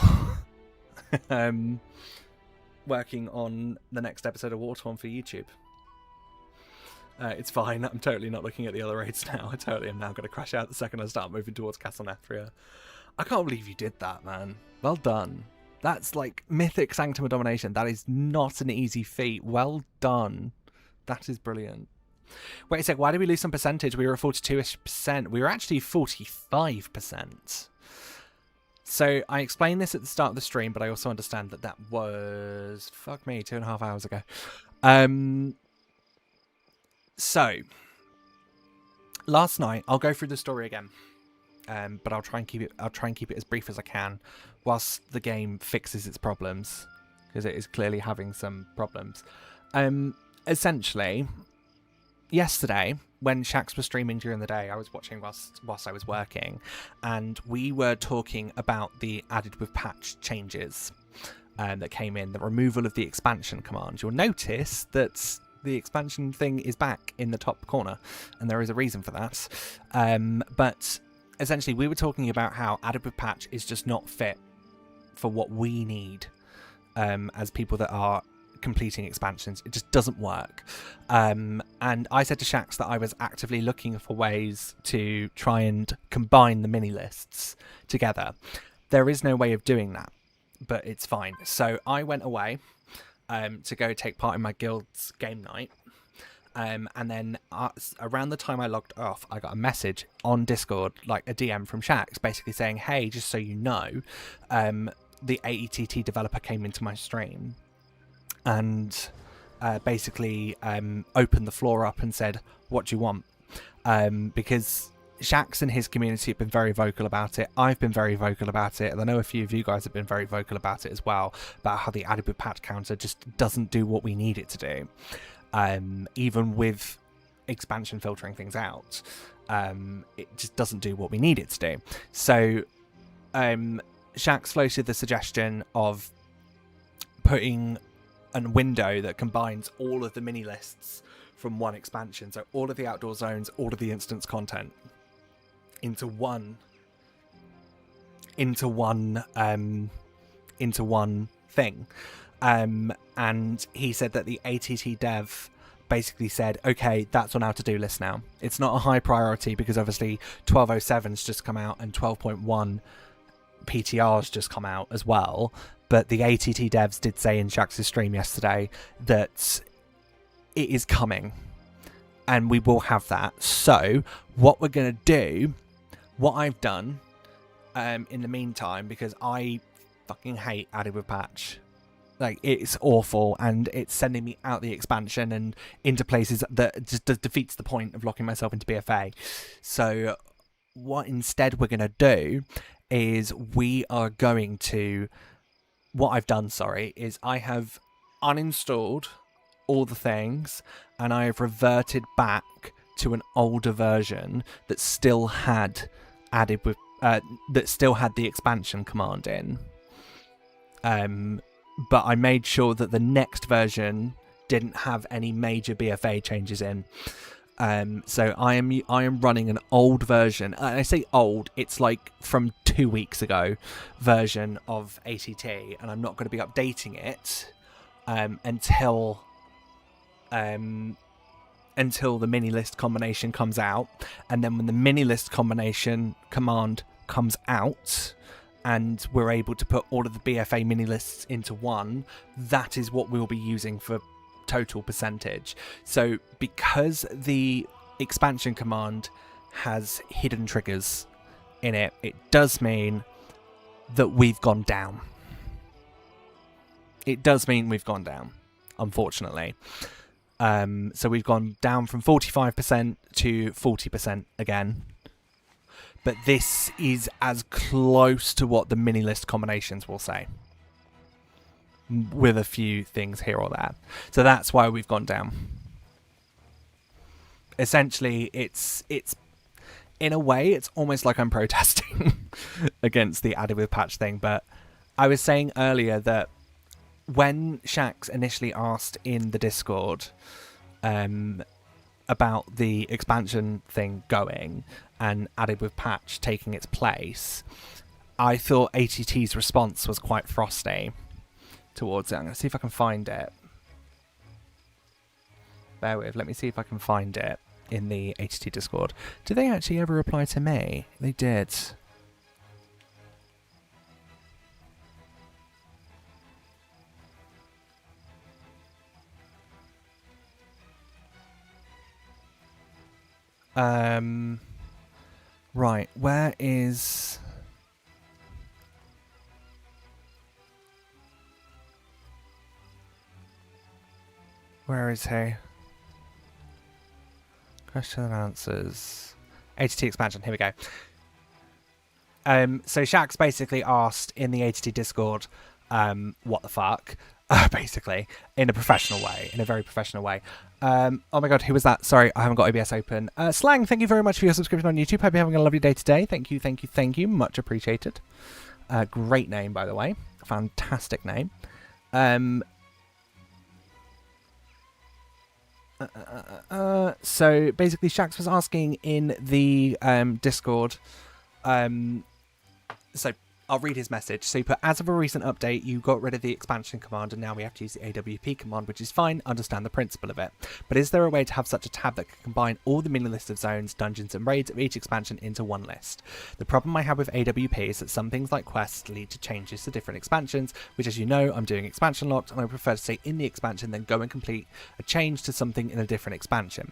[SPEAKER 1] working on the next episode of Wartorn for YouTube. It's fine. I'm totally not looking at the other raids now. I totally am now going to crash out the second I start moving towards Castle Nathria. I can't believe you did that, man. Well done. That's like Mythic Sanctum of Domination. That is not an easy feat. Well done. That is brilliant. Wait a sec, why did we lose some percentage? We were at 42-ish%. We were actually 45%. So I explained this at the start of the stream, but I also understand that was, fuck me, 2.5 hours ago. So, last night, I'll go through the story again. But I'll try and keep it as brief as I can whilst the game fixes its problems, because it is clearly having some problems. Essentially, yesterday, when Shax was streaming during the day, I was watching whilst I was working, and we were talking about the added with patch changes that came in, the removal of the expansion command. You'll notice that the expansion thing is back in the top corner, and there is a reason for that. But essentially, we were talking about how added with patch is just not fit for what we need as people that are completing expansions. It just doesn't work. And I said to Shax that I was actively looking for ways to try and combine the mini lists together. There is no way of doing that, but it's fine. So I went away to go take part in my guild's game night. And then around the time I logged off, I got a message on Discord, like a DM from Shax, basically saying, hey, just so you know, the AETT developer came into my stream and basically opened the floor up and said, what do you want? Because Shax and his community have been very vocal about it. I've been very vocal about it, and I know a few of you guys have been very vocal about it as well, about how the added with patch counter just doesn't do what we need it to do. Even with expansion filtering things out, it just doesn't do what we need it to do. So Shax floated the suggestion of putting a window that combines all of the mini lists from one expansion, so all of the outdoor zones, all of the instance content, into one thing. And he said that the ATT dev basically said, okay, that's on our to-do list now. It's not a high priority because obviously 12.07's just come out and 12.1 PTR's just come out as well. But the ATT devs did say in Shax's stream yesterday that it is coming and we will have that. So what we're going to do, what I've done in the meantime, because I fucking hate added with patch. Like, it's awful, and it's sending me out the expansion and into places that just defeats the point of locking myself into BFA. So what instead we're going to do is what I've done, is I have uninstalled all the things, and I have reverted back to an older version that still had the expansion command in. But I made sure that the next version didn't have any major BFA changes in. So I am running an old version. And I say old, it's like from 2 weeks ago version of ATT, and I'm not going to be updating it until the mini list combination comes out. And then when the mini list combination command comes out, and we're able to put all of the BFA mini lists into one, that is what we'll be using for total percentage. So because the expansion command has hidden triggers in it, it does mean that we've gone down. It does mean we've gone down, unfortunately. So we've gone down from 45% to 40% again. But this is as close to what the mini list combinations will say, with a few things here or there. So that's why we've gone down. Essentially, it's in a way, it's almost like I'm protesting against the added with patch thing. But I was saying earlier that when Shax initially asked in the Discord about the expansion thing going and added with patch taking its place, I thought ATT's response was quite frosty towards it. I'm going to see if I can find it. Bear with, let me see if I can find it in the ATT Discord. Did they actually ever reply to me? They did. Right, where is... Where is he? Question and answers. ATT expansion, here we go. So Shax basically asked in the ATT Discord, what the fuck? Basically, in a professional way, in a very professional way. Oh my god, who was that? Sorry, I haven't got OBS open. Slang, thank you very much for your subscription on YouTube. Hope you're having a lovely day today. Thank you, thank you, thank you. Much appreciated. Great name, by the way. Fantastic name. So basically, Shax was asking in the Discord. So I'll read his message. So he put, as of a recent update, you got rid of the expansion command and now we have to use the AWP command, which is fine, understand the principle of it. But is there a way to have such a tab that can combine all the mini list of zones, dungeons and raids of each expansion into one list? The problem I have with AWP is that some things like quests lead to changes to different expansions, which, as you know, I'm doing expansion locked and I prefer to stay in the expansion than go and complete a change to something in a different expansion.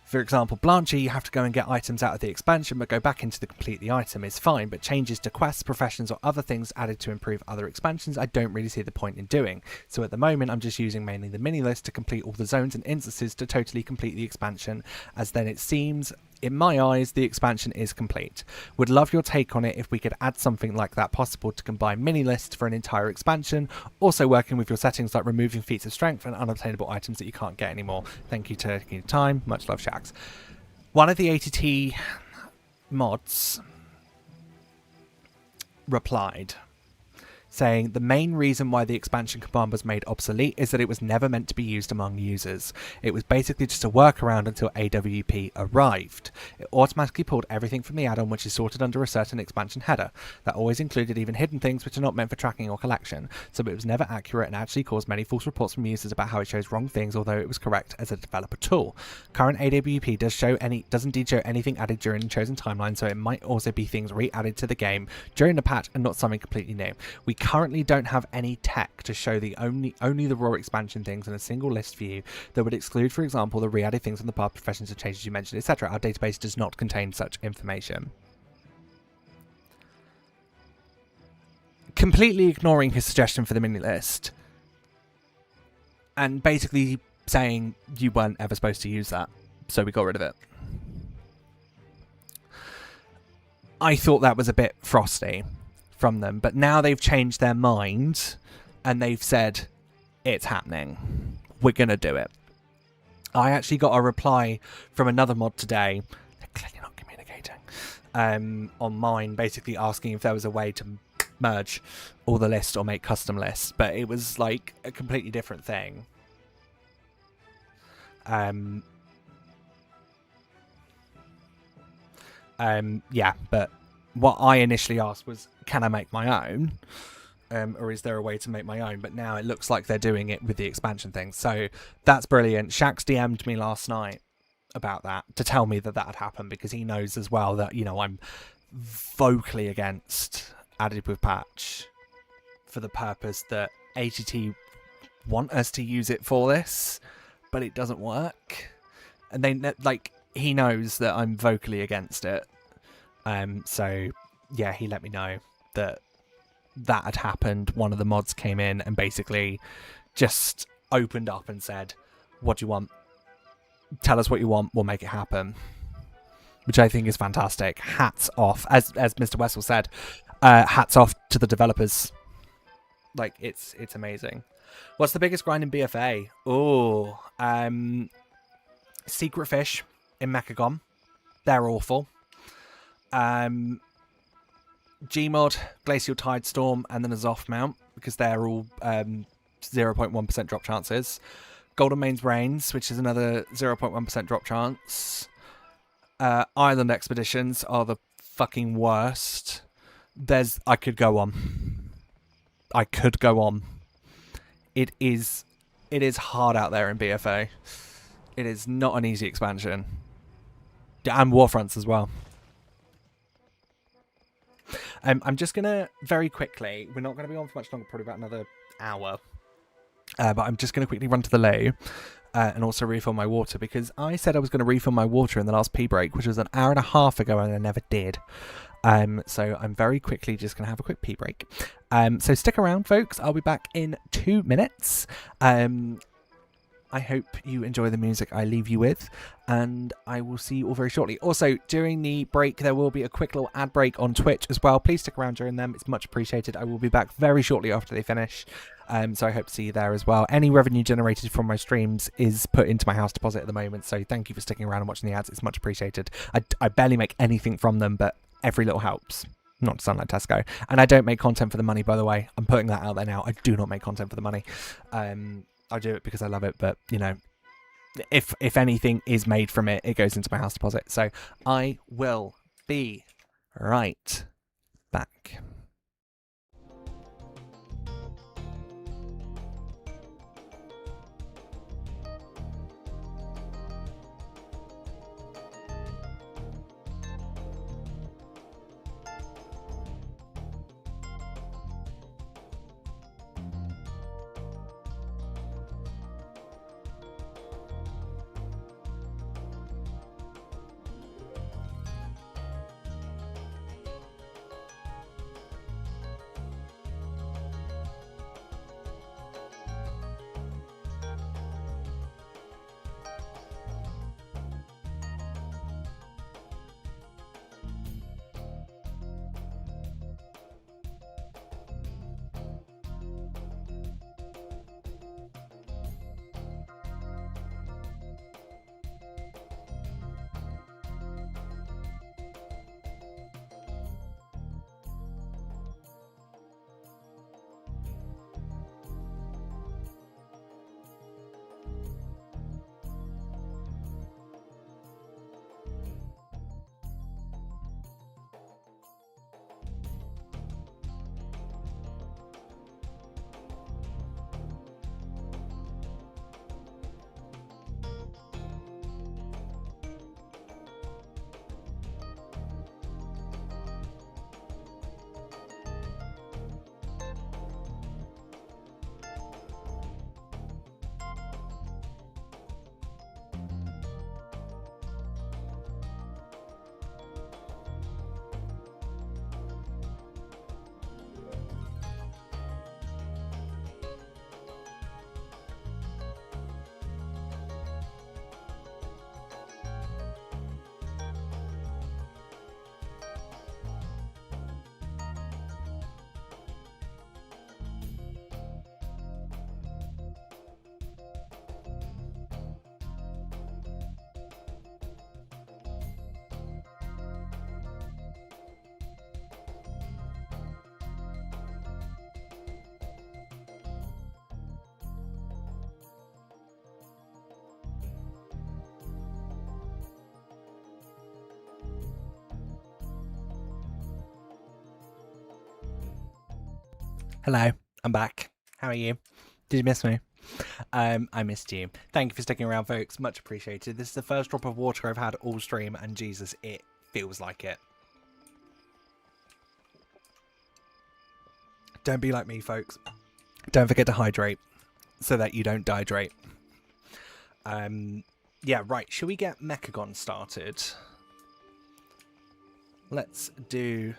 [SPEAKER 1] For example, Blanchy, you have to go and get items out of the expansion, but go back into the complete the item is fine, but changes to quests, professions, or other things added to improve other expansions, I don't really see the point in doing. So at the moment, I'm just using mainly the mini list to complete all the zones and instances to totally complete the expansion, as then it seems, in my eyes, the expansion is complete. Would love your take on it if we could add something like that possible to combine mini lists for an entire expansion, also working with your settings like removing feats of strength and unobtainable items that you can't get anymore. Thank you for taking your time. Much love, Shax. One of the ATT mods replied, saying the main reason why the expansion command was made obsolete is that it was never meant to be used among users. It was basically just a workaround until AWP arrived. It automatically pulled everything from the add-on, which is sorted under a certain expansion header. That always included even hidden things which are not meant for tracking or collection, so it was never accurate and actually caused many false reports from users about how it shows wrong things, although it was correct as a developer tool. Current AWP does indeed show anything added during the chosen timeline, so it might also be things re-added to the game during the patch and not something completely new. We currently don't have any tech to show the only the raw expansion things in a single list view that would exclude, for example, the re-added things on the path, professions and changes you mentioned, etc. Our database does not contain such information. Completely ignoring his suggestion for the mini list and basically saying you weren't ever supposed to use that, so we got rid of it. I thought that was a bit frosty from them, but now they've changed their mind and they've said it's happening, we're gonna do it. I actually got a reply from another mod today, they're clearly not communicating, on mine, basically asking if there was a way to merge all the lists or make custom lists, but it was like a completely different thing. Yeah, but what I initially asked was, can I make my own? Or is there a way to make my own? But now it looks like they're doing it with the expansion thing. So that's brilliant. Shax DM'd me last night about that to tell me that that had happened, because he knows as well that, you know, I'm vocally against added with patch for the purpose that ATT want us to use it for this, but it doesn't work. And they, like, he knows that I'm vocally against it. So yeah, he let me know that that had happened. One of the mods came in and basically just opened up and said, what do you want? Tell us what you want, we'll make it happen. Which I think is fantastic. Hats off. As Mr. Wessel said, hats off to the developers. Like, it's amazing. What's the biggest grind in BFA? Oh, Secret Fish in Mechagon. They're awful. Gmod, Glacial Tidestorm, and then Azeroth Mount, because they're all 0.1% drop chances. Golden Mains Reigns, which is another 0.1% drop chance. Island Expeditions are the fucking worst. I could go on. It is hard out there in BFA. It is not an easy expansion. And Warfronts as well. I'm just going to, very quickly, we're not going to be on for much longer, probably about another hour. But I'm just going to quickly run to the loo and also refill my water, because I said I was going to refill my water in the last pee break, which was an hour and a half ago, and I never did. So I'm very quickly just going to have a quick pee break. So stick around, folks. I'll be back in 2 minutes. I hope you enjoy the music I leave you with, and I will see you all very shortly. Also, during the break, there will be a quick little ad break on Twitch as well. Please stick around during them. It's much appreciated. I will be back very shortly after they finish, so I hope to see you there as well. Any revenue generated from my streams is put into my house deposit at the moment, so thank you for sticking around and watching the ads. It's much appreciated. I barely make anything from them, but every little helps. Not to sound like Tesco. And I don't make content for the money, by the way. I'm putting that out there now. I do not make content for the money. I do it because I love it, but, you know, if anything is made from it, it goes into my house deposit. So I will be right back. Hello, I'm back. How are you? Did you miss me? I missed you. Thank you for sticking around, folks. Much appreciated. This is the first drop of water I've had all stream, and Jesus, it feels like it. Don't be like me, folks. Don't forget to hydrate so that you don't dehydrate. Yeah, right. Should we get Mechagon started? Let's do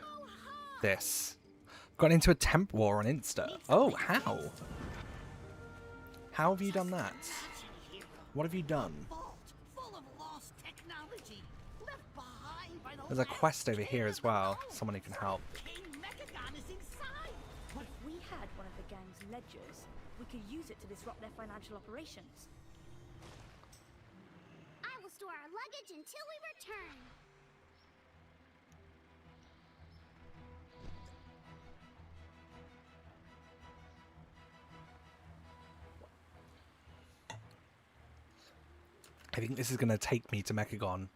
[SPEAKER 1] this. Got into a temp war on Insta. Oh, how? How have you done that? What have you done? There's a quest over here as well. Someone who can help.
[SPEAKER 15] What if we had one of the gang's ledgers? We could use it to disrupt their financial operations.
[SPEAKER 16] I will store our luggage until we return.
[SPEAKER 1] I think this is going to take me to Mechagon.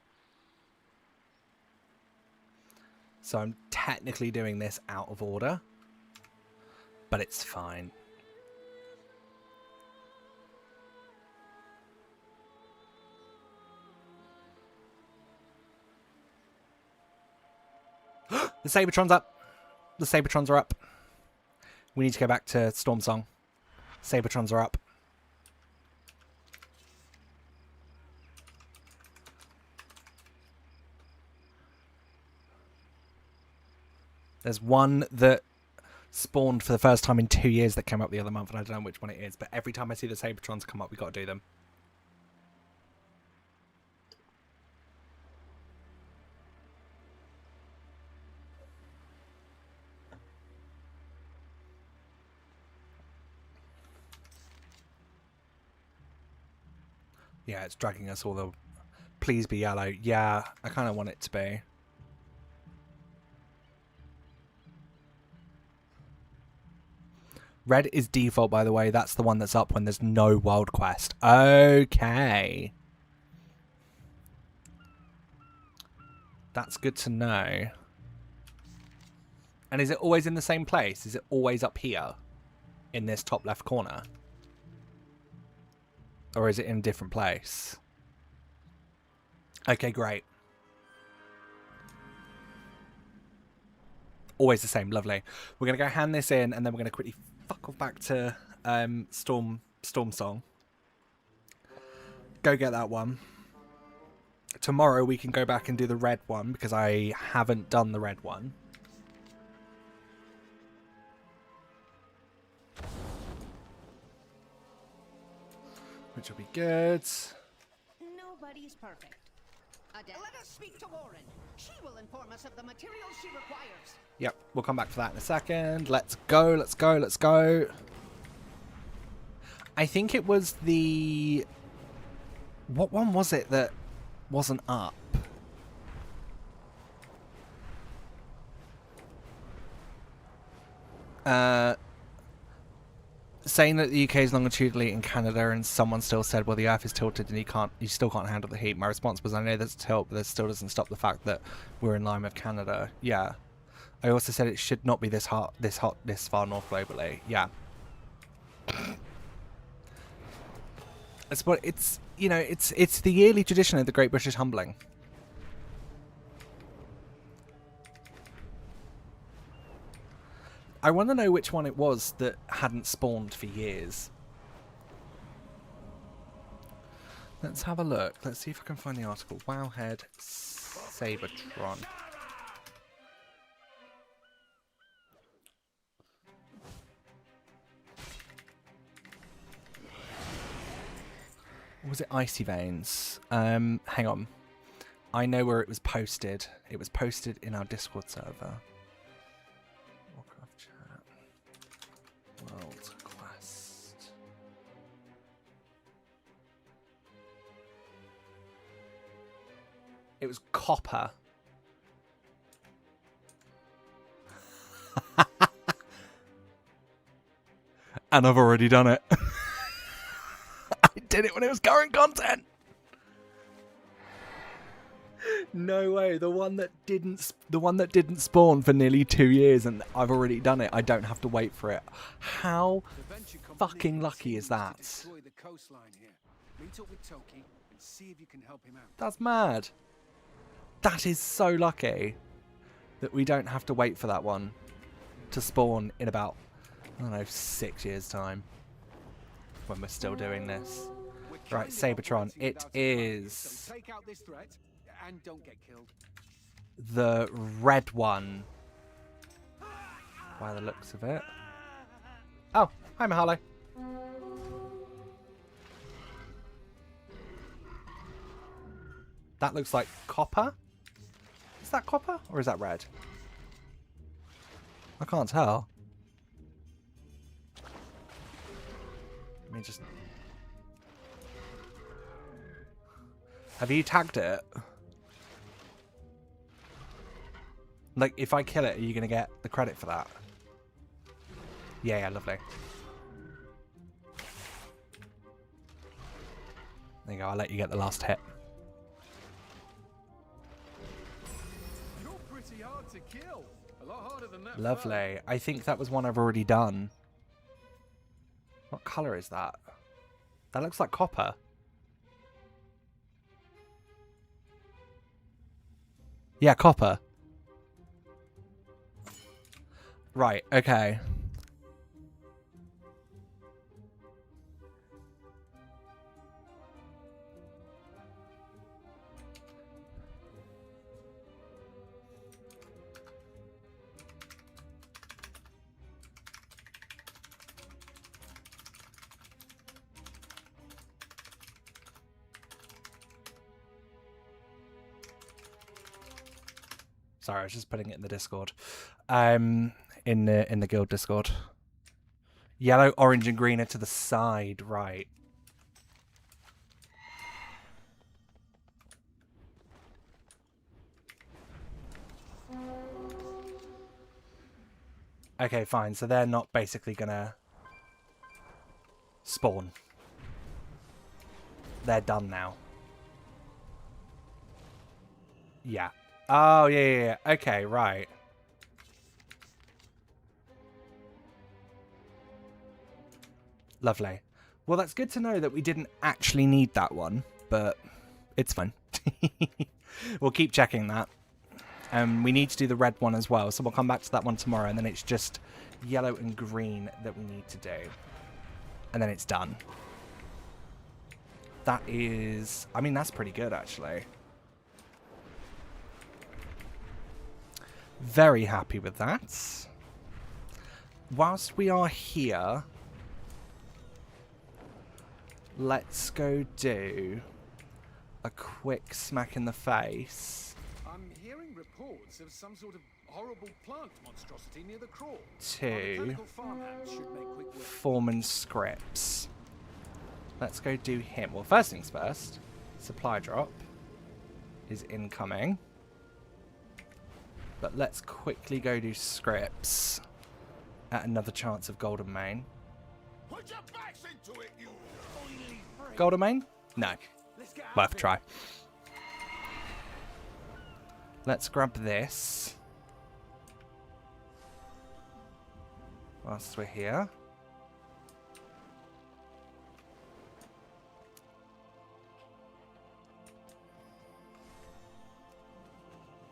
[SPEAKER 1] So I'm technically doing this out of order, but it's fine. The Sabertron's up. The Sabertrons are up. We need to go back to Stormsong. Sabertrons are up. There's one that spawned for the first time in 2 years that came up the other month, and I don't know which one it is, but every time I see the Sabertrons come up, we got to do them. Yeah, it's dragging us all the... Please be yellow. Yeah, I kind of want it to be. Red is default, by the way. That's the one that's up when there's no world quest. Okay. That's good to know. And is it always in the same place? Is it always up here? In this top left corner? Or is it in a different place? Okay, great. Always the same. Lovely. We're going to go hand this in, and then we're going to quickly fuck off back to Stormsong. Go get that one. Tomorrow we can go back and do the red one, because I haven't done the red one. Which will be good.
[SPEAKER 10] Nobody's perfect. Let us speak to Warren. She will inform us of the materials she requires.
[SPEAKER 1] Yep, we'll come back for that in a second. Let's go, let's go, let's go. I think it was the... What one was it that wasn't up? Saying that the UK is longitudinally in Canada, and someone still said, well, the Earth is tilted and you still can't handle the heat. My response was, I know there's a tilt, but this still doesn't stop the fact that we're in line with Canada. Yeah. I also said it should not be this hot, this far north globally. Yeah. It's what it's, you know, it's the yearly tradition of the Great British Humbling. I want to know which one it was that hadn't spawned for years. Let's have a look. Let's see if I can find the article. Wowhead Sabertron. Or was it Icy Veins? Hang on. I know where it was posted. It was posted in our Discord server. Warcraft chat. World quest. It was Copper. And I've already done it. I did it when it was current content. No way. The one that didn't spawn for nearly 2 years, and I've already done it. I don't have to wait for it. How fucking lucky is that?
[SPEAKER 2] Destroy the coastline here. Meet up with Toki and see if you can help him out.
[SPEAKER 1] That's mad. That is so lucky that we don't have to wait for that one to spawn in about, I don't know, 6 years' time when we're still doing this. Right, Sabertron, it is
[SPEAKER 2] Take out this threat and don't get killed.
[SPEAKER 1] the red one by the looks of it. Oh, hi Mahalo. That looks like copper. Is that copper or is that red? I can't tell. Let me just... Have you tagged it? Like, if I kill it, are you going to get the credit for that? Yeah, yeah, lovely. There you go, I'll let you get the last hit.
[SPEAKER 2] You're pretty hard to kill. A lot harder than that.
[SPEAKER 1] Lovely. I think that was one I've already done. What colour is that? That looks like copper. Yeah, copper. Right, okay. Sorry, I was just putting it in the Discord. In the guild Discord. Yellow, orange, and green are to the side, right. Okay, fine. So they're not basically gonna spawn. They're done now. Yeah. Oh, yeah. Okay, right. Lovely. Well, that's good to know that we didn't actually need that one, but it's fine. We'll keep checking that. We need to do the red one as well, so we'll come back to that one tomorrow, and then it's just yellow and green that we need to do. And then it's done. That is... I mean, that's pretty good, actually. Very happy with that. Whilst we are here, let's go do a quick smack in the face.
[SPEAKER 2] I'm hearing reports of some sort of horrible plant monstrosity near the crawl.
[SPEAKER 1] To Foreman Scripts. Let's go do him. Well, first things first, supply drop is incoming. But let's quickly go do Scripts at another chance of Golden Mane.
[SPEAKER 12] Put your backs into it, you
[SPEAKER 1] Golden Mane? No. Worth a try. Let's grab this. Whilst we're here.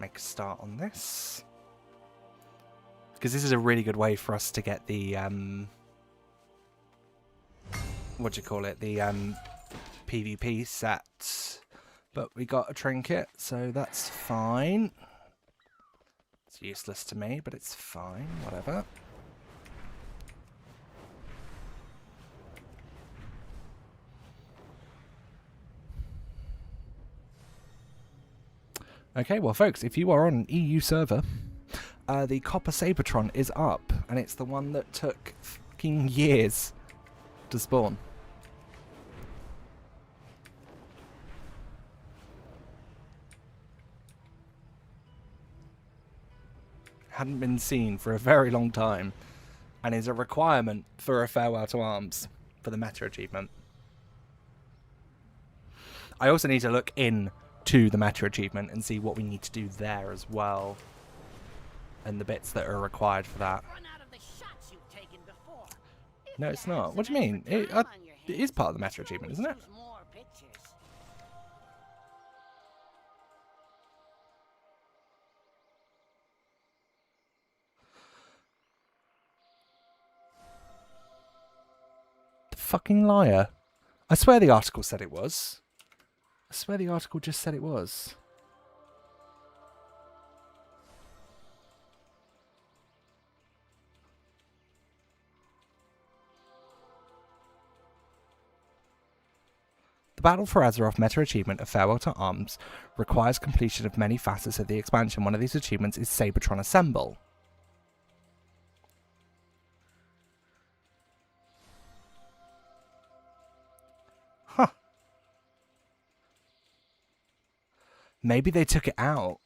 [SPEAKER 1] Make a start on this. Because this is a really good way for us to get the, what do you call it? The, PvP set. But we got a trinket, so that's fine. It's useless to me, but it's fine. Whatever. Okay, well, folks, if you are on an EU server, the Copper Sabertron is up, and it's the one that took fucking years to spawn. Hadn't been seen for a very long time, and is a requirement for a Farewell to Arms for the meta achievement. I also need to look in to the meta achievement and see what we need to do there as well, and the bits that are required for that. No, it's not. What do you mean? It is part of the meta achievement, isn't it? The fucking liar. I swear the article said it was. I swear the article just said it was. The Battle for Azeroth meta achievement of Farewell to Arms requires completion of many facets of the expansion. One of these achievements is Sabretron Assemble. Huh. Maybe they took it out.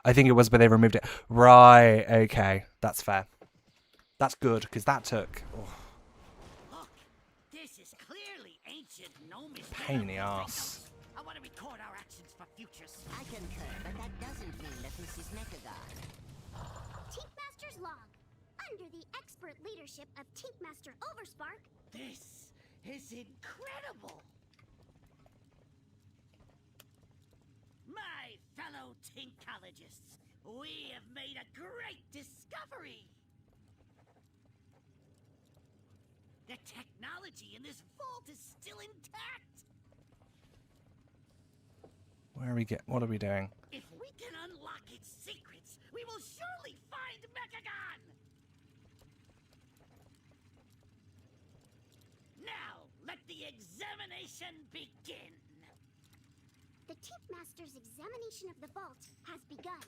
[SPEAKER 1] I think it was, but they removed it. Right, okay. That's fair. That's good, because that took... Oh.
[SPEAKER 10] This is clearly ancient gnomish.
[SPEAKER 1] Pain in the ass.
[SPEAKER 10] I want to record our actions for futures.
[SPEAKER 17] I concur, but that doesn't mean that this is Mechagon.
[SPEAKER 16] Tinkmaster's log. Under the expert leadership of Tinkmaster Overspark.
[SPEAKER 10] This is incredible. My fellow Tinkologists, we have made a great discovery. The technology in this vault is still intact.
[SPEAKER 1] Where are we what are we doing?
[SPEAKER 10] If we can unlock its secrets, we will surely find Mechagon. Now, let the examination begin.
[SPEAKER 16] The Tinkmaster's examination of the vault has begun.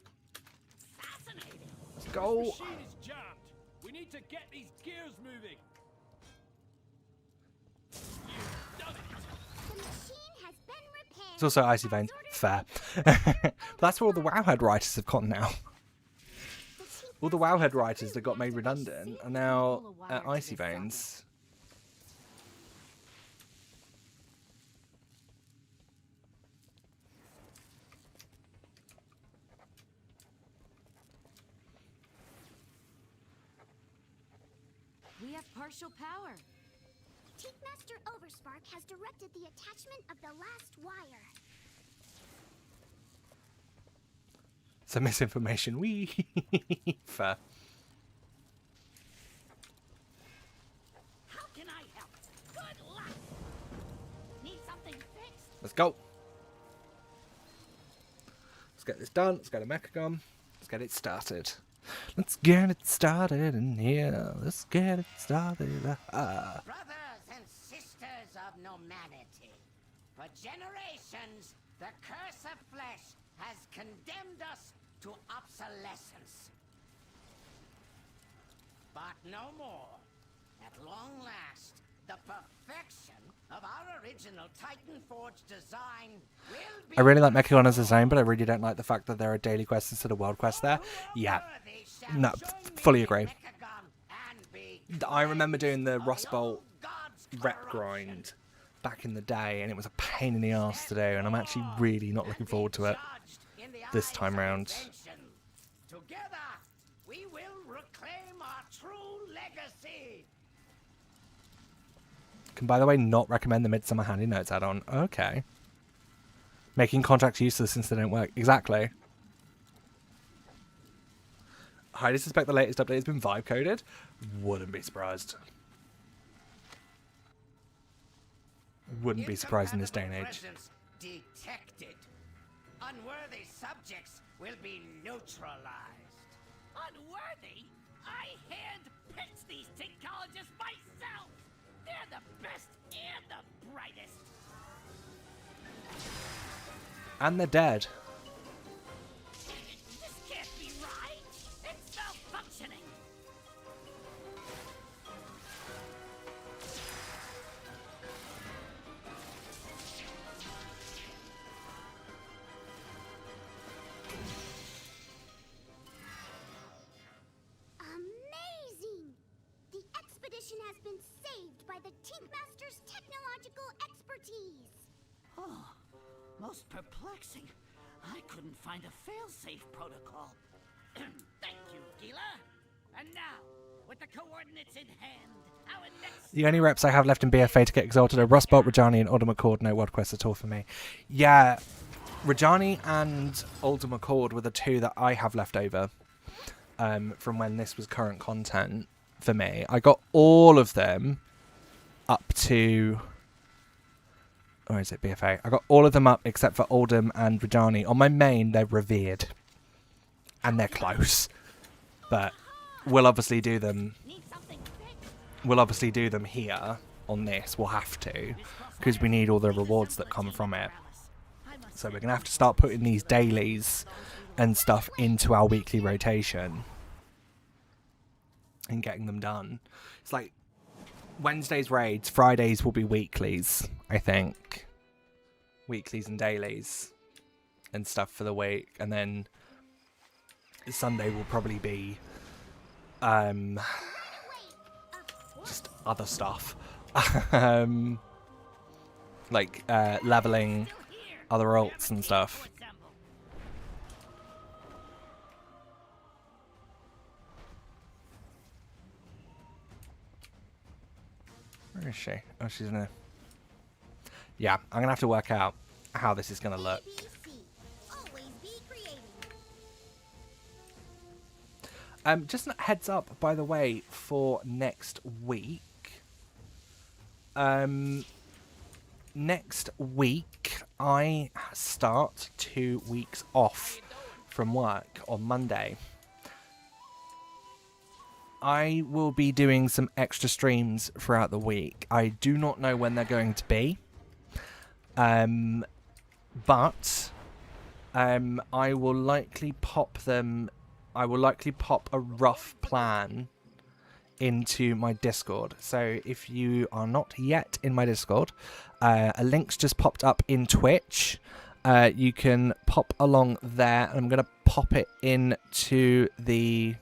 [SPEAKER 10] Fascinating.
[SPEAKER 1] Let's go.
[SPEAKER 18] This machine is jammed. We need to get these gears moving.
[SPEAKER 16] The machine has been repaired.
[SPEAKER 1] It's also Icy Veins. Fair. But that's where all the Wowhead writers have gone now. All the Wowhead writers that got made redundant are now at Icy Veins.
[SPEAKER 6] We have partial power.
[SPEAKER 16] Tinkmaster Overspark has directed the attachment of the last wire.
[SPEAKER 1] Some misinformation. Wee. Fair.
[SPEAKER 10] How can I help? Good luck. Need something fixed?
[SPEAKER 1] Let's go. Let's get this done. Let's go to Mechagon. Let's get it started. Let's get it started in here. Let's get it started.
[SPEAKER 17] Brothers and sisters of humanity, for generations, the curse of flesh has condemned us to obsolescence. But no more. At long last, the perfection of our original Titan Forge design will be...
[SPEAKER 1] I really like Mechagon as a design, but I really don't like the fact that there are daily quests instead of world quests there. Yeah. No, fully agree. I remember doing the Rustbolt rep grind back in the day, and it was a pain in the ass to do, and I'm actually really not looking forward to it this time round.
[SPEAKER 17] Together, we will reclaim our true legacy.
[SPEAKER 1] Can, by the way, not recommend the Midsummer Handy Notes add-on. Okay. Making contracts useless since they don't work. Exactly. Highly suspect the latest update has been vibe coded. Wouldn't be surprised. Wouldn't be surprised in this day and age.
[SPEAKER 17] Detected. Unworthy subjects will be neutralized.
[SPEAKER 10] Unworthy? I hand-picked these Tinkologists myself. They're the best and the brightest.
[SPEAKER 1] And they're dead.
[SPEAKER 10] This can't be right. It's malfunctioning.
[SPEAKER 16] Amazing! The expedition has been saved by the Tinkmaster's technological expertise.
[SPEAKER 10] Oh, Most perplexing. I couldn't find a failsafe protocol.
[SPEAKER 17] Thank you, Gila. And now, with the coordinates in hand, our next...
[SPEAKER 1] The only reps I have left in BFA to get exalted are Rustbolt, Rajani, and Ultima Cord. No WOD quests at all for me. Yeah, Rajani and Ultima Cord were the two that I have left over from when this was current content for me. I got all of them up to... Or is it BFA? I got all of them up except for Oldham and Rajani. On my main, they're revered. And they're close. But we'll obviously do them... We'll obviously do them here on this. We'll have to. Because we need all the rewards that come from it. So we're going to have to start putting these dailies and stuff into our weekly rotation. And getting them done. It's like Wednesdays raids, Fridays will be weeklies, I think. Weeklies and dailies and stuff for the week. And then Sunday will probably be just other stuff. Like leveling other alts and stuff. Where is she? Oh, she's in a... Yeah, I'm going to have to work out how this is going to look. Just a heads up, by the way, for next week. Next week, I start 2 weeks off from work on Monday. I will be doing some extra streams throughout the week. I do not know when they're going to be. But I will likely pop them... I will likely pop a rough plan into my Discord. So if you are not yet in my Discord, a link's just popped up in Twitch. You can pop along there, and I'm going to pop it into the...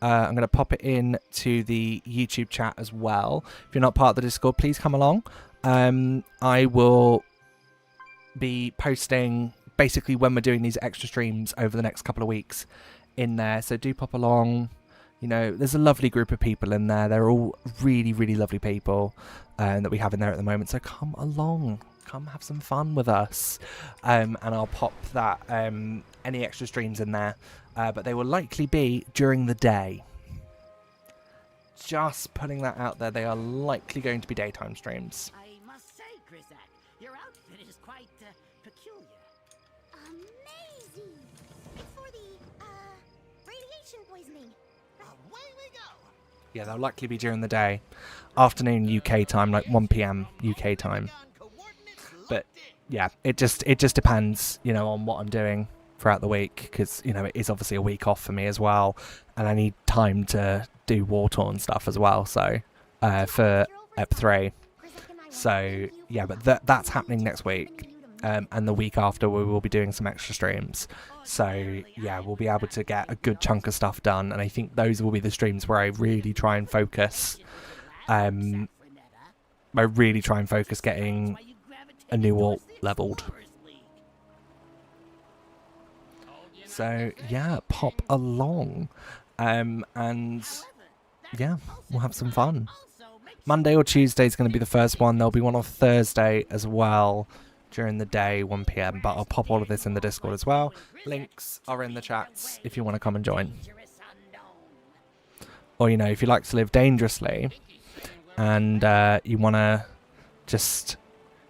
[SPEAKER 1] I'm going to pop it in to the YouTube chat as well. If you're not part of the Discord, please come along. I will be posting basically when we're doing these extra streams over the next couple of weeks in there. So do pop along. You know, there's a lovely group of people in there. They're all really, really lovely people that we have in there at the moment. So come along. Come have some fun with us. And I'll pop that any extra streams in there. But they will likely be during the day. Just putting that out there. They are likely going to be daytime streams.
[SPEAKER 17] I must say, Grizak, your outfit is quite peculiar.
[SPEAKER 16] Amazing! It's for the, radiation poisoning.
[SPEAKER 17] Away we go!
[SPEAKER 1] Yeah, they'll likely be during the day. Afternoon UK time, like 1 PM UK time. But yeah, it just depends, you know, on what I'm doing throughout the week, because, you know, it is obviously a week off for me as well, and I need time to do War Torn stuff as well, so for Ep 3. So yeah, but that's happening next week, and the week after we will be doing some extra streams. So yeah, we'll be able to get a good chunk of stuff done, and I think those will be the streams where I really try and focus. I really try and focus getting a new alt leveled. So yeah, pop along, and yeah, we'll have some fun. Monday or Tuesday is going to be the first one. There'll be one on Thursday as well during the day, 1 PM. But I'll pop all of this in the Discord as well. Links are in the chats if you want to come and join. Or, you know, if you like to live dangerously and you want to just,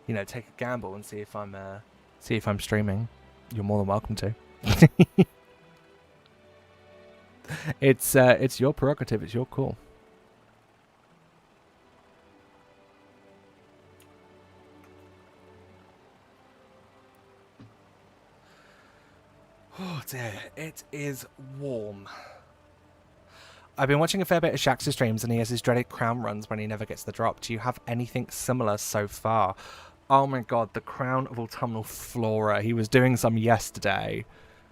[SPEAKER 1] you know, take a gamble and see if I'm streaming, you're more than welcome to. It's your prerogative. It's your call. Oh dear, it is warm. I've been watching a fair bit of Shax's streams, and he has his dreaded crown runs when he never gets the drop. Do you have anything similar so far? Oh my god, the Crown of Autumnal Flora. He was doing some yesterday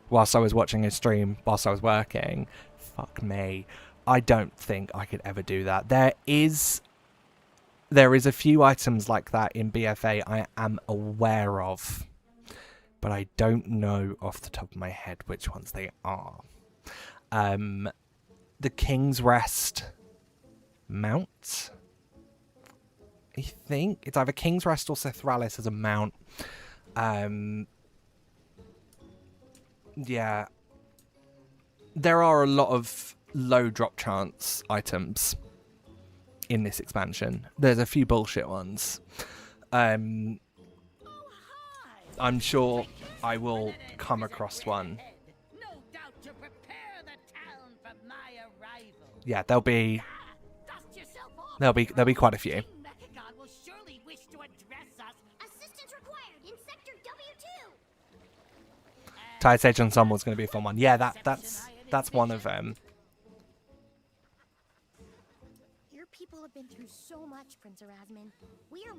[SPEAKER 1] whilst I was watching his stream, whilst I was working. Fuck me. I don't think I could ever do that. There is a few items like that in BFA I am aware of, but I don't know off the top of my head which ones they are. The King's Rest mount, I think. It's either King's Rest or Sithralis as a mount. Yeah. There are a lot of low drop chance items in this expansion. There's a few bullshit ones. I'm sure I will come across one. Yeah, there'll be quite a few. Tide Sage Ensemble is going to be a fun one. Yeah, that's one of them.
[SPEAKER 16] Your people have been through so much, Prince Erasmin. We are...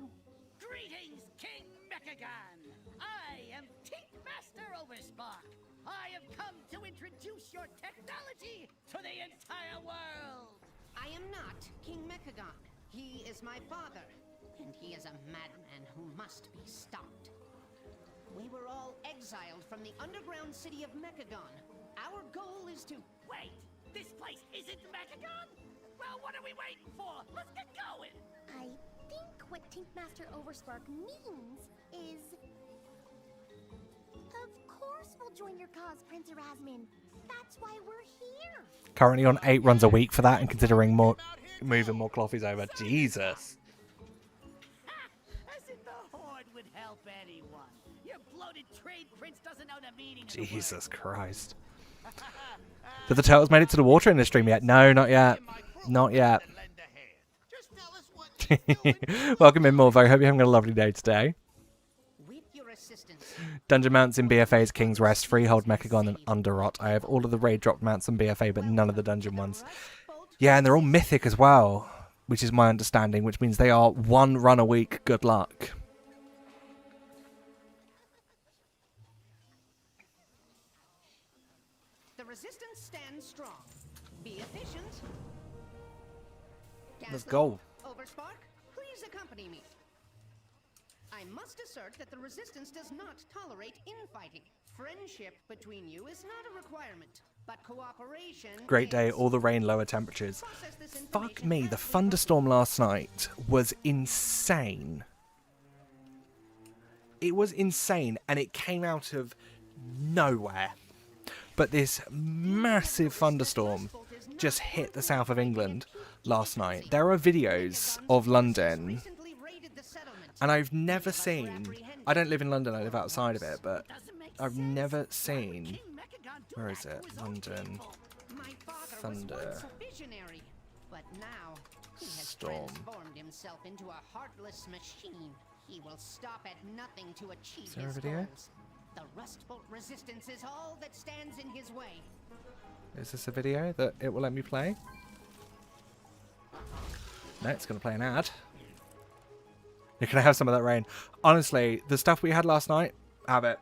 [SPEAKER 17] Greetings, King Mechagon! I am Teak Master Overspark. I have come to introduce your technology to the entire world. I am not King Mechagon. He is my father, and he is a madman who must be stopped. We were all exiled from the underground city of Mechagon. Our goal is to... Wait! This place isn't Mechagon? Well, what are we waiting for? Let's get going!
[SPEAKER 16] I think what Tink Master Overspark means is... Of course we'll join your cause, Prince Erasmin. That's why we're here.
[SPEAKER 1] Currently on 8 runs a week for that and considering moving more clothies over. Jesus.
[SPEAKER 17] As if the Horde would help anyone. Your bloated trade prince doesn't know the meaning of
[SPEAKER 1] Jesus Christ. Have the turtles made it to the water in this stream yet? No, not yet. Not yet. Welcome in, Morvo. Hope you're having a lovely day today. Dungeon mounts in BFA's King's Rest, Freehold, Mechagon, and Underrot. I have all of the raid drop mounts in BFA, but none of the dungeon ones. Yeah, and they're all mythic as well, which is my understanding, which means they are 1 run a week. Good luck.
[SPEAKER 17] The resistance stands strong. Be efficient.
[SPEAKER 1] Let's go.
[SPEAKER 17] Overspark, please accompany me. I must assert that the resistance does not tolerate infighting. Friendship between you is not a requirement, but cooperation.
[SPEAKER 1] Great day, all the rain, lower temperatures. Fuck me, the thunderstorm last night was insane. It was insane, and it came out of nowhere. But this massive thunderstorm just hit the south of England last night. There are videos of London, and I've never seen... I don't live in London, I live outside of it, but I've never seen... Where is it? London. Thunder.
[SPEAKER 17] But now he has
[SPEAKER 1] Storm.
[SPEAKER 17] transformed himself into a heartless machine. He will stop at nothing to achieve
[SPEAKER 1] Is there a
[SPEAKER 17] his
[SPEAKER 1] video?
[SPEAKER 17] goals. The Rustbolt resistance is all that stands in his way.
[SPEAKER 1] Is this a video that it will let me play? No, it's going to play an ad. You're going to have some of that rain. Honestly, the stuff we had last night, have it.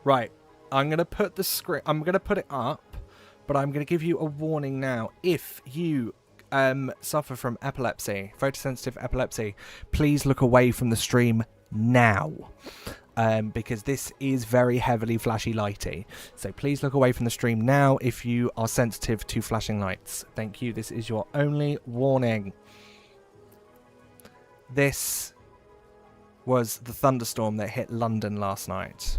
[SPEAKER 1] Right, I'm going to put the script, I'm going to put it up, but I'm going to give you a warning now. If you suffer from epilepsy, photosensitive epilepsy, please look away from the stream now, because this is very heavily flashy lighty. So please look away from the stream now if you are sensitive to flashing lights. Thank you. This is your only warning. This was the thunderstorm that hit London last night.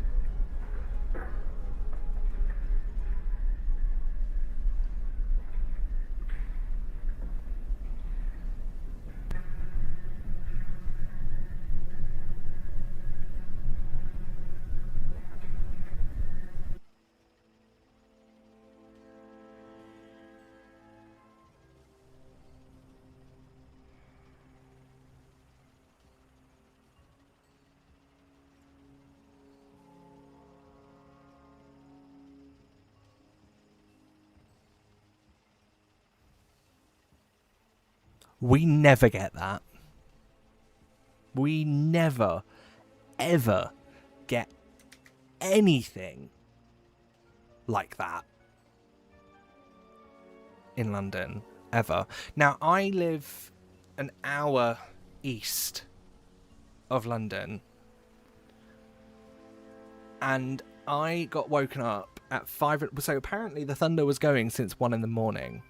[SPEAKER 1] We never get that. We never, ever get anything like that in London, ever. Now, I live an hour east of London, and I got woken up at 5. So apparently the thunder was going since 1 in the morning.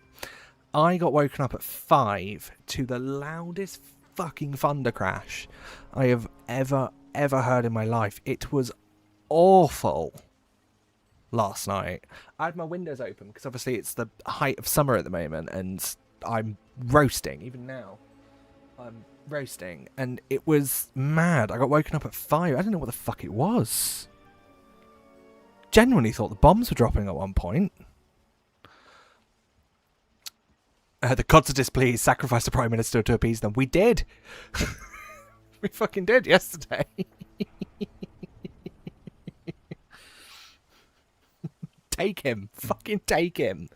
[SPEAKER 1] I got woken up at 5 to the loudest fucking thunder crash I have ever heard in my life. It was awful last night. I had my windows open because obviously it's the height of summer at the moment, and I'm roasting even now. I'm roasting, and it was mad. I got woken up at 5. I didn't know what the fuck it was. Genuinely thought the bombs were dropping at one point. The gods are displeased. Sacrifice the Prime Minister to appease them. We did. We fucking did yesterday. Take him. Fucking take him.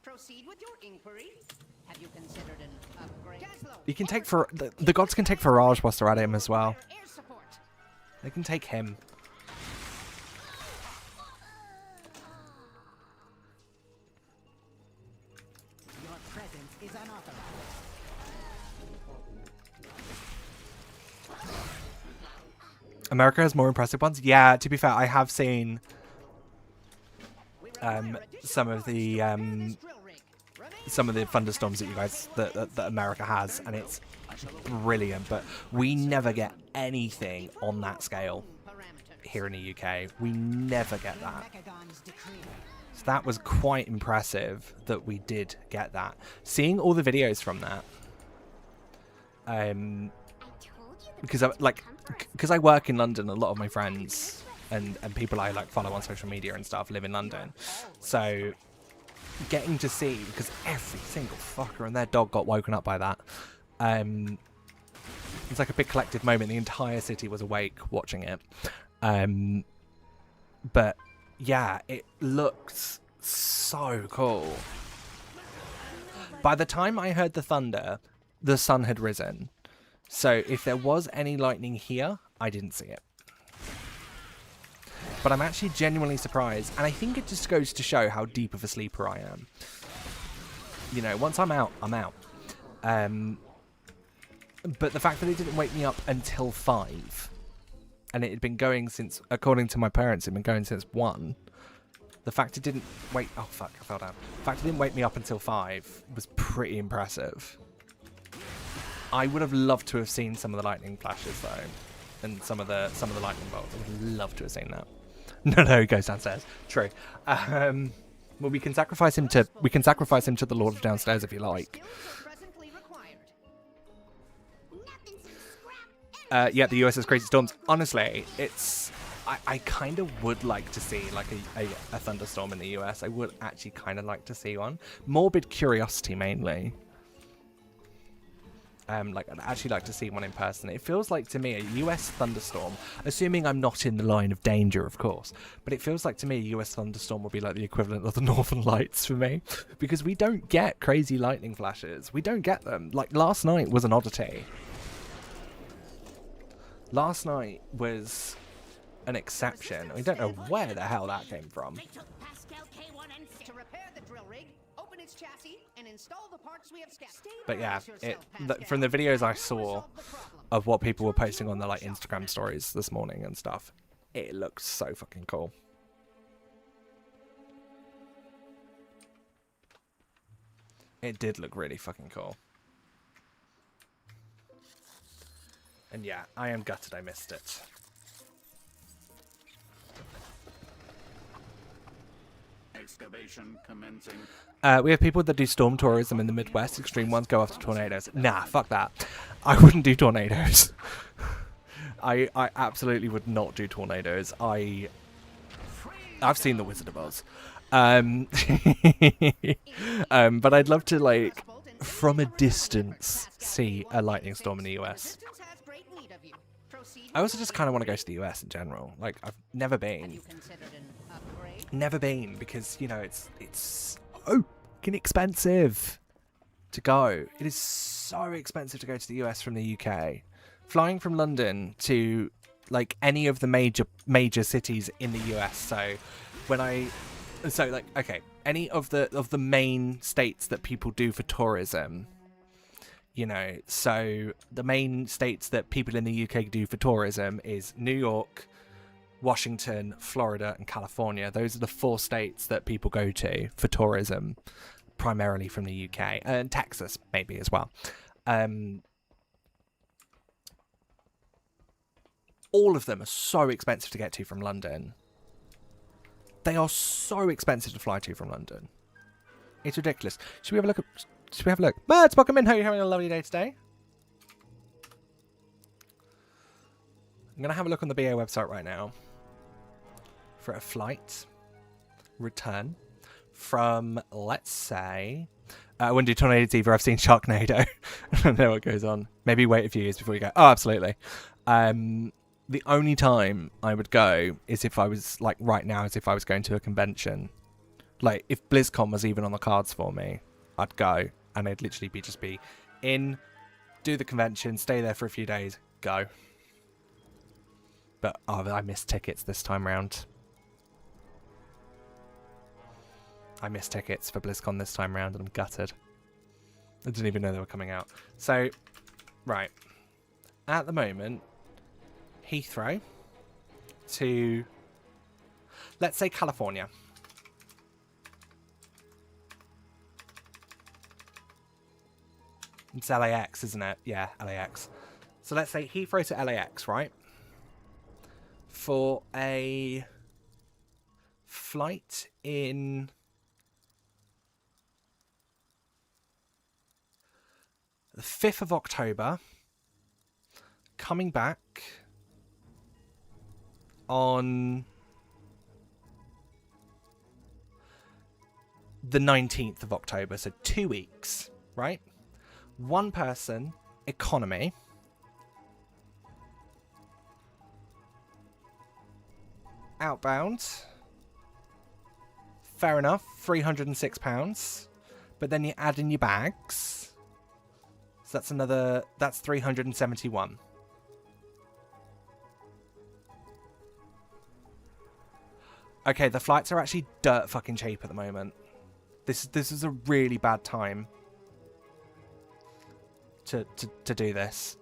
[SPEAKER 17] Proceed with your inquiry. Have you considered an upgrade?
[SPEAKER 1] You can take for the gods can take Farage whilst they're at him as well. They can take him.
[SPEAKER 17] Your presence is unauthorized.
[SPEAKER 1] America has more impressive ones. Yeah, to be fair, I have seen some of the thunderstorms that you guys that America has, and it's brilliant. But we never get anything on that scale here in the UK. We never get that. So that was quite impressive that we did get that. Seeing all the videos from that, because I work in London, a lot of my friends and people I like follow on social media and stuff live in London, so getting to see, because every single fucker and their dog got woken up by that. It's like a big collective moment. The entire city was awake watching it. But yeah, it looked so cool. By the time I heard the thunder, the sun had risen. So if there was any lightning here, I didn't see it. But I'm actually genuinely surprised, and I think it just goes to show how deep of a sleeper I am. You know, once I'm out, I'm out. But the fact that it didn't wake me up until 5, and it had been going since, according to my parents, it had been going since 1. The fact it didn't wake... Oh, fuck, I fell down. The fact it didn't wake me up until 5 was pretty impressive. I would have loved to have seen some of the lightning flashes, though, and some of the lightning bolts. I would love to have seen that. No, he goes downstairs. True. Well, we can sacrifice him to the Lord of Downstairs if you like. Yeah, the USS Crazy Storms. Honestly, it's... I kind of would like to see like a thunderstorm in the US. I would actually kind of like to see one. Morbid curiosity mainly. Like I'd actually like to see one in person. It feels like to me a US thunderstorm, assuming I'm not in the line of danger, of course, but it feels like to me a US thunderstorm would be like the equivalent of the Northern Lights for me, because we don't get crazy lightning flashes. We don't get them. Like last night was an oddity. Last night was an exception. We don't know where the hell that came from.
[SPEAKER 17] To repair the drill rig, open its chassis, and install the parts we have scattered.
[SPEAKER 1] But yeah, from the videos I saw of what people were posting on their like Instagram stories this morning and stuff, it looks so fucking cool. It did look really fucking cool. And yeah, I am gutted I missed it.
[SPEAKER 19] Excavation commencing.
[SPEAKER 1] We have people that do storm tourism in the Midwest. Extreme ones go after tornadoes. Nah, fuck that. I wouldn't do tornadoes. I absolutely would not do tornadoes. I've seen The Wizard of Oz. But I'd love to, like, from a distance, see a lightning storm in the US. I also just kind of want to go to the US in general. Like, I've never been. Never been, because, you know, it's so fucking expensive to go. It is so expensive to go to the US from the UK. flying from London to like any of the major cities in the US. So any of the main states that people do for tourism. You know, so the main states that people in the UK do for tourism is New York, Washington, Florida, and California. Those are the 4 states that people go to for tourism, primarily from the UK, and Texas maybe as well. All of them are so expensive to get to from London. They are so expensive to fly to from London. It's ridiculous. Should we have a look? Birds, welcome in. How are you having a lovely day today? I'm going to have a look on the BA website right now for a flight return from, let's say, I wouldn't do Tornadoes either. I've seen Sharknado. I don't know what goes on. Maybe wait a few years before you go. Oh, absolutely. The only time I would go is if I was, like, right now, is if I was going to a convention. Like, if BlizzCon was even on the cards for me, I'd go. And it'd literally be in, do the convention, stay there for a few days, go. But I missed tickets this time round. I missed tickets for BlizzCon this time round, and I'm gutted. I didn't even know they were coming out. So, right. At the moment, Heathrow to, let's say, California. It's LAX, isn't it? Yeah, LAX. So let's say Heathrow to LAX, right? For a flight in the 5th of October, coming back on the 19th of October, so 2 weeks, right? One person, economy. Outbound. Fair enough, £306. But then you add in your bags. So that's 371. Okay, the flights are actually dirt fucking cheap at the moment. This is a really bad time to do this.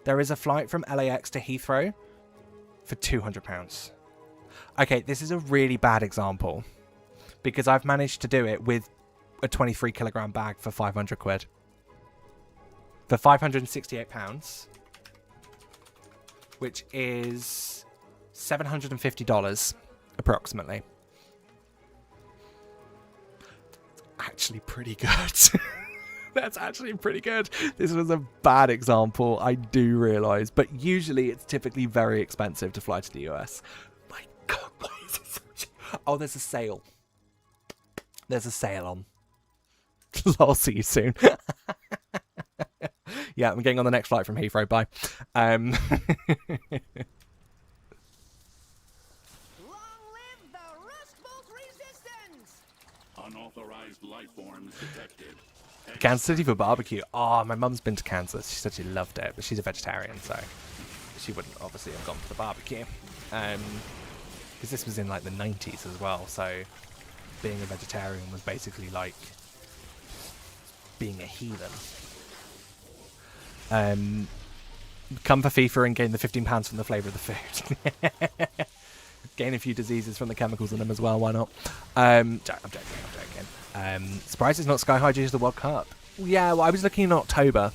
[SPEAKER 1] There is a flight from LAX to Heathrow for £200. Okay, this is a really bad example because I've managed to do it with a 23 kilogram bag for 500 quid. For £568, which is $750 approximately. Actually pretty good. That's actually pretty good. This was a bad example, I do realise, but usually it's typically very expensive to fly to the US. My God, why is it so cheap? Oh, there's a sale. There's a sale on. I'll see you soon. Yeah, I'm getting on the next flight from Heathrow. Bye.
[SPEAKER 19] Unauthorized life forms detected.
[SPEAKER 1] Kansas City for barbecue. Oh, my mum's been to Kansas. She said she loved it, but she's a vegetarian, so she wouldn't obviously have gone for the barbecue. Because this was in like the 90s as well, so being a vegetarian was basically like being a heathen. Come for FIFA and gain the £15 from the flavour of the food. Gain a few diseases from the chemicals in them as well, why not? I'm joking. Surprised it's not Sky High due to the World Cup. Yeah, well, I was looking in October.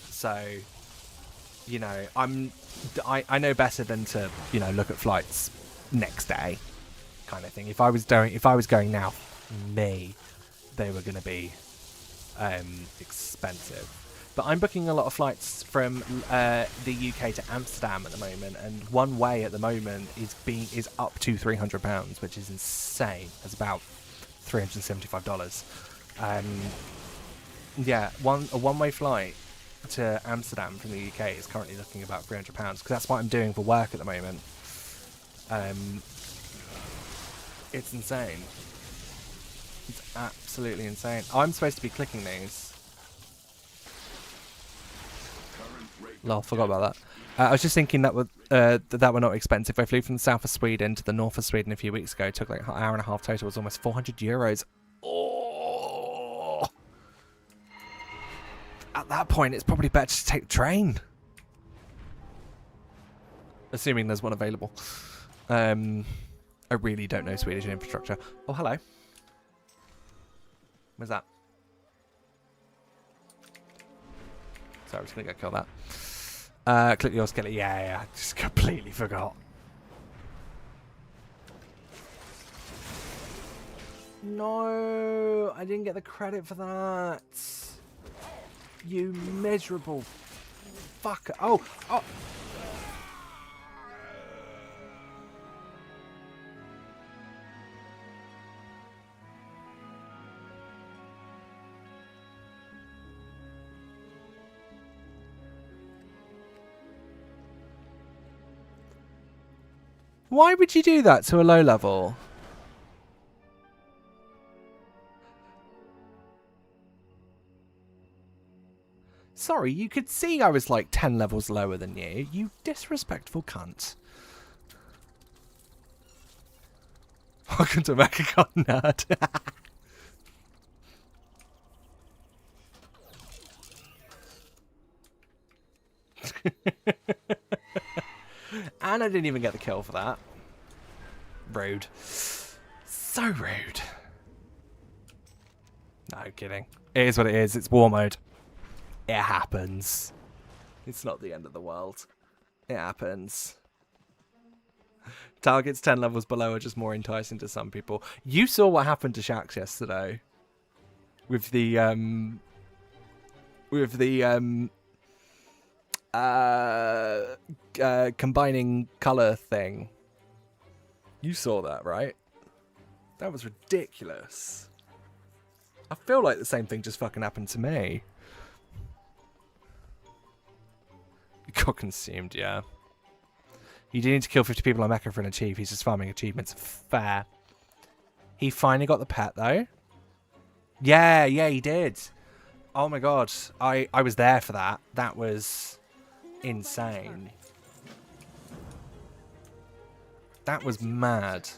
[SPEAKER 1] So, you know, I know better than to, you know, look at flights next day kind of thing. If I was going now, they were going to be expensive. But I'm booking a lot of flights from the UK to Amsterdam at the moment, and one way at the moment is up to £300, which is insane. It's about $375. Yeah, a one-way flight to Amsterdam from the UK is currently looking about £300 because that's what I'm doing for work at the moment. It's insane. It's absolutely insane. I'm supposed to be clicking these. Lol, forgot about that. I was just thinking that that were not expensive. I flew from the south of Sweden to the north of Sweden a few weeks ago. It took like an hour and a half total. It was almost 400 euros. Oh! At that point, it's probably better to take the train. Assuming there's one available. I really don't know Swedish infrastructure. Oh, hello. Where's that? Sorry, I'm just going to go kill that. Click your skeleton. Yeah, I just completely forgot. No, I didn't get the credit for that. You miserable fucker. Oh. Why would you do that to a low level? Sorry, you could see I was like 10 levels lower than you. You disrespectful cunt. Welcome to Mechagon Nerd. And I didn't even get the kill for that. Rude. So rude. No kidding. It is what it is. It's war mode. It happens. It's not the end of the world. It happens. Targets 10 levels below are just more enticing to some people. You saw what happened to Shax yesterday. With the combining color thing. You saw that, right? That was ridiculous. I feel like the same thing just fucking happened to me. You got consumed, yeah. You do need to kill 50 people on Mecha for an achieve. He's just farming achievements. Fair. He finally got the pet, though. Yeah, he did. Oh my god. I was there for that. That was insane. That was mad.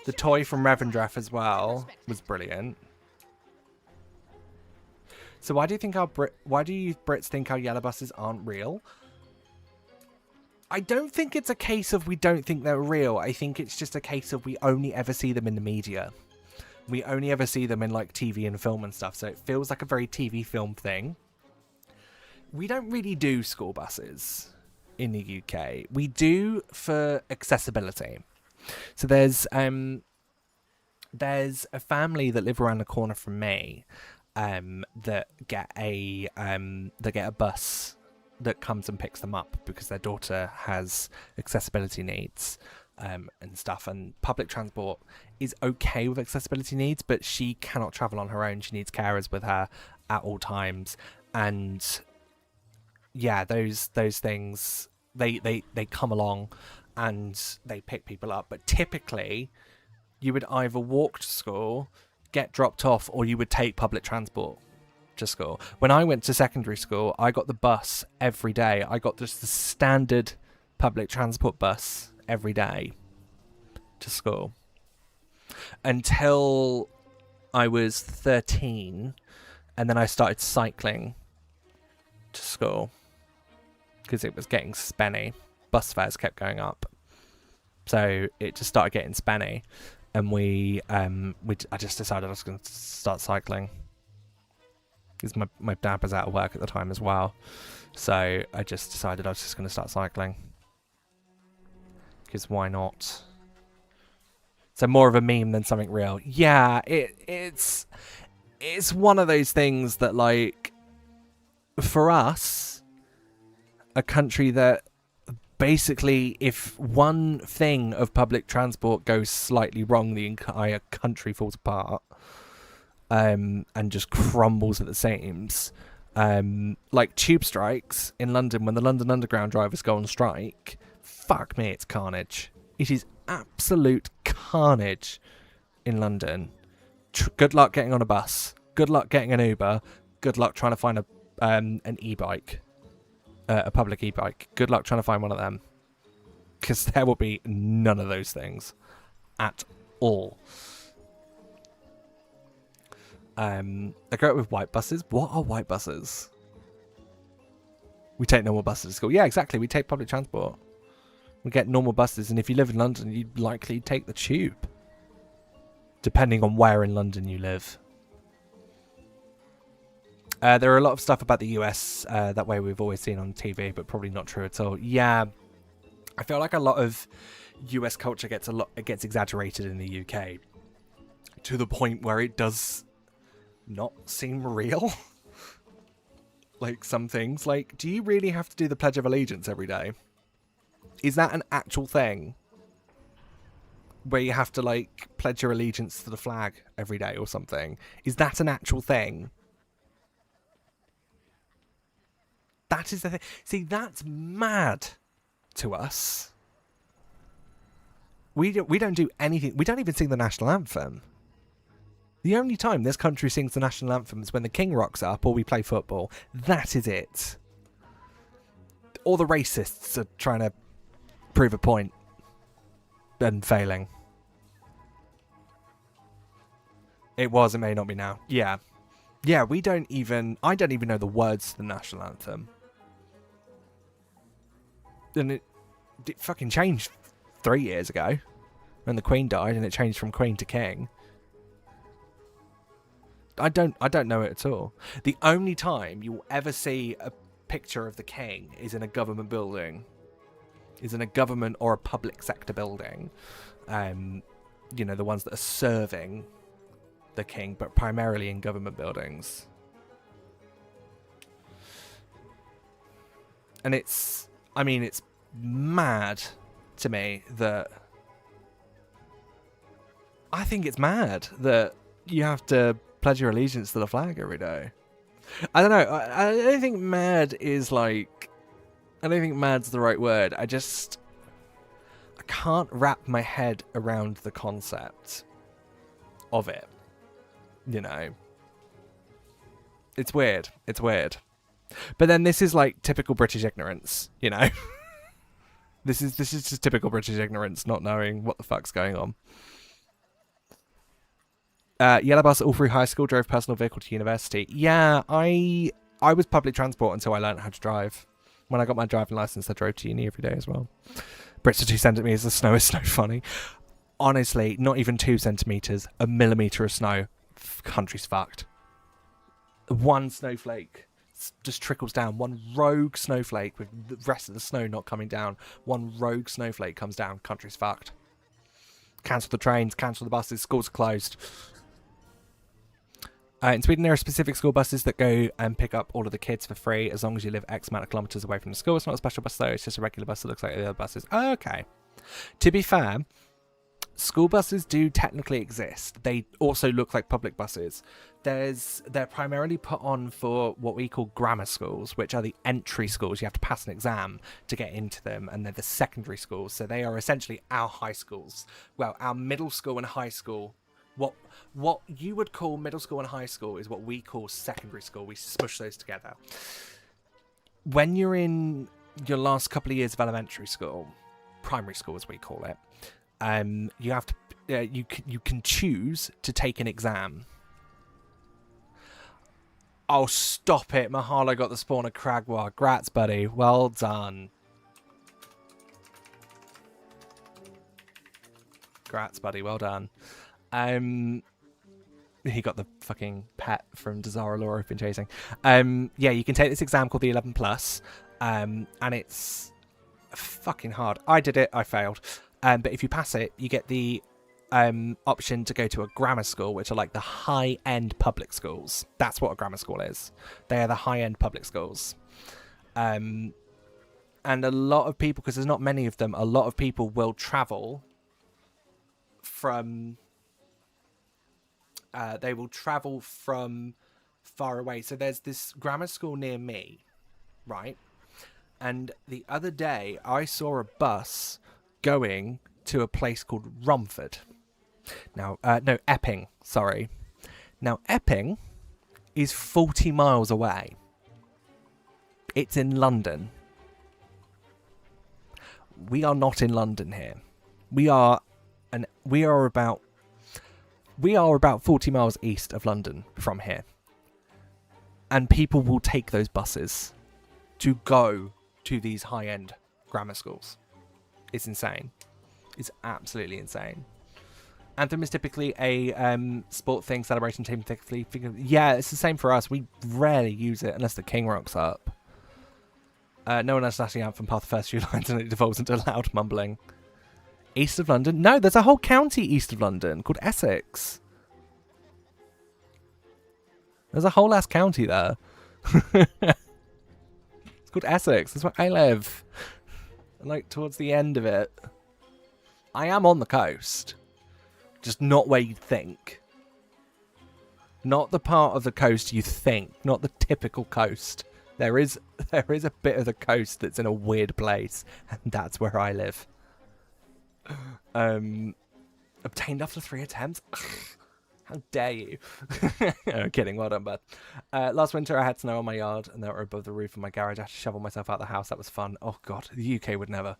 [SPEAKER 1] The toy from Revendreth as well was brilliant. So why do you think why do you Brits think our yellow buses aren't real? I don't think it's a case of we don't think they're real. I think it's just a case of we only ever see them in the media. We only ever see them in like TV and film and stuff. So it feels like a very TV film thing. We don't really do school buses in the UK. We do for accessibility. So there's a family that live around the corner from me that get a bus that comes and picks them up because their daughter has accessibility needs and stuff. And public transport is okay with accessibility needs, but she cannot travel on her own. She needs carers with her at all times. And yeah, those things, they come along and they pick people up. But typically, you would either walk to school, get dropped off, or you would take public transport to school. When I went to secondary school, I got the bus every day. I got just the standard public transport bus every day to school until I was 13, and then I started cycling to school because it was getting spenny. Bus fares kept going up, so it just started getting spenny, and I just decided I was going to start cycling because my dad was out of work at the time as well, so I just decided I was just going to start cycling because why not? So more of a meme than something real. Yeah, it's one of those things that, like, for us, a country that basically, if one thing of public transport goes slightly wrong, the entire country falls apart and just crumbles at the seams. Like tube strikes in London, when the London Underground drivers go on strike, fuck me, it's carnage. It is absolute carnage in London. Good luck getting on a bus. Good luck getting an Uber. Good luck trying to find a an e-bike, a public e-bike. Good luck trying to find one of them, because there will be none of those things at all. I grew up with white buses. What are white buses? We take normal buses to school. Yeah, exactly. We take public transport. We get normal buses, and if you live in London, you'd likely take the tube, depending on where in London you live. There are a lot of stuff about the US that way we've always seen on TV, but probably not true at all. Yeah, I feel like a lot of US culture gets exaggerated in the UK to the point where it does not seem real. Like some things, like, do you really have to do the Pledge of Allegiance every day? Is that an actual thing? Where you have to, like, pledge your allegiance to the flag every day or something? Is that an actual thing? That is the thing. See, that's mad to us. We don't do anything. We don't even sing the national anthem. The only time this country sings the national anthem is when the king rocks up or we play football. That is it. All the racists are trying to prove a point and failing. It was, it may not be now. Yeah. Yeah, I don't even know the words to the national anthem. And it fucking changed 3 years ago when the Queen died, and it changed from Queen to King. I don't know it at all. The only time you will ever see a picture of the King is in a government building. Is in a government or a public sector building. You know, the ones that are serving the King, but primarily in government buildings. And it's mad to me that... I think it's mad that you have to pledge your allegiance to the flag every day. I don't know. I don't think mad is like... I don't think mad's the right word. I can't wrap my head around the concept of it. You know? It's weird. It's weird. But then this is like typical British ignorance, you know? This is just typical British ignorance, not knowing what the fuck's going on. Yellow bus all through high school, drove personal vehicle to university. Yeah, I was public transport until I learned how to drive. When I got my driving license, I drove to uni every day as well. Brits are 2 centimetres, the snow is so funny. Honestly, not even 2 centimetres, a millimetre of snow. Country's fucked. One snowflake just trickles down. One rogue snowflake with the rest of the snow not coming down. One rogue snowflake comes down. Country's fucked. Cancel the trains, cancel the buses, schools are closed. In Sweden, there are specific school buses that go and pick up all of the kids for free as long as you live X amount of kilometres away from the school. It's not a special bus, though. It's just a regular bus that looks like the other buses. Oh, okay. To be fair, school buses do technically exist. They also look like public buses. They're primarily put on for what we call grammar schools, which are the entry schools. You have to pass an exam to get into them, and they're the secondary schools. So they are essentially our high schools. Well, our middle school and high school. What you would call middle school and high school is what we call secondary school. We smush those together. When you're in your last couple of years of elementary school, primary school as we call it, you have to you can choose to take an exam. Oh, stop it. Mahalo got the spawn of Cragwa. Grats, buddy. Well done. Grats, buddy. Well done. He got the fucking pet from Desara Laura I've been chasing. Yeah, you can take this exam called the 11 Plus, and it's fucking hard. I did it. I failed. But if you pass it, you get the option to go to a grammar school, which are like the high-end public schools. That's what a grammar school is. They are the high-end public schools. And a lot of people, because there's not many of them, a lot of people will travel from... they will travel from far away. So there's this grammar school near me, right? And the other day, I saw a bus going to a place called Romford. Now, no, Epping, sorry. Now, Epping is 40 miles away. It's in London. We are not in London here. We are about 40 miles east of London from here. And people will take those buses to go to these high-end grammar schools. It's insane. It's absolutely insane. Anthem is typically a sport thing, celebration team typically. Yeah, it's the same for us. We rarely use it unless the king rocks up. No one else actually Anthem past the first few lines and it devolves into loud mumbling. East of London? No, there's a whole county east of London called Essex. There's a whole ass county there. It's called Essex. That's where I live. Like, towards the end of it. I am on the coast. Just not where you'd think. Not the part of the coast you think. Not the typical coast. There is a bit of the coast that's in a weird place. And that's where I live. Obtained after 3 attempts? How dare you? No, kidding. Well done, bud. Last winter I had snow on my yard and they were above the roof of my garage. I had to shovel myself out of the house. That was fun. Oh god, the UK would never.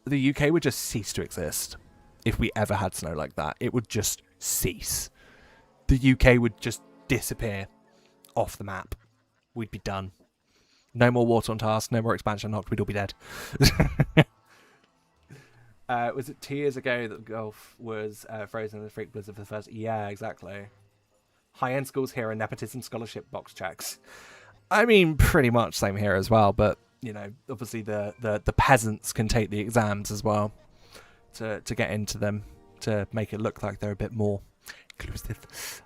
[SPEAKER 1] The UK would just cease to exist if we ever had snow like that. It would just cease. The UK would just disappear off the map. We'd be done. No more water on task, no more expansion unlocked, we'd all be dead. Was it 2 years ago that the Gulf was frozen in the freak blizzard for the first? Yeah, exactly. High-end schools here are nepotism scholarship box checks. I mean, pretty much same here as well, but, you know, obviously the peasants can take the exams as well to get into them, to make it look like they're a bit more inclusive.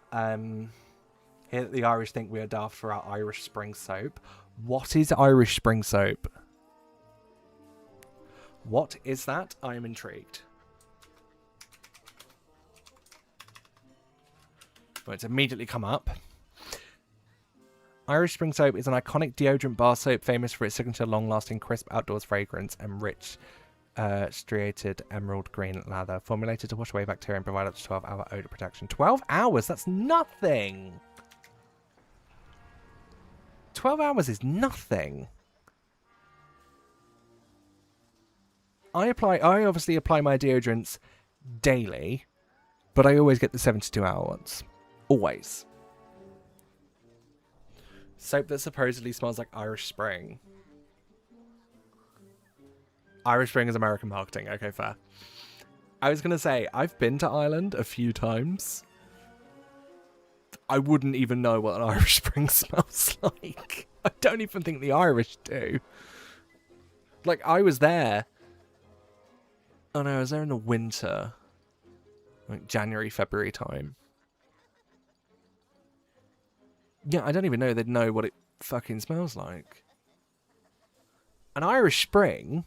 [SPEAKER 1] Here the Irish think we are daft for our Irish spring soap. What is Irish spring soap? What is that? I am intrigued. Well, it's immediately come up. Irish Spring Soap is an iconic deodorant bar soap famous for its signature long-lasting crisp outdoors fragrance and rich striated emerald green lather. Formulated to wash away bacteria and provide up to 12-hour odor protection. 12 hours? That's nothing! 12 hours is nothing. I obviously apply my deodorants daily, but I always get the 72-hour ones. Always. Soap that supposedly smells like Irish Spring. Irish Spring is American marketing. Okay, fair. I was going to say, I've been to Ireland a few times. I wouldn't even know what an Irish Spring smells like. I don't even think the Irish do. Like, I was there. Oh no, I was there in the winter. Like January, February time. Yeah, I don't even know they'd know what it fucking smells like. An Irish Spring?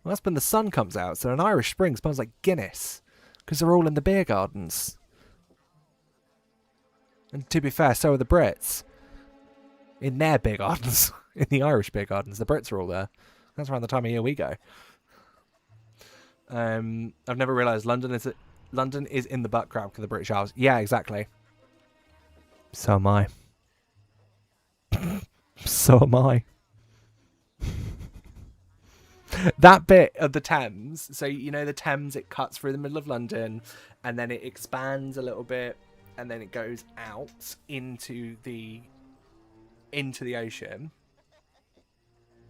[SPEAKER 1] Well, that's when the sun comes out, so an Irish Spring smells like Guinness. Because they're all in the beer gardens. And to be fair, so are the Brits. In their beer gardens. In the Irish beer gardens. The Brits are all there. That's around the time of year we go. I've never realised London is in the butt crack of the British Isles. Yeah, exactly. So am I. So am I. That bit of the Thames, so you know the Thames, it cuts through the middle of London and then it expands a little bit and then it goes out into the ocean.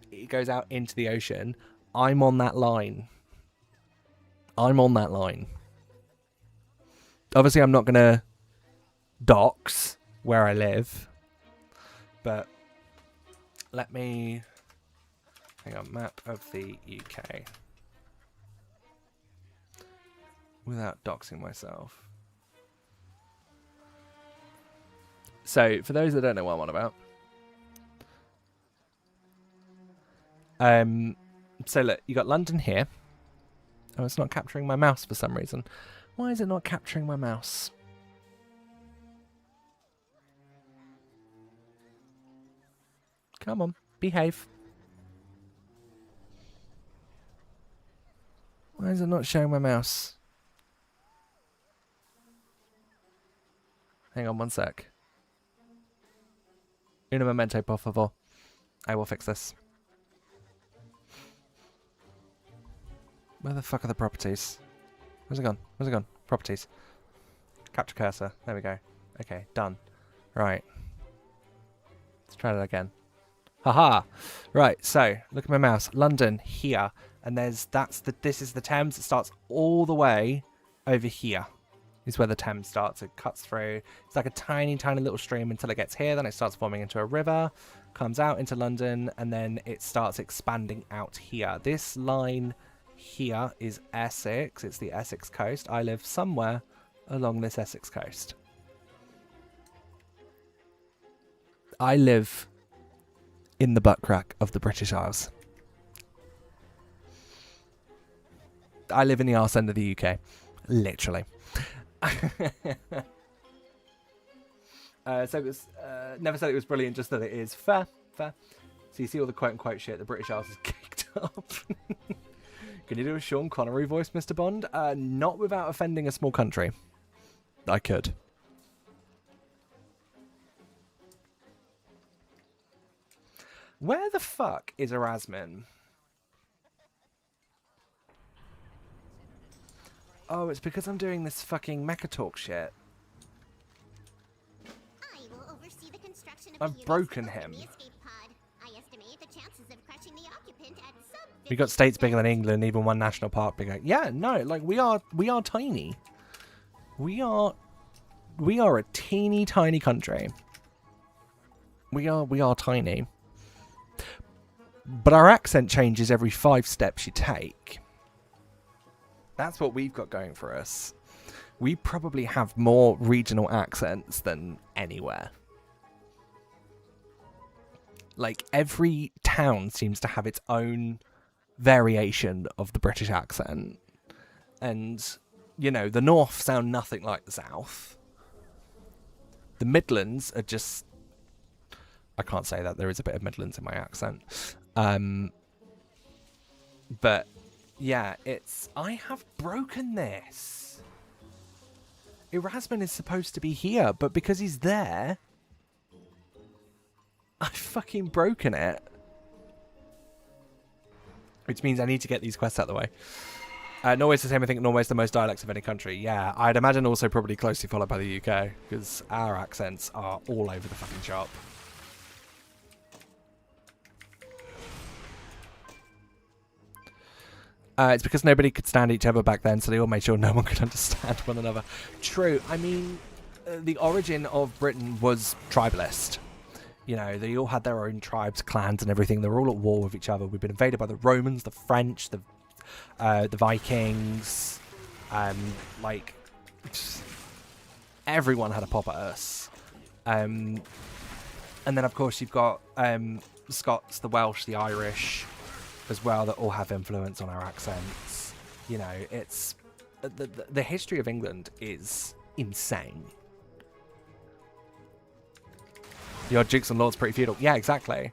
[SPEAKER 1] It goes out into the ocean. I'm on that line. Obviously, I'm not going to dox where I live. But let me... Hang on, map of the UK. Without doxing myself. So, for those that don't know what I'm on about. So look, you got London here. Oh, it's not capturing my mouse for some reason. Why is it not capturing my mouse? Come on, behave. Why is it not showing my mouse? Hang on one sec. Un momento, por favor. I will fix this. Where the fuck are the properties? Where's it gone? Where's it gone? Properties. Capture cursor. There we go. Okay, done. Right. Let's try that again. Haha! Right, so, look at my mouse. London, here. And this is the Thames. It starts all the way over here. Is where the Thames starts. It cuts through. It's like a tiny, tiny little stream until it gets here. Then it starts forming into a river. Comes out into London. And then it starts expanding out here. This line here is Essex. It's the Essex coast. I live somewhere along this Essex coast. I live in the butt crack of the British Isles. I live in the arse end of the UK. Literally. So it was, never said it was brilliant, just that it is fair. So you see all the quote-unquote shit the British Isles is kicked up. Can you do a Sean Connery voice, Mr. Bond? Not without offending a small country. I could. Where the fuck is Erasmin? Oh, it's because I'm doing this fucking Mecha Talk shit.
[SPEAKER 16] I will oversee the construction of
[SPEAKER 1] I've broken him.
[SPEAKER 16] escape pod. I estimate the chances of crushing the occupant at sub.
[SPEAKER 1] We got states bigger than England, even one national park bigger. Yeah, no, like we are tiny. We are a teeny tiny country. We are tiny. But our accent changes every 5 steps you take. That's what we've got going for us. We probably have more regional accents than anywhere. Like, every town seems to have its own variation of the British accent. And, you know, the North sound nothing like the South. The Midlands are just... I can't say that. There is a bit of Midlands in my accent. But, yeah, it's... I have broken this. Erasmus is supposed to be here, but because he's there... I've fucking broken it. Which means I need to get these quests out of the way. Norway's the same. I think Norway's the most dialects of any country. Yeah, I'd imagine also probably closely followed by the UK. Because our accents are all over the fucking shop. It's because nobody could stand each other back then, so they all made sure no one could understand one another. True. I mean, the origin of Britain was tribalist. You know, they all had their own tribes, clans, and everything. They were all at war with each other. We've been invaded by the Romans, the French, the Vikings. Like, everyone had a pop at us. And then, of course, you've got the Scots, the Welsh, the Irish as well, that all have influence on our accents. You know, it's... The history of England is insane. Your dukes and lords pretty feudal. Yeah, exactly.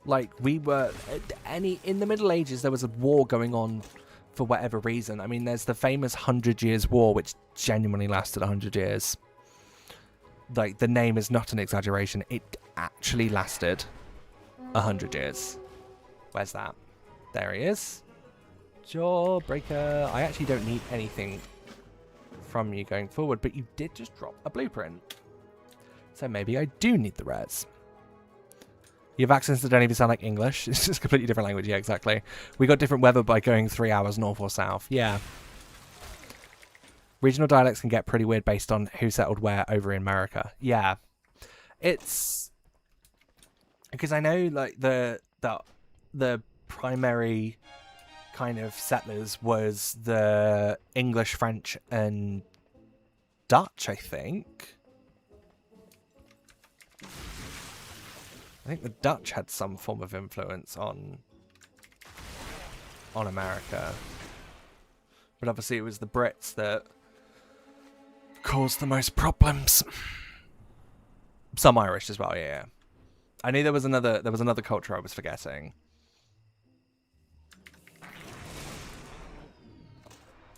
[SPEAKER 1] Like, we were... in the Middle Ages, there was a war going on for whatever reason. I mean, there's the famous 100 Years' War, which genuinely lasted 100 years. Like, the name is not an exaggeration. It actually lasted 100 years. Where's that? There he is. Jawbreaker. I actually don't need anything from you going forward, but you did just drop a blueprint. So maybe I do need the res. You have accents that don't even sound like English. It's just a completely different language. Yeah, exactly. We got different weather by going 3 hours north or south. Yeah. Regional dialects can get pretty weird based on who settled where over in America. Yeah. It's... Because I know, like, the primary kind of settlers was the English, French, and Dutch, I think. I think the Dutch had some form of influence on America. But obviously it was the Brits that caused the most problems. Some Irish as well, yeah. I knew there was another culture I was forgetting.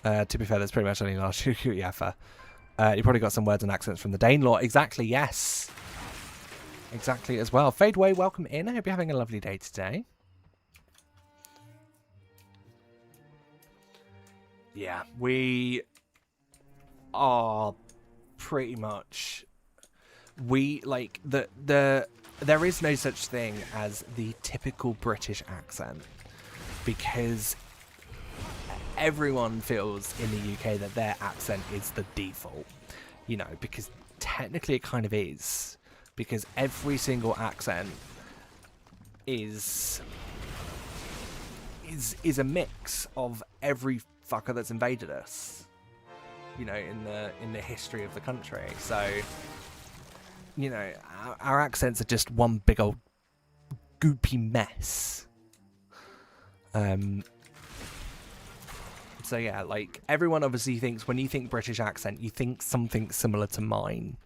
[SPEAKER 1] To be fair, there's pretty much only last yeah, fair. You probably got some words and accents from the Danelaw. Exactly, yes. exactly as well. Fadeway, welcome in. I hope you're having a lovely day today. Yeah, we are pretty much... there is no such thing as the typical British accent, because everyone feels in the UK that their accent is the default, you know, because technically it kind of is, because every single accent is a mix of every fucker that's invaded us, you know, in the history of the country. So, you know, our accents are just one big old goopy mess. So yeah, like, everyone obviously thinks, when you think British accent, you think something similar to mine.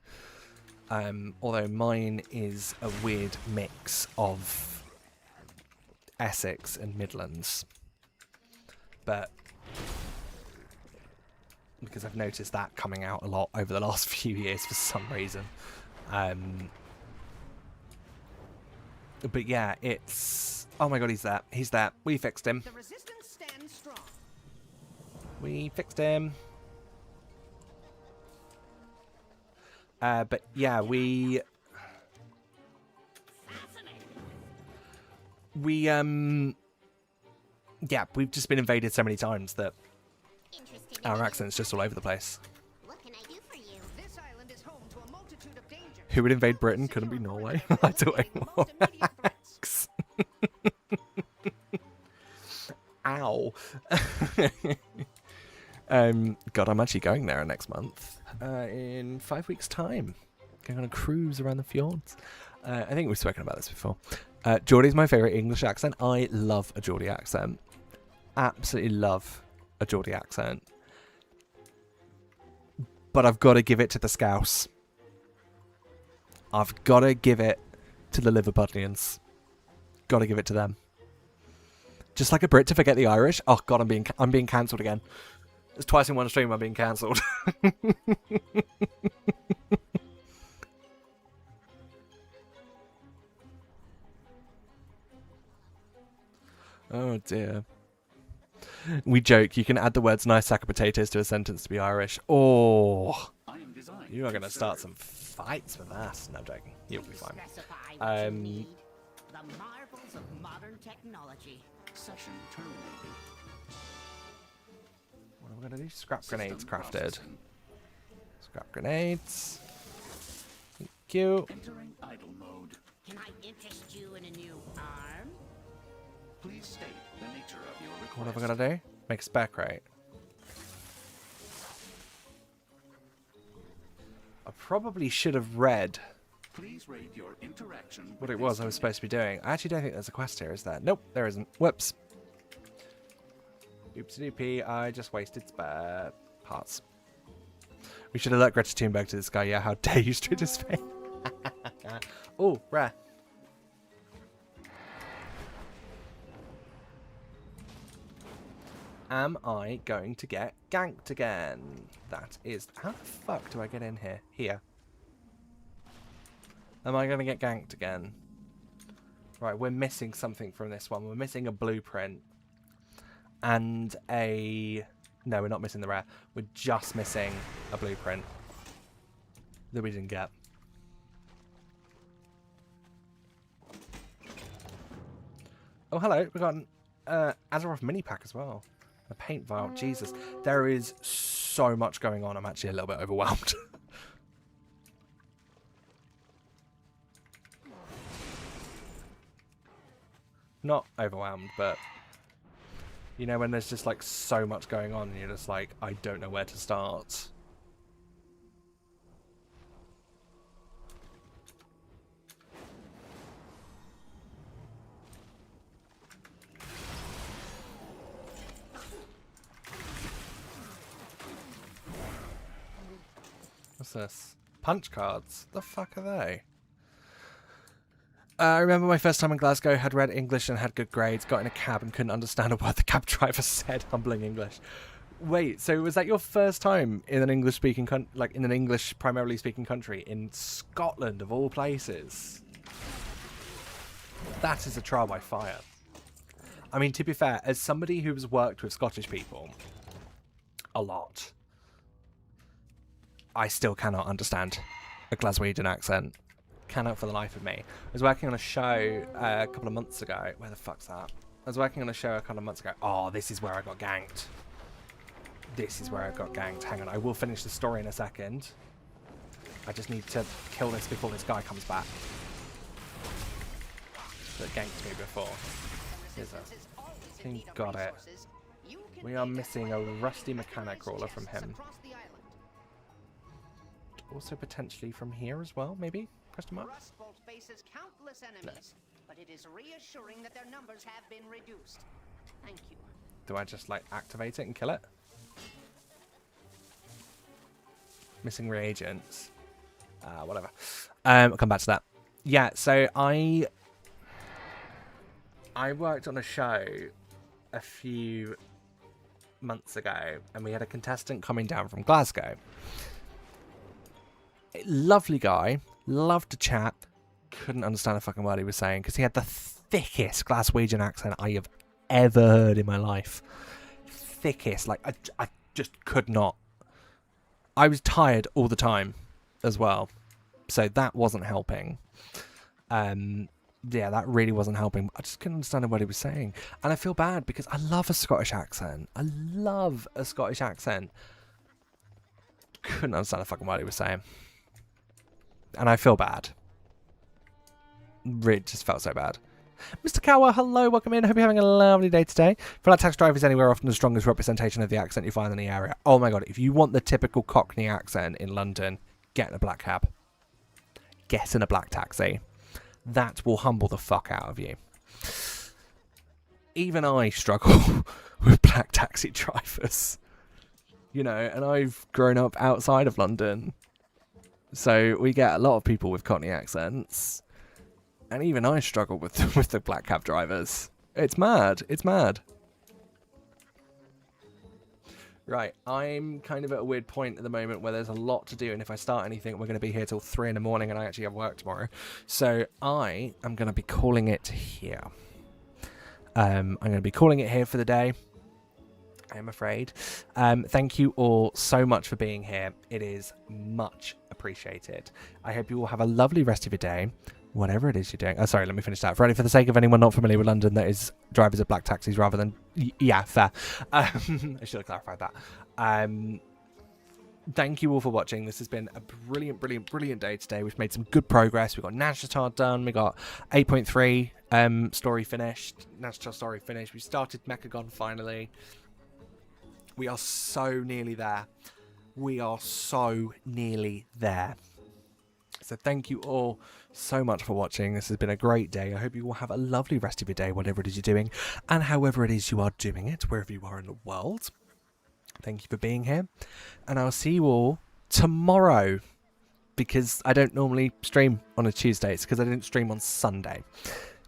[SPEAKER 1] Although mine is a weird mix of Essex and Midlands. But because I've noticed that coming out a lot over the last few years for some reason. But yeah, it's... Oh my god, he's there. He's there. We fixed him.
[SPEAKER 17] The resistance stands strong.
[SPEAKER 1] We fixed him. But yeah, yeah, we've just been invaded so many times that our accent's just all over the place.
[SPEAKER 16] What can I do for you?
[SPEAKER 17] This island is home to a multitude of dangers.
[SPEAKER 1] Who would invade Britain? Couldn't be Norway. I don't know. Ow. God, I'm actually going there next month. In 5 weeks' time. Going on a cruise around the fjords. I think we've spoken about this before. Geordie's my favourite English accent. I love a Geordie accent. Absolutely love a Geordie accent. But I've got to give it to the Scouse. I've got to give it to the Liverpudlians. Got to give it to them. Just like a Brit to forget the Irish. Oh god, I'm being cancelled again. It's twice in one stream I'm being cancelled. Oh dear. We joke, you can add the words nice sack of potatoes to a sentence to be Irish. Oh, you are going to start some fights with that. No, I'm joking. You'll be fine.
[SPEAKER 17] The marvels of modern technology.
[SPEAKER 19] Session terminated.
[SPEAKER 1] What am I going to do? Scrap grenades crafted. Scrap grenades. Thank you.
[SPEAKER 19] Entering idle mode.
[SPEAKER 17] Can I interest you in a new arm?
[SPEAKER 19] Please state the nature of your request.
[SPEAKER 1] What am I going to do? Make a spare crate. I probably should have read
[SPEAKER 19] Please rate your interaction
[SPEAKER 1] what it was I was supposed to be doing. I actually don't think there's a quest here, is there? Nope, there isn't. Whoops. Oopsie doopie, I just wasted spare parts. We should alert Greta Thunberg to this guy. Yeah, how dare you straight his face. Oh, rare. Am I going to get ganked again? That is... How the fuck do I get in here? Here. Am I going to get ganked again? Right, we're missing something from this one. We're missing a blueprint. And a... No, we're not missing the rare. We're just missing a blueprint that we didn't get. Oh, hello. We got an Azeroth mini pack as well. A paint vial. Jesus. There is so much going on. I'm actually a little bit overwhelmed. Not overwhelmed, but... You know, when there's just, like, so much going on and you're just like, I don't know where to start. What's this? Punch cards? The fuck are they? I remember my first time in Glasgow, had read English and had good grades, got in a cab and couldn't understand a word the cab driver said, humbling English. Wait, so was that your first time in an English-speaking country, like in an English primarily speaking country in Scotland of all places? That is a trial by fire. I mean, to be fair, as somebody who has worked with Scottish people a lot, I still cannot understand a Glaswegian accent. Cannot for the life of me. I was working on a show a couple of months ago. Where the fuck's that? I was working on a show a couple of months ago. Oh, this is where I got ganked. This is where I got ganked. Hang on, I will finish the story in a second. I just need to kill this before this guy comes back. That ganked me before. He got it. We are missing a rusty mechanic roller from him. Also potentially from here as well, maybe? Question mark?
[SPEAKER 4] Rustbolt faces countless enemies, but it is reassuring that their numbers have been reduced. Thank you.
[SPEAKER 1] Do I just like activate it and kill it? Missing reagents. Whatever. I'll come back to that. Yeah, so I worked on a show a few months ago, and we had a contestant coming down from Glasgow. Lovely guy, loved to chat, couldn't understand a fucking word he was saying because he had the thickest Glaswegian accent I have ever heard in my life. Thickest, like I just could not. I was tired all the time as well, so that wasn't helping. Yeah, that really wasn't helping. I just couldn't understand what he was saying. And I feel bad because I love a Scottish accent. I love a Scottish accent. Couldn't understand a fucking word he was saying. And I feel bad. Really just felt so bad. Mr. Cower, hello, welcome in. Hope you're having a lovely day today. For like taxi drivers anywhere, often the strongest representation of the accent you find in the area. Oh my god, if you want the typical Cockney accent in London, get in a black cab. Get in a black taxi. That will humble the fuck out of you. Even I struggle with black taxi drivers. You know, and I've grown up outside of London. So we get a lot of people with Cockney accents. And even I struggle with the black cab drivers. It's mad. It's mad. Right, I'm kind of at a weird point at the moment where there's a lot to do, and if I start anything, we're going to be here till 3 in the morning, and I actually have work tomorrow. So I am going to be calling it here. I'm going to be calling it here for the day, I'm afraid. Thank you all so much for being here. It is much appreciated. I hope you all have a lovely rest of your day. Whatever it is you're doing. Oh, sorry, let me finish that. For the sake of anyone not familiar with London, that is drivers of black taxis rather than... Yeah, fair. I should have clarified that. Thank you all for watching. This has been a brilliant, brilliant, brilliant day today. We've made some good progress. We've got Nashatar done. We got 8.3 story finished. Nashatar story finished. We started Mechagon finally. We are so nearly there. We are so nearly there. So thank you all so much for watching. This has been a great day. I hope you all have a lovely rest of your day, whatever it is you're doing, and however it is you are doing it, wherever you are in the world. Thank you for being here, and I'll see you all tomorrow, because I don't normally stream on a Tuesday. It's because I didn't stream on Sunday,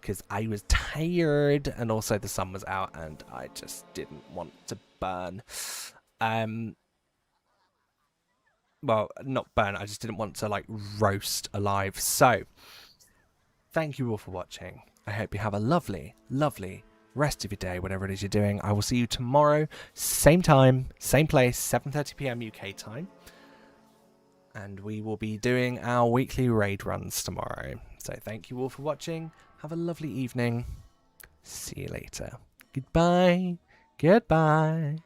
[SPEAKER 1] because I was tired, and also the sun was out, and I just didn't want to burn. Well, not burn, I just didn't want to, like, roast alive. So, thank you all for watching. I hope you have a lovely, lovely rest of your day, whatever it is you're doing. I will see you tomorrow, same time, same place, 7:30 PM UK time. And we will be doing our weekly raid runs tomorrow. So, thank you all for watching. Have a lovely evening. See you later. Goodbye. Goodbye.